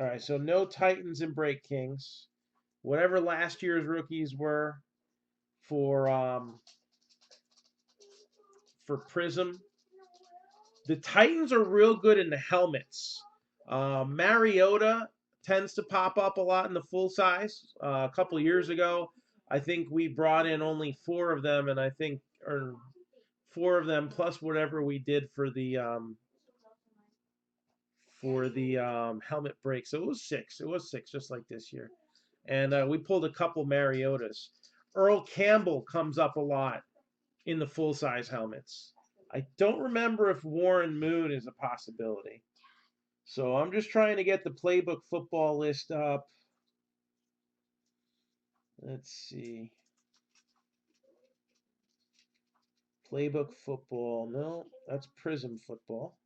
All right, so no Titans and Break Kings. Whatever last year's rookies were for Prism. The Titans are real good in the helmets. Mariota tends to pop up a lot in the full size. A couple of years ago, I think we brought in only 4 of them, and I think or 4 of them plus whatever we did for the helmet break. So it was 6. It was 6, just like this year. And we pulled a couple Mariotas. Earl Campbell comes up a lot in the full size helmets. I don't remember if Warren Moon is a possibility. So I'm just trying to get the playbook football list up. Let's see. Playbook football. No, that's Prism football.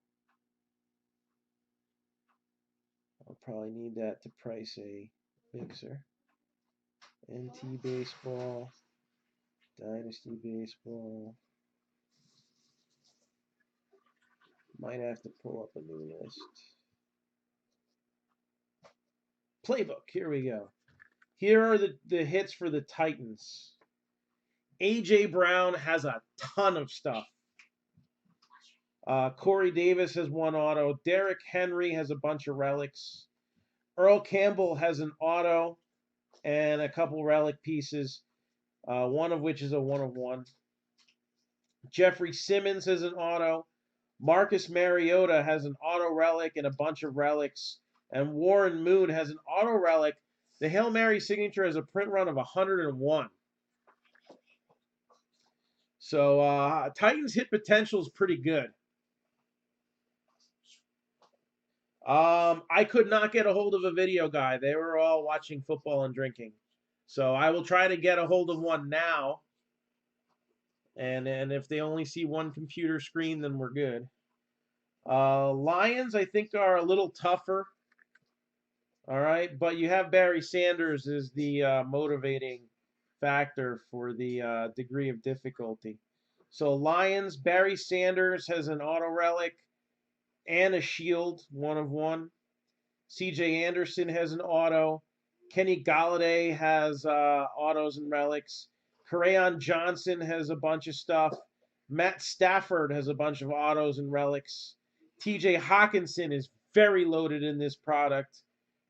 I'll probably need that to price a mixer. NT baseball. Dynasty baseball. Might have to pull up a new list. Playbook. Here we go. Here are the hits for the Titans. A.J. Brown has a ton of stuff. Corey Davis has 1 auto. Derrick Henry has a bunch of relics. Earl Campbell has an auto and a couple relic pieces, one of which is a 1 of 1. Jeffrey Simmons has an auto. Marcus Mariota has an auto relic and a bunch of relics. And Warren Moon has an auto relic. The Hail Mary signature has a print run of 101. So Titans hit potential is pretty good. I could not get a hold of a video guy. They were all watching football and drinking. So I will try to get a hold of one now. And if they only see one computer screen, then we're good. Lions, I think, are a little tougher. All right, but you have Barry Sanders as the motivating factor for the degree of difficulty. So Lions, Barry Sanders has an auto relic and a shield, 1 of 1. C.J. Anderson has an auto. Kenny Galladay has autos and relics. Kerryon Johnson has a bunch of stuff. Matt Stafford has a bunch of autos and relics. T.J. Hawkinson is very loaded in this product.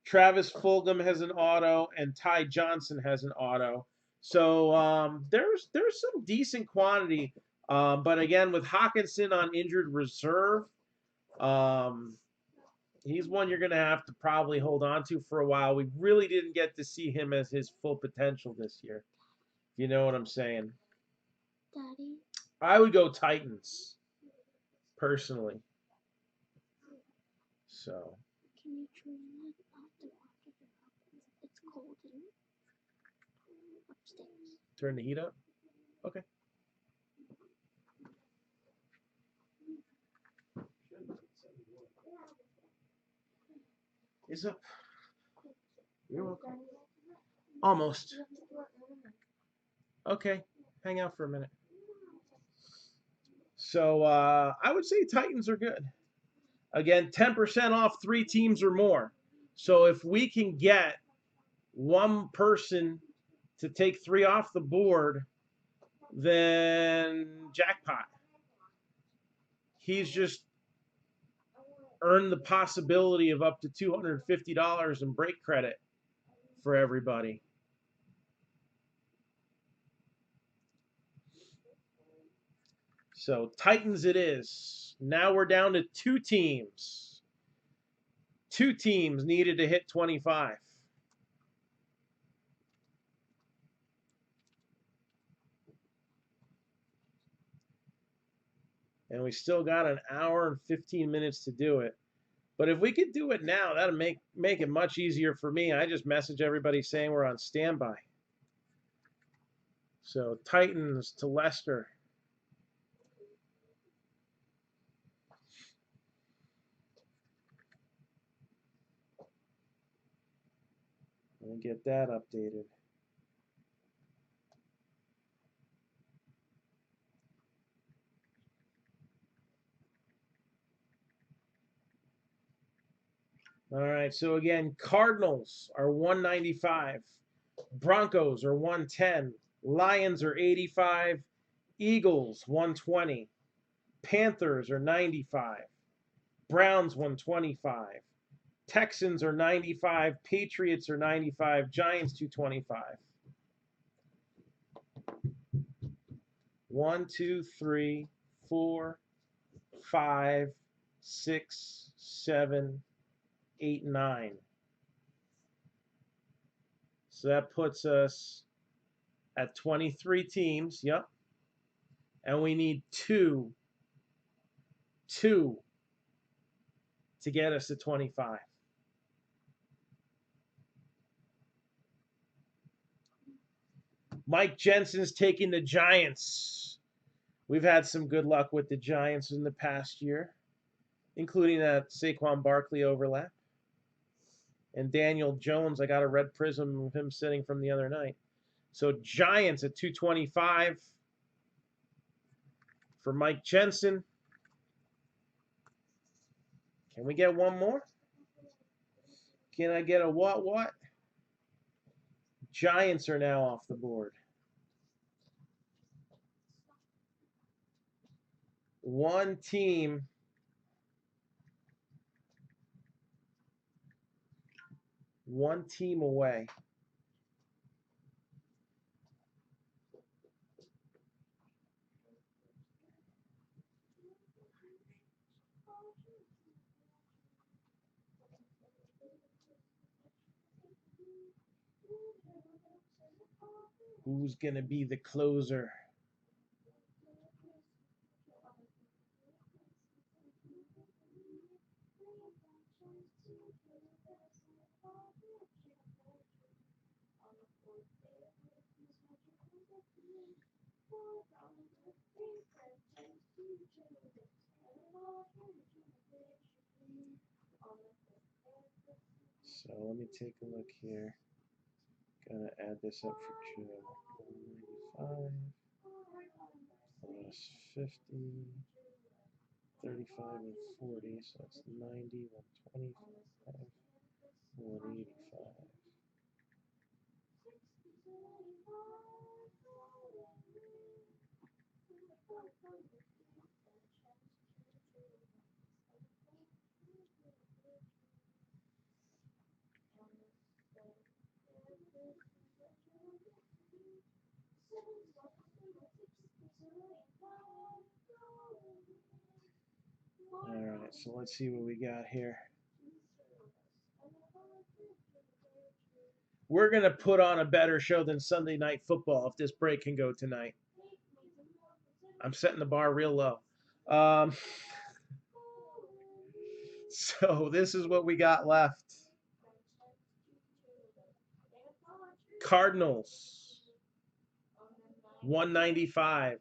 Travis Fulgham has an auto, and Ty Johnson has an auto. So there's some decent quantity. But again, with Hawkinson on injured reserve, he's one you're going to have to probably hold on to for a while. We really didn't get to see him as his full potential this year. You know what I'm saying? Daddy. I would go Titans, personally. So. Can you turn it It's cold in upstairs. Turn the heat up? Okay. Is up. You're welcome. Almost. Okay. Hang out for a minute. So I would say Titans are good. Again, 10% off 3 teams or more. So if we can get one person to take 3 off the board, then jackpot. He's just earned the possibility of up to $250 in break credit for everybody. So Titans it is. Now we're down to 2 teams. 2 teams needed to hit 25. And we still got an hour and 15 minutes to do it. But if we could do it now, that'd make it much easier for me. I just message everybody saying we're on standby. So Titans to Leicester. Let me get that updated. All right, so again, Cardinals are 195, Broncos are 110, Lions are 85, Eagles 120, Panthers are 95, Browns 125, Texans are 95, Patriots are 95, Giants 225. 1, 2, 3, 4, 5, 6, 7, 8, 9. So that puts us at 23 teams. Yep. And we need two to get us to 25. Mike Jensen's taking the Giants. We've had some good luck with the Giants in the past year, including that Saquon Barkley overlap. And Daniel Jones, I got a red prism of him sitting from the other night. So Giants at 225 for Mike Jensen. Can we get one more? Can I get a what? Giants are now off the board. One team away. Who's going to be the closer? So let me take a look here. Gonna add this up for Joe. 195 plus 50, 35 and 40, so that's 90, 125, 185. All right, so let's see what we got here. We're going to put on a better show than Sunday Night Football if this break can go tonight. I'm setting the bar real low. So this is what we got left. Cardinals, 195.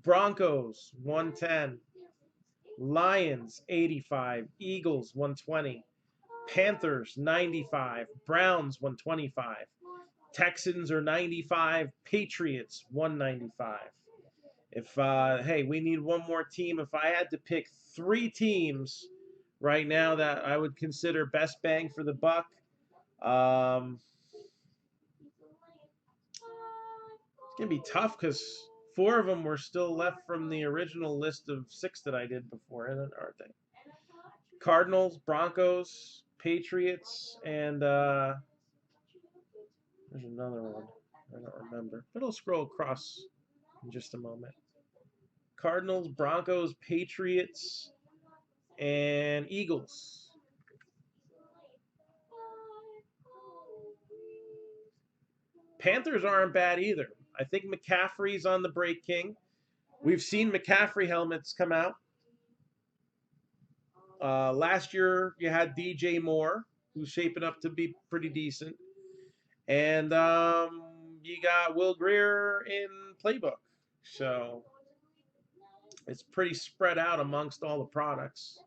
Broncos, 110. Lions, 85. Eagles, 120. Panthers, 95. Browns, 125. Texans are 95. Patriots, 195. If, hey, we need one more team. If I had to pick 3 teams right now that I would consider best bang for the buck, it's going to be tough because 4 of them were still left from the original list of 6 that I did before, aren't they? Cardinals, Broncos, Patriots, and there's another one. I don't remember. But I'll scroll across in just a moment. Cardinals, Broncos, Patriots, and Eagles. Panthers aren't bad either. I think McCaffrey's on the break king. We've seen McCaffrey helmets come out. Last year, you had DJ Moore, who's shaping up to be pretty decent. And you got Will Greer in playbook. So it's pretty spread out amongst all the products.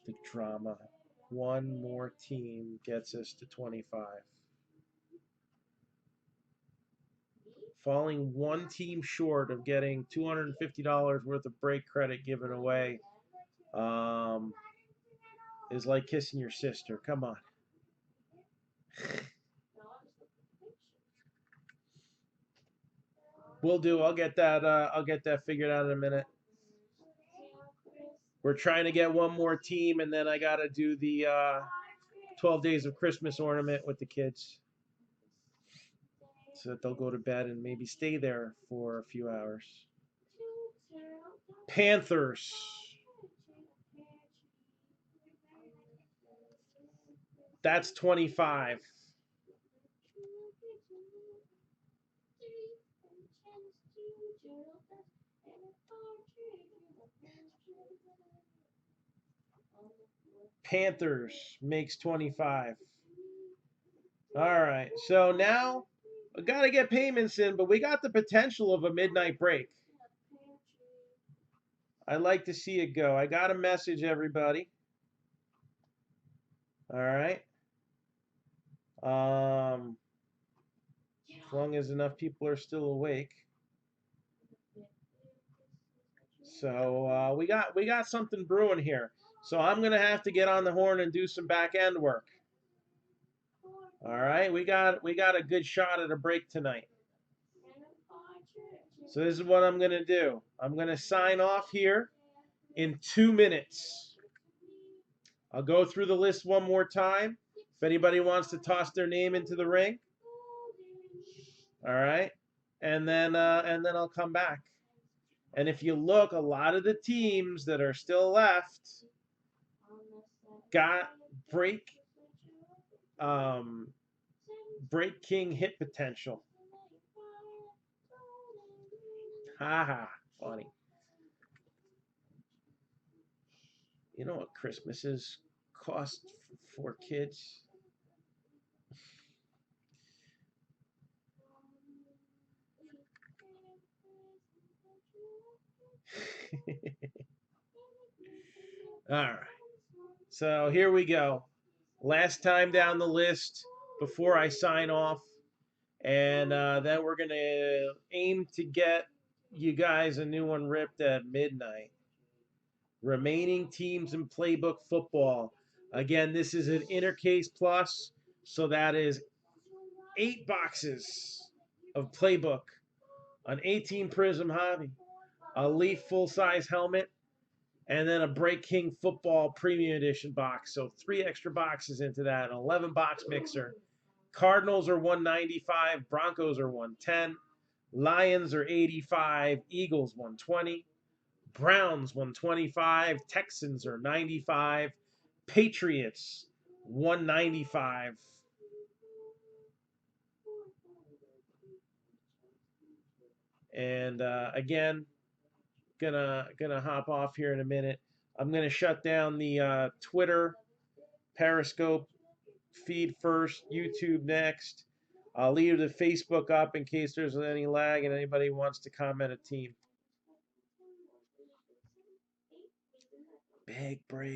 The drama. One more team gets us to 25. Falling one team short of getting $250 worth of break credit given away is like kissing your sister. Come on. Will do. I'll get that. I'll get that figured out in a minute. We're trying to get one more team, and then I gotta do the 12 Days of Christmas ornament with the kids, so that they'll go to bed and maybe stay there for a few hours. Panthers. That's 25. Panthers makes 25. All right. So now we got to get payments in, but we got the potential of a midnight break. I'd like to see it go. I got to message everybody. All right. As long as enough people are still awake. So we got something brewing here. So I'm gonna have to get on the horn and do some back end work. All right, we got a good shot at a break tonight. So this is what I'm gonna do. I'm gonna sign off here in 2 minutes. I'll go through the list one more time. If anybody wants to toss their name into the ring, all right, and then I'll come back. And if you look, a lot of the teams that are still left got break king hit potential. Haha, funny. You know what Christmases cost for kids? All right. So here we go. Last time down the list before I sign off. And then we're going to aim to get you guys a new one ripped at midnight. Remaining teams in Playbook Football. Again, this is an Intercase Plus, so that is 8 boxes of Playbook, an 18 Prism Hobby, a Leaf full-size helmet, and then a Break King Football Premium Edition box. So 3 extra boxes into that, an 11-box mixer. Cardinals are 195, Broncos are 110, Lions are 85, Eagles 120, Browns 125, Texans are 95, Patriots 195. And again, gonna hop off here in a minute. I'm gonna shut down the Twitter, Periscope feed first, YouTube next. I'll leave the Facebook up in case there's any lag and anybody wants to comment a team. Big break.